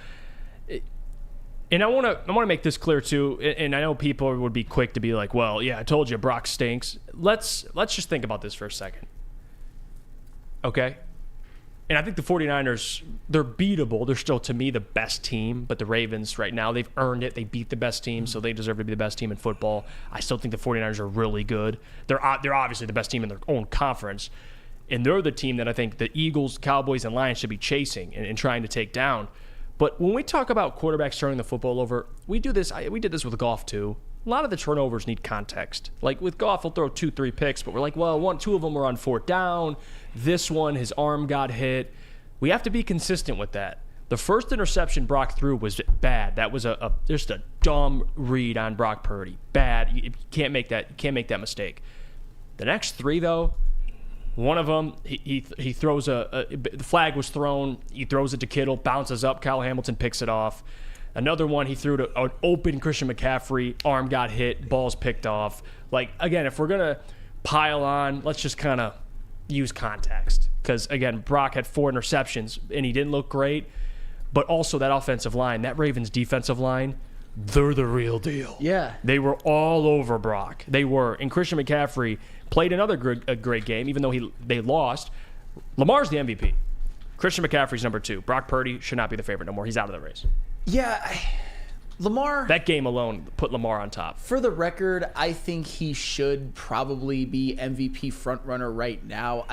And I want to make this clear too. And I know people would be quick to be like, "Well, yeah, I told you, Brock stinks." Let's just think about this for a second. Okay? And I think the 49ers, they're beatable. They're still, to me, the best team. But the Ravens right now, they've earned it. They beat the best team, so they deserve to be the best team in football. I still think the 49ers are really good. They're obviously the best team in their own conference. And they're the team that I think the Eagles, Cowboys, and Lions should be chasing and trying to take down. But when we talk about quarterbacks turning the football over, we did this with Goff too. A lot of the turnovers need context. Like with Goff, he'll throw 2-3 picks, but we're like, well, 2 of them were on 4th down. This one, his arm got hit. We have to be consistent with that. The first interception Brock threw was bad. That was just a dumb read on Brock Purdy. Bad. You can't make that. You can't make that mistake. The next 3 though, one of them he throws the flag was thrown. He throws it to Kittle, bounces up. Kyle Hamilton picks it off. Another one, he threw to an open Christian McCaffrey. Arm got hit. Ball's picked off. Like, again, if we're going to pile on, let's just kind of use context. Because, again, Brock had 4 interceptions, and he didn't look great. But also that offensive line, that Ravens defensive line, they're the real deal. Yeah. They were all over Brock. They were. And Christian McCaffrey played another great game, even though they lost. Lamar's the MVP. Christian McCaffrey's number 2. Brock Purdy should not be the favorite no more. He's out of the race. Yeah, Lamar... That game alone put Lamar on top. For the record, I think he should probably be MVP frontrunner right now.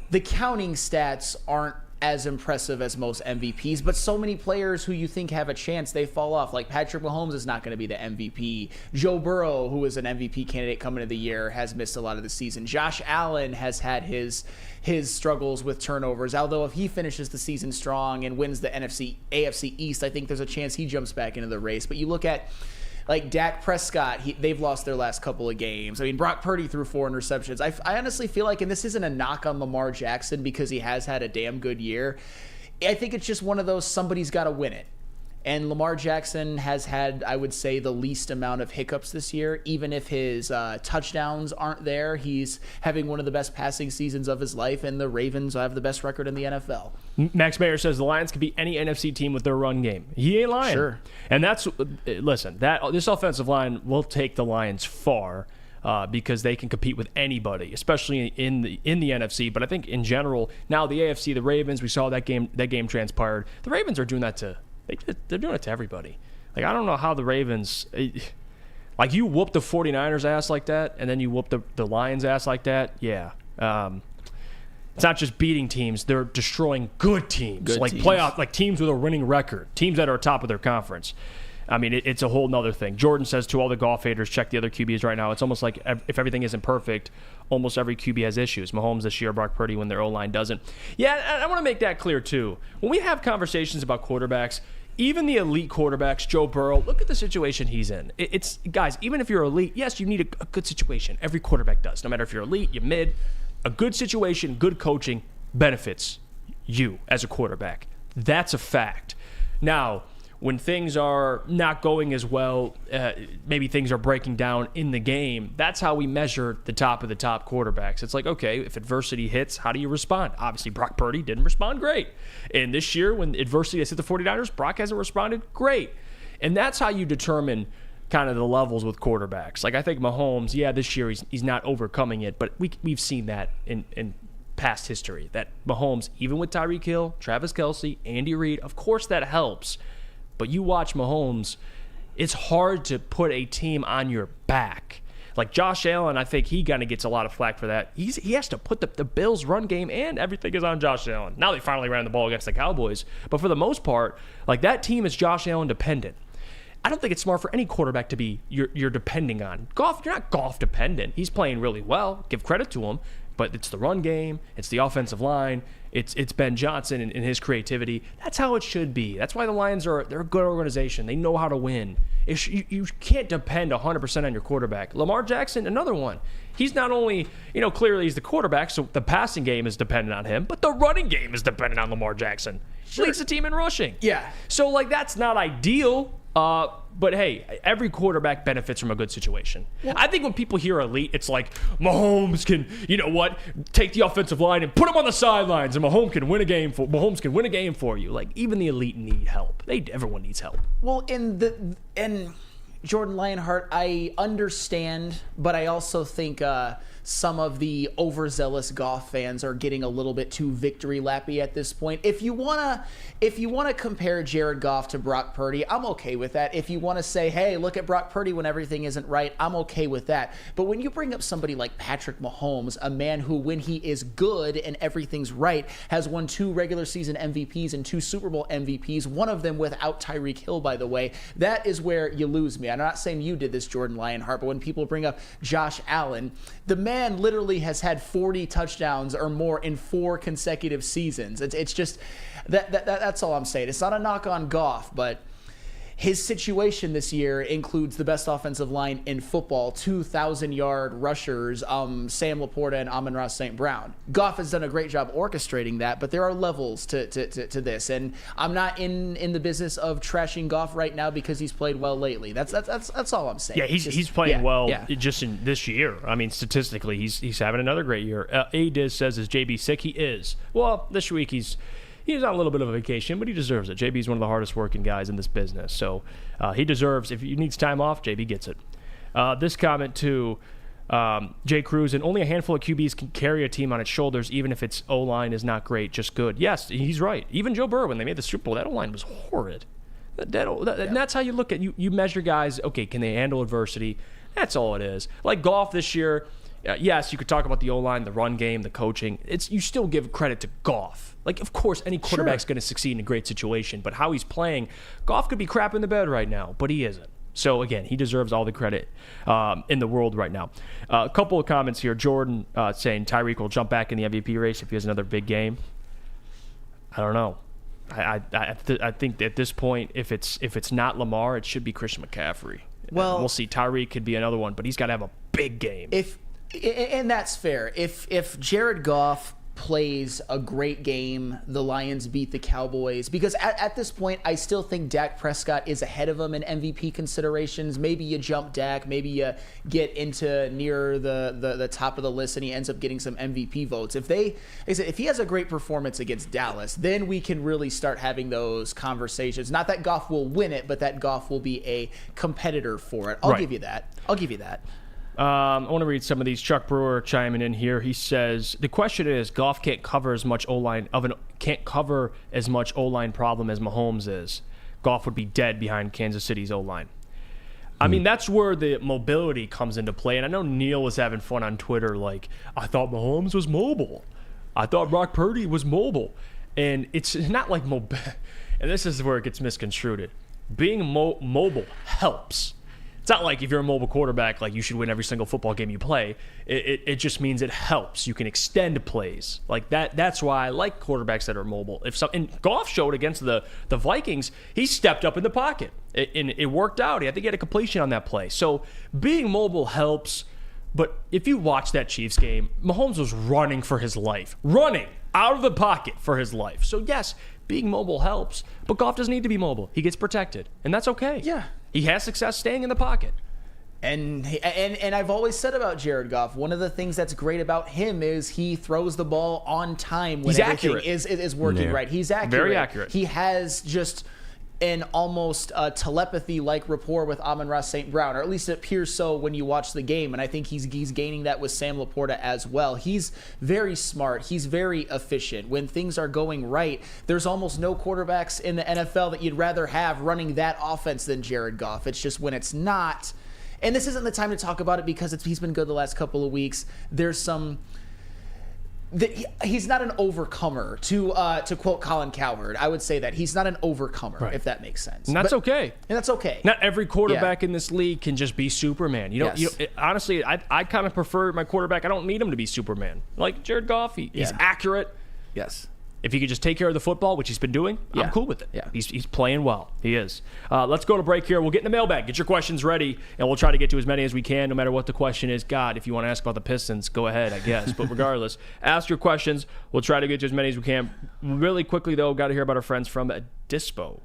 The counting stats aren't as impressive as most MVPs, but so many players who you think have a chance, they fall off. Like Patrick Mahomes is not going to be the MVP. Joe Burrow, who is an MVP candidate coming into the year, has missed a lot of the season. Josh Allen has had his struggles with turnovers, although if he finishes the season strong and wins the AFC East, I think there's a chance he jumps back into the race. But you look at like Dak Prescott, they've lost their last couple of games. I mean, Brock Purdy threw 4 interceptions. I honestly feel like, and this isn't a knock on Lamar Jackson because he has had a damn good year, I think it's just one of those somebody's got to win it. And Lamar Jackson has had, I would say, the least amount of hiccups this year. Even if his touchdowns aren't there, he's having one of the best passing seasons of his life, and the Ravens have the best record in the NFL. Max Mayer says the Lions could beat any NFC team with their run game. He ain't lying. Sure. And this offensive line will take the Lions far because they can compete with anybody, especially in the NFC. But I think in general, now the AFC, the Ravens, we saw that game transpired. The Ravens are doing that they're doing it to everybody. Like, I don't know how the Ravens, like, you whoop the 49ers ass like that, and then you whoop the Lions ass like that. Yeah. It's not just beating teams; they're destroying good teams, playoff, like teams with a winning record, teams that are top of their conference. I mean, it's a whole nother thing. Jordan says to all the golf haters, check the other QBs right now. It's almost like if everything isn't perfect, almost every QB has issues. Mahomes this year, Brock Purdy when their O-line doesn't. Yeah, I want to make that clear too. When we have conversations about quarterbacks, even the elite quarterbacks, Joe Burrow, look at the situation he's in. It's guys, even if you're elite, yes, you need a good situation. Every quarterback does. No matter if you're elite, you're mid, a good situation, good coaching benefits you as a quarterback. That's a fact. Now, when things are not going as well, maybe things are breaking down in the game, that's how we measure the top of the top quarterbacks. It's like, okay, if adversity hits, how do you respond? Obviously, Brock Purdy didn't respond great. And this year, when adversity has hit the 49ers, Brock hasn't responded great. And that's how you determine kind of the levels with quarterbacks. Like, I think Mahomes, this year he's not overcoming it, but we've seen that in past history, that Mahomes, even with Tyreek Hill, Travis Kelce, Andy Reid, of course that helps. But you watch Mahomes, it's hard to put a team on your back. Like Josh Allen, I think he kind of gets a lot of flack for that. He has to put the Bills' run game, and everything is on Josh Allen. Now they finally ran the ball against the Cowboys. But for the most part, like that team is Josh Allen dependent. I don't think it's smart for any quarterback to be you're depending on. Goff, you're not Goff dependent. He's playing really well. Give credit to him. But it's the run game. It's the offensive line. It's Ben Johnson and his creativity. That's how it should be. That's why the Lions they're a good organization. They know how to win. You can't depend 100% on your quarterback. Lamar Jackson, another one. He's not only, clearly he's the quarterback, so the passing game is dependent on him, but the running game is dependent on Lamar Jackson. Sure. Leads the team in rushing. Yeah. So, that's not ideal. But hey, every quarterback benefits from a good situation. Well, I think when people hear elite, it's like Mahomes can, take the offensive line and put him on the sidelines, and Mahomes can win a game for you. Like, even the elite need help. Everyone needs help. Well, and Jordan Lionheart, I understand, but I also think some of the overzealous Goff fans are getting a little bit too victory lappy at this point. If you wanna compare Jared Goff to Brock Purdy, I'm okay with that. If you want to say, hey, look at Brock Purdy when everything isn't right, I'm okay with that. But when you bring up somebody like Patrick Mahomes, a man who, when he is good and everything's right, has won 2 regular season MVPs and 2 Super Bowl MVPs, one of them without Tyreek Hill, by the way, that is where you lose me. I'm not saying you did this, Jordan Lionheart, but when people bring up Josh Allen, the man literally has had 40 touchdowns or more in 4 consecutive seasons. It's just that's all I'm saying. It's not a knock on Goff, but his situation this year includes the best offensive line in football, 2,000-yard rushers, Sam Laporta and Amon-Ra St. Brown. Goff has done a great job orchestrating that, but there are levels to this, and I'm not in the business of trashing Goff right now because he's played well lately. That's all I'm saying. Yeah, he's playing well just in this year. I mean, statistically, he's having another great year. A-Diz says, is JB sick? He is. Well, this week he's on a little bit of a vacation, but he deserves it. JB's one of the hardest working guys in this business. So he deserves, if he needs time off, JB gets it. This comment too, Jay Cruz, and only a handful of QBs can carry a team on its shoulders, even if its O-line is not great, just good. Yes, he's right. Even Joe Burrow, when they made the Super Bowl, that O-line was horrid. And that's how you look at you measure guys, okay, can they handle adversity? That's all it is. Like Goff this year, yes, you could talk about the O-line, the run game, the coaching. You still give credit to Goff. Like, of course, any quarterback's going to succeed in a great situation, but how he's playing, Goff could be crap in the bed right now, but he isn't. So, again, he deserves all the credit in the world right now. A couple of comments here. Jordan saying Tyreek will jump back in the MVP race if he has another big game. I don't know. I think at this point, if it's not Lamar, it should be Christian McCaffrey. Well, we'll see. Tyreek could be another one, but he's got to have a big game. And that's fair. If Jared Goff plays a great game, the Lions beat the Cowboys, because at this point I still think Dak Prescott is ahead of him in MVP considerations. Maybe you jump Dak, maybe you get into near the top of the list and he ends up getting some MVP votes. If he has a great performance against Dallas, then we can really start having those conversations. Not that Goff will win it, but that Goff will be a competitor for it. I'll give you that. I want to read some of these. Chuck Brewer chiming in here. He says the question is, Goff can't cover as much O-line problem as Mahomes is. Goff would be dead behind Kansas City's O-line. I mean, that's where the mobility comes into play. And I know Neil was having fun on Twitter, like, I thought Mahomes was mobile. I thought Brock Purdy was mobile. And it's not like mobile. And this is where it gets misconstrued. Being mobile helps. It's not like if you're a mobile quarterback, like you should win every single football game you play. It just means it helps. You can extend plays like that. That's why I like quarterbacks that are mobile. And Goff showed against the Vikings, he stepped up in the pocket. It worked out. I think he had a completion on that play. So being mobile helps. But if you watch that Chiefs game, Mahomes was running for his life. Running out of the pocket for his life. So yes, being mobile helps, but Goff doesn't need to be mobile. He gets protected, and that's okay. Yeah. He has success staying in the pocket. And I've always said about Jared Goff, one of the things that's great about him is he throws the ball on time when everything is working right. He's accurate. Very accurate. He has just an almost telepathy-like rapport with Amon-Ra St. Brown, or at least it appears so when you watch the game, and I think he's gaining that with Sam Laporta as well. He's very smart. He's very efficient. When things are going right, there's almost no quarterbacks in the NFL that you'd rather have running that offense than Jared Goff. It's just when it's not, and this isn't the time to talk about it because he's been good the last couple of weeks. There's some... He's not an overcomer, to quote Colin Cowherd. I would say that he's not an overcomer, right, if that makes sense. And that's okay. And that's okay. Not every quarterback in this league can just be Superman. Honestly, I kind of prefer my quarterback. I don't need him to be Superman. Like Jared Goff, he's accurate. Yes. If he could just take care of the football, which he's been doing, I'm cool with it. Yeah. He's playing well. He is. Let's go to break here. We'll get in the mailbag. Get your questions ready, and we'll try to get to as many as we can, no matter what the question is. God, if you want to ask about the Pistons, go ahead, I guess. But regardless, ask your questions. We'll try to get to as many as we can. Really quickly, though, got to hear about our friends from Dispo.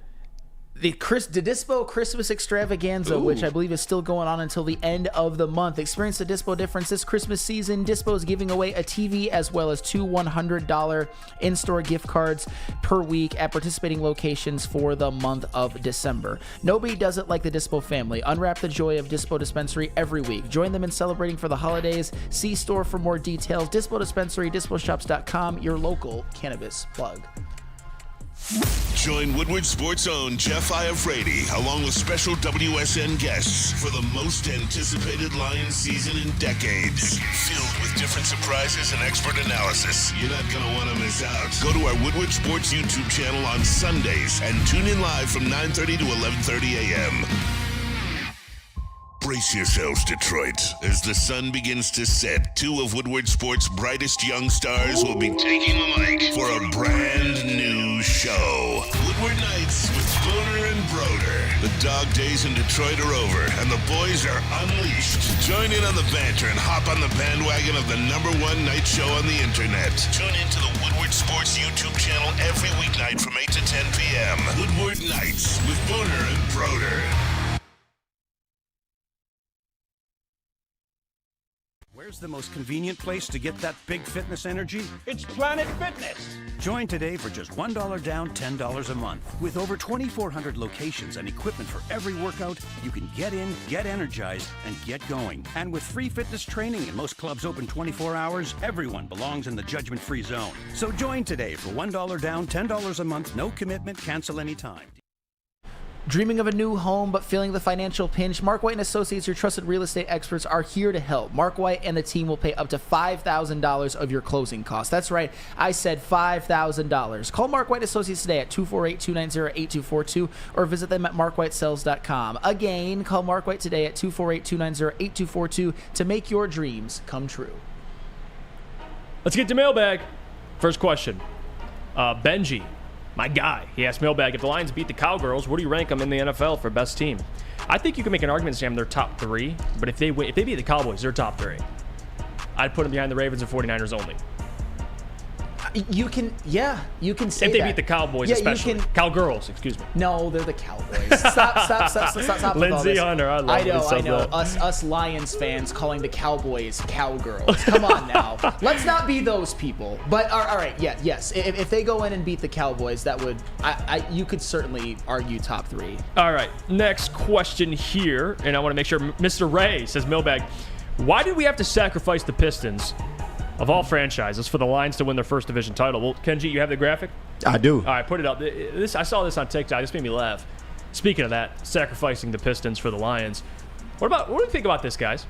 The Dispo Christmas Extravaganza, which I believe is still going on until the end of the month. Experience the Dispo difference this Christmas season. Dispo is giving away a TV as well as 2 $100 in-store gift cards per week at participating locations for the month of December. Nobody does it like the Dispo family. Unwrap the joy of Dispo Dispensary every week. Join them in celebrating for the holidays. See store for more details. Dispo Dispensary, disposhops.com, your local cannabis plug. Join Woodward Sports' own Jeff Iafrate, along with special WSN guests for the most anticipated Lions season in decades. Filled with different surprises and expert analysis. You're not going to want to miss out. Go to our Woodward Sports YouTube channel on Sundays and tune in live from 9:30 to 11:30 a.m. Brace yourselves, Detroit. As the sun begins to set, 2 of Woodward Sports' brightest young stars will be taking the mic for a brand new show. Woodward Nights with Booner and Broder. The dog days in Detroit are over, and the boys are unleashed. Join in on the banter and hop on the bandwagon of the #1 night show on the internet. Tune into the Woodward Sports YouTube channel every weeknight from 8 to 10 p.m. Woodward Nights with Booner and Broder. Where's the most convenient place to get that big fitness energy? It's Planet Fitness. Join today for just $1 down, $10 a month. With over 2,400 locations and equipment for every workout, you can get in, get energized, and get going. And with free fitness training and most clubs open 24 hours, everyone belongs in the judgment-free zone. So join today for $1 down, $10 a month, no commitment, cancel anytime. Dreaming of a new home but feeling the financial pinch? Mark White & Associates, your trusted real estate experts, are here to help. Mark White and the team will pay up to $5,000 of your closing costs. That's right, I said $5,000. Call Mark White & Associates today at 248-290-8242 or visit them at markwhitesales.com. Again, call Mark White today at 248-290-8242 to make your dreams come true. Let's get to mailbag. First question. Benji, my guy, he asked mailbag, if the Lions beat the Cowgirls, where do you rank them in the NFL for best team? I think you can make an argument saying they're top 3, but if they beat the Cowboys, they're top 3. I'd put them behind the Ravens and 49ers only. You can say if they that. beat the Cowboys, especially Cowgirls, excuse me. No, they're the Cowboys. Stop with all Lindsey this. Hunter, I know. Us Lions fans calling the Cowboys cowgirls. Come on now, let's not be those people. But all right, yes. If they go in and beat the Cowboys, that would you could certainly argue top 3. All right, next question here, and I want to make sure Mr. Ray says mailbag. Why did we have to sacrifice the Pistons of all franchises for the Lions to win their first division title? Well, Kenji, you have the graphic? I do. All right, put it up. I saw this on TikTok. This made me laugh. Speaking of that, sacrificing the Pistons for the Lions. What do you think about this, guys?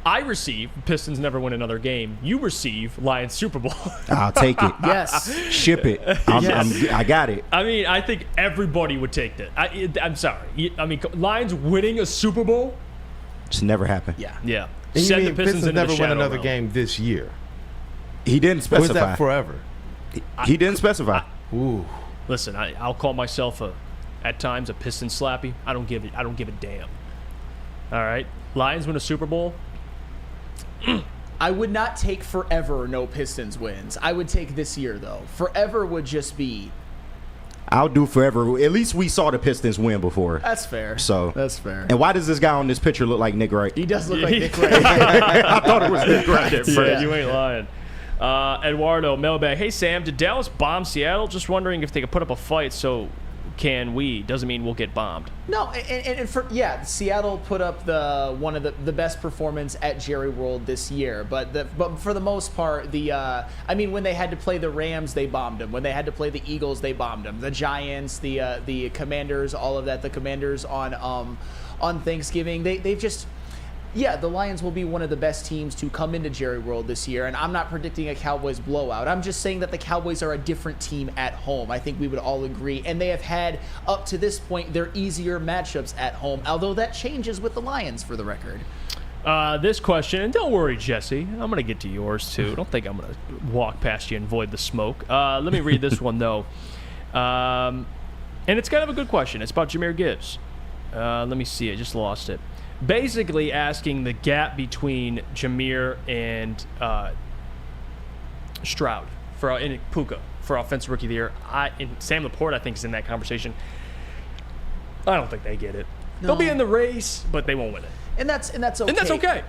I receive Pistons never win another game. You receive Lions Super Bowl. I'll take it. Yes. Ship it. I got it. I mean, I think everybody would take that. I'm sorry. I mean, Lions winning a Super Bowl? It's never happened. Yeah. And Send you the mean Pistons into never the win shadow another realm. game this year? He didn't Or is specify. that forever? He didn't specify. Ooh. Listen, I'll call myself at times a Piston slappy. I don't give a damn. All right, Lions win a Super Bowl. I would not take forever no Pistons wins. I would take this year, though. Forever would just be... I'll do forever. At least we saw the Pistons win before. That's fair. So that's fair. And why does this guy on this picture look like Nick Wright? He does look like Nick Wright. I thought it was Nick Wright. Yeah, you ain't lying. Eduardo, mailbag. Hey, Sam, did Dallas bomb Seattle? Just wondering if they could put up a fight, so can we? Doesn't mean we'll get bombed. No, and Seattle put up one of the best performance at Jerry World this year. But for the most part, when they had to play the Rams, they bombed them. When they had to play the Eagles, they bombed them. The Giants, the Commanders, all of that. The Commanders on Thanksgiving, they've just. Yeah, the Lions will be one of the best teams to come into Jerry World this year, and I'm not predicting a Cowboys blowout. I'm just saying that the Cowboys are a different team at home. I think we would all agree, and they have had, up to this point, their easier matchups at home, although that changes with the Lions, for the record. This question, and don't worry, Jesse, I'm going to get to yours, too. Don't think I'm going to walk past you and avoid the smoke. Let me read this one, though. And it's kind of a good question. It's about Jahmyr Gibbs. Let me see. I just lost it. Basically asking the gap between Jahmyr and Stroud and Puka for Offensive Rookie of the Year. And Sam Laporte, I think, is in that conversation. I don't think they get it. No. They'll be in the race, but they won't win it. And that's okay. And that's okay.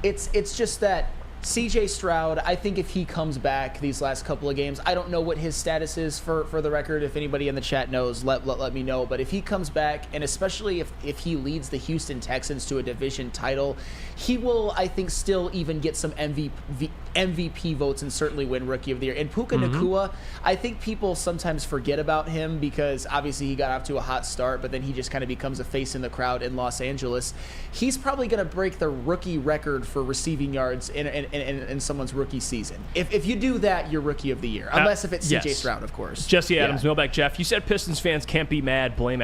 It's just that CJ Stroud, I think if he comes back these last couple of games, I don't know what his status is for the record. If anybody in the chat knows, let me know. But if he comes back, and especially if he leads the Houston Texans to a division title, he will, I think, still even get some MVP votes and certainly win Rookie of the Year. And Puka Nacua, I think people sometimes forget about him because obviously he got off to a hot start, but then he just kind of becomes a face in the crowd in Los Angeles. He's probably going to break the rookie record for receiving yards in someone's rookie season. If you do that, you're Rookie of the Year. Unless if it's CJ Stroud, of course. Jesse Adams, mailbag Jeff. You said Pistons fans can't be mad, blame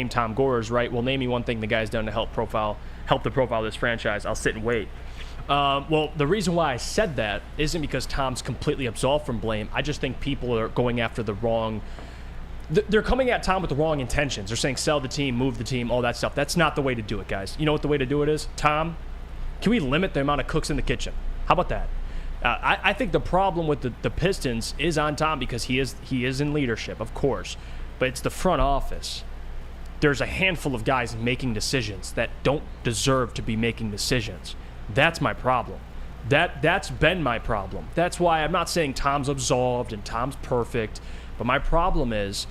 Tom Gores, right? Well, name me one thing the guy's done to help the profile of this franchise. I'll sit and wait. Well, the reason why I said that isn't because Tom's completely absolved from blame. I just think people are going after the wrong... They're coming at Tom with the wrong intentions. They're saying sell the team, move the team, all that stuff. That's not the way to do it, guys. You know what the way to do it is? Tom, can we limit the amount of cooks in the kitchen? How about that? I think the problem with the Pistons is on Tom because he is in leadership, of course. But it's the front office. There's a handful of guys making decisions that don't deserve to be making decisions. That's my problem. That's been my problem. That's why I'm not saying Tom's absolved and Tom's perfect, but my problem is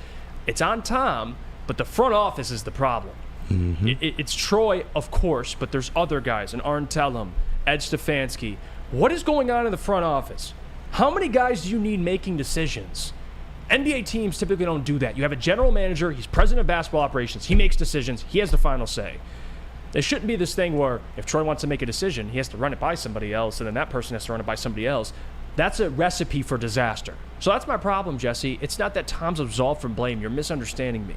it's on Tom, but the front office is the problem. Mm-hmm. It's Troy, of course, but there's other guys, and Arn Tellem, Ed Stefanski. What is going on in the front office? How many guys do you need making decisions? NBA teams typically don't do that. You have a general manager, he's president of basketball operations, he makes decisions, he has the final say. It shouldn't be this thing where if Troy wants to make a decision, he has to run it by somebody else, and then that person has to run it by somebody else. That's a recipe for disaster. So that's my problem, Jesse. It's not that Tom's absolved from blame. You're misunderstanding me.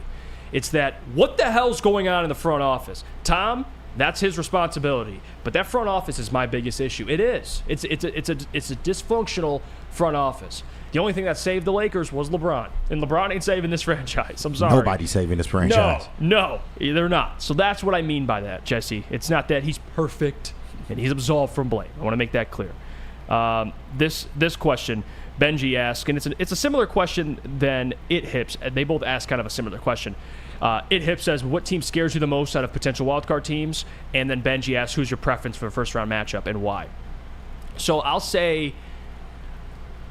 It's that what the hell's going on in the front office? Tom, that's his responsibility. But that front office is my biggest issue. It is. It's a dysfunctional front office. The only thing that saved the Lakers was LeBron. And LeBron ain't saving this franchise. I'm sorry. Nobody's saving this franchise. No, they're not. So that's what I mean by that, Jesse. It's not that he's perfect and he's absolved from blame. I want to make that clear. This question, Benji asked, and it's a similar question than It Hips. They both ask kind of a similar question. It Hips says, what team scares you the most out of potential wildcard teams? And then Benji asks, who's your preference for a first-round matchup and why? So I'll say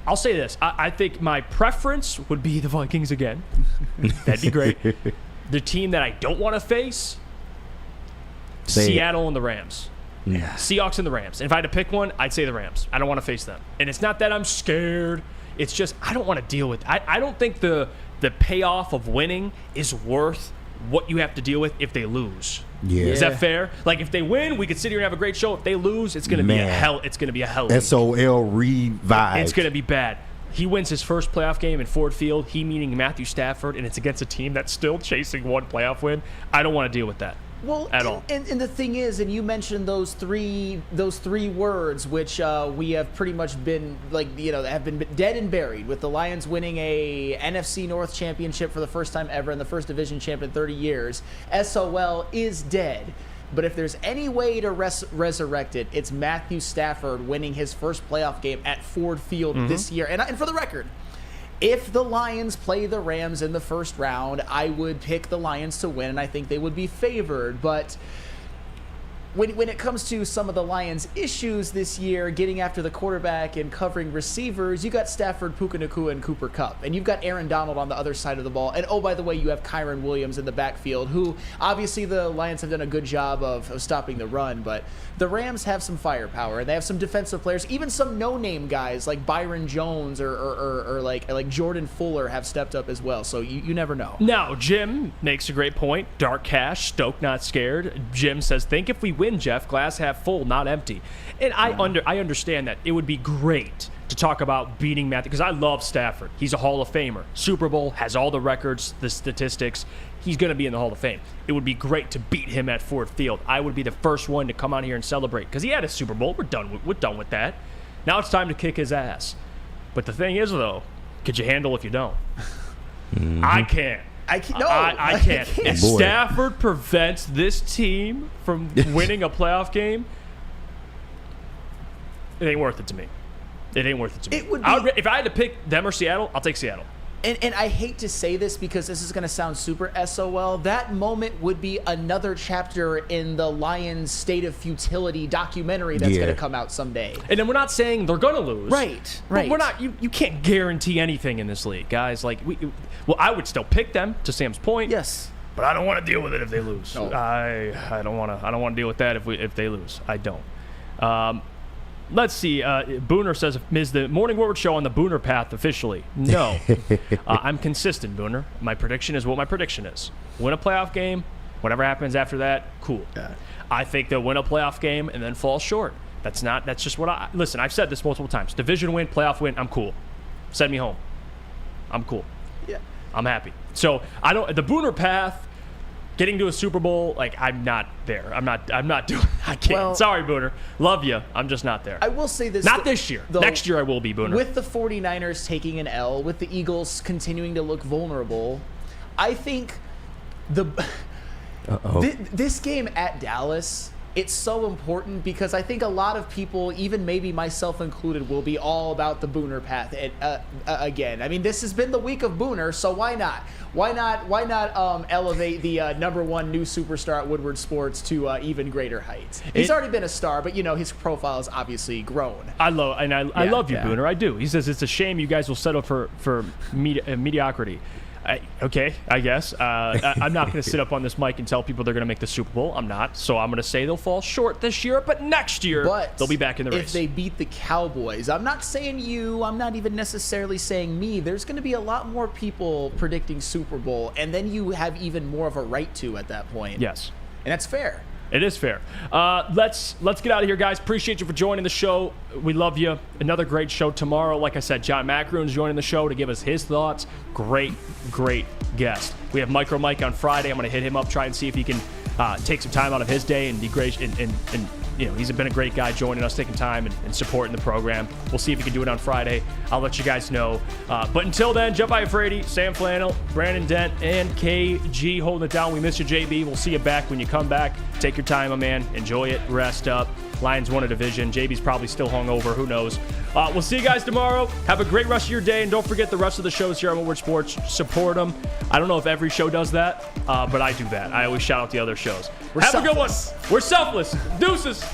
this. I think my preference would be the Vikings again. That'd be great. The team that I don't want to face, Seattle and the Rams. Yeah. Seahawks and the Rams. And if I had to pick one, I'd say the Rams. I don't want to face them. And it's not that I'm scared. It's just I don't want to deal with it. I don't think the payoff of winning is worth what you have to deal with if they lose. Yeah. Is that fair? Like, if they win, we could sit here and have a great show. If they lose, it's gonna be a hell. It's gonna be a hell. SOL revived. It's gonna be bad. He wins his first playoff game in Ford Field. He meaning Matthew Stafford, and it's against a team that's still chasing one playoff win. I don't want to deal with that. Well, at all. And the thing is, and you mentioned those three words, which we have pretty much been have been dead and buried, with the Lions winning a NFC North championship for the first time ever and the first division champ in 30 years. SOL is dead. But if there's any way to resurrect it, it's Matthew Stafford winning his first playoff game at Ford Field this year. And for the record, if the Lions play the Rams in the first round, I would pick the Lions to win, and I think they would be favored. But when it comes to some of the Lions' issues this year, getting after the quarterback and covering receivers, you got Stafford, Puka Nacua, and Cooper Kupp. And you've got Aaron Donald on the other side of the ball. And, oh, by the way, you have Kyron Williams in the backfield, who obviously the Lions have done a good job of stopping the run. But the Rams have some firepower, and they have some defensive players. Even some no-name guys like Byron Jones or like Jordan Fuller have stepped up as well. So you never know. Now, Jim makes a great point. Dark cash, Stoke not scared. Jim says, think if we win, Jeff, glass half full, not empty. And I understand that. It would be great to talk about beating Matthew, because I love Stafford. He's a Hall of Famer. Super Bowl, has all the records, the statistics. He's going to be in the Hall of Fame. It would be great to beat him at Ford Field. I would be the first one to come out here and celebrate, because he had a Super Bowl. We're done with that. Now it's time to kick his ass. But the thing is, though, could you handle if you don't? I can't. I can't. If Stafford prevents this team from winning a playoff game, it ain't worth it to me. It ain't worth it to me. It would be, if I had to pick them or Seattle, I'll take Seattle. And I hate to say this because this is going to sound super SOL. That moment would be another chapter in the Lions' State of Futility documentary that's going to come out someday. And then we're not saying they're going to lose. Right. But we're not. You can't guarantee anything in this league, guys. Like I would still pick them, to Sam's point. Yes. But I don't want to deal with it if they lose. No. I don't want to deal with that if they lose. I don't. Let's see. Booner says, is the Morning Woodward show on the Booner path officially? No. I'm consistent, Booner. My prediction is what my prediction is. Win a playoff game. Whatever happens after that, cool. Yeah. I think they'll win a playoff game and then fall short. That's just what listen, I've said this multiple times. Division win, playoff win, I'm cool. Send me home. I'm cool. Yeah. I'm happy. So the Booner path, getting to a Super Bowl, I'm not there. I'm not doing. I can't. Well, sorry, Booner. Love you. I'm just not there. I will say this. Not this year. Though, next year I will be, Booner. With the 49ers taking an L, with the Eagles continuing to look vulnerable, I think this game at Dallas, it's so important because I think a lot of people, even maybe myself included, will be all about the Booner path again. I mean, this has been the week of Booner, so why not? Why not elevate the #1 new superstar at Woodward Sports to even greater heights? He's already been a star, but his profile has obviously grown. I love you, Booner. I do. He says it's a shame you guys will settle for mediocrity. Okay, I guess. I'm not going to sit up on this mic and tell people they're going to make the Super Bowl. I'm not. So I'm going to say they'll fall short this year, but next year they'll be back in the race. If they beat the Cowboys, I'm not saying you, I'm not even necessarily saying me. There's going to be a lot more people predicting Super Bowl, and then you have even more of a right to at that point. Yes. And that's fair. It is fair. Let's get out of here, guys. Appreciate you for joining the show. We love you. Another great show tomorrow. Like I said, John Macroon's joining the show to give us his thoughts. Great guest. We have Micro Mike on Friday. I'm going to hit him up, try and see if he can take some time out of his day and be great. And he's been a great guy joining us, taking time and supporting the program. We'll see if he can do it on Friday. I'll let you guys know. But until then, Jeff Iafrate, Sam Flannel, Brandon Dent, and KG holding it down. We miss you, JB. We'll see you back when you come back. Take your time, my man. Enjoy it. Rest up. Lions won a division. JB's probably still hungover. Who knows? We'll see you guys tomorrow. Have a great rest of your day. And don't forget the rest of the shows here on Woodward Sports. Support them. I don't know if every show does that, but I do that. I always shout out the other shows. Have a good one. We're selfless. Deuces.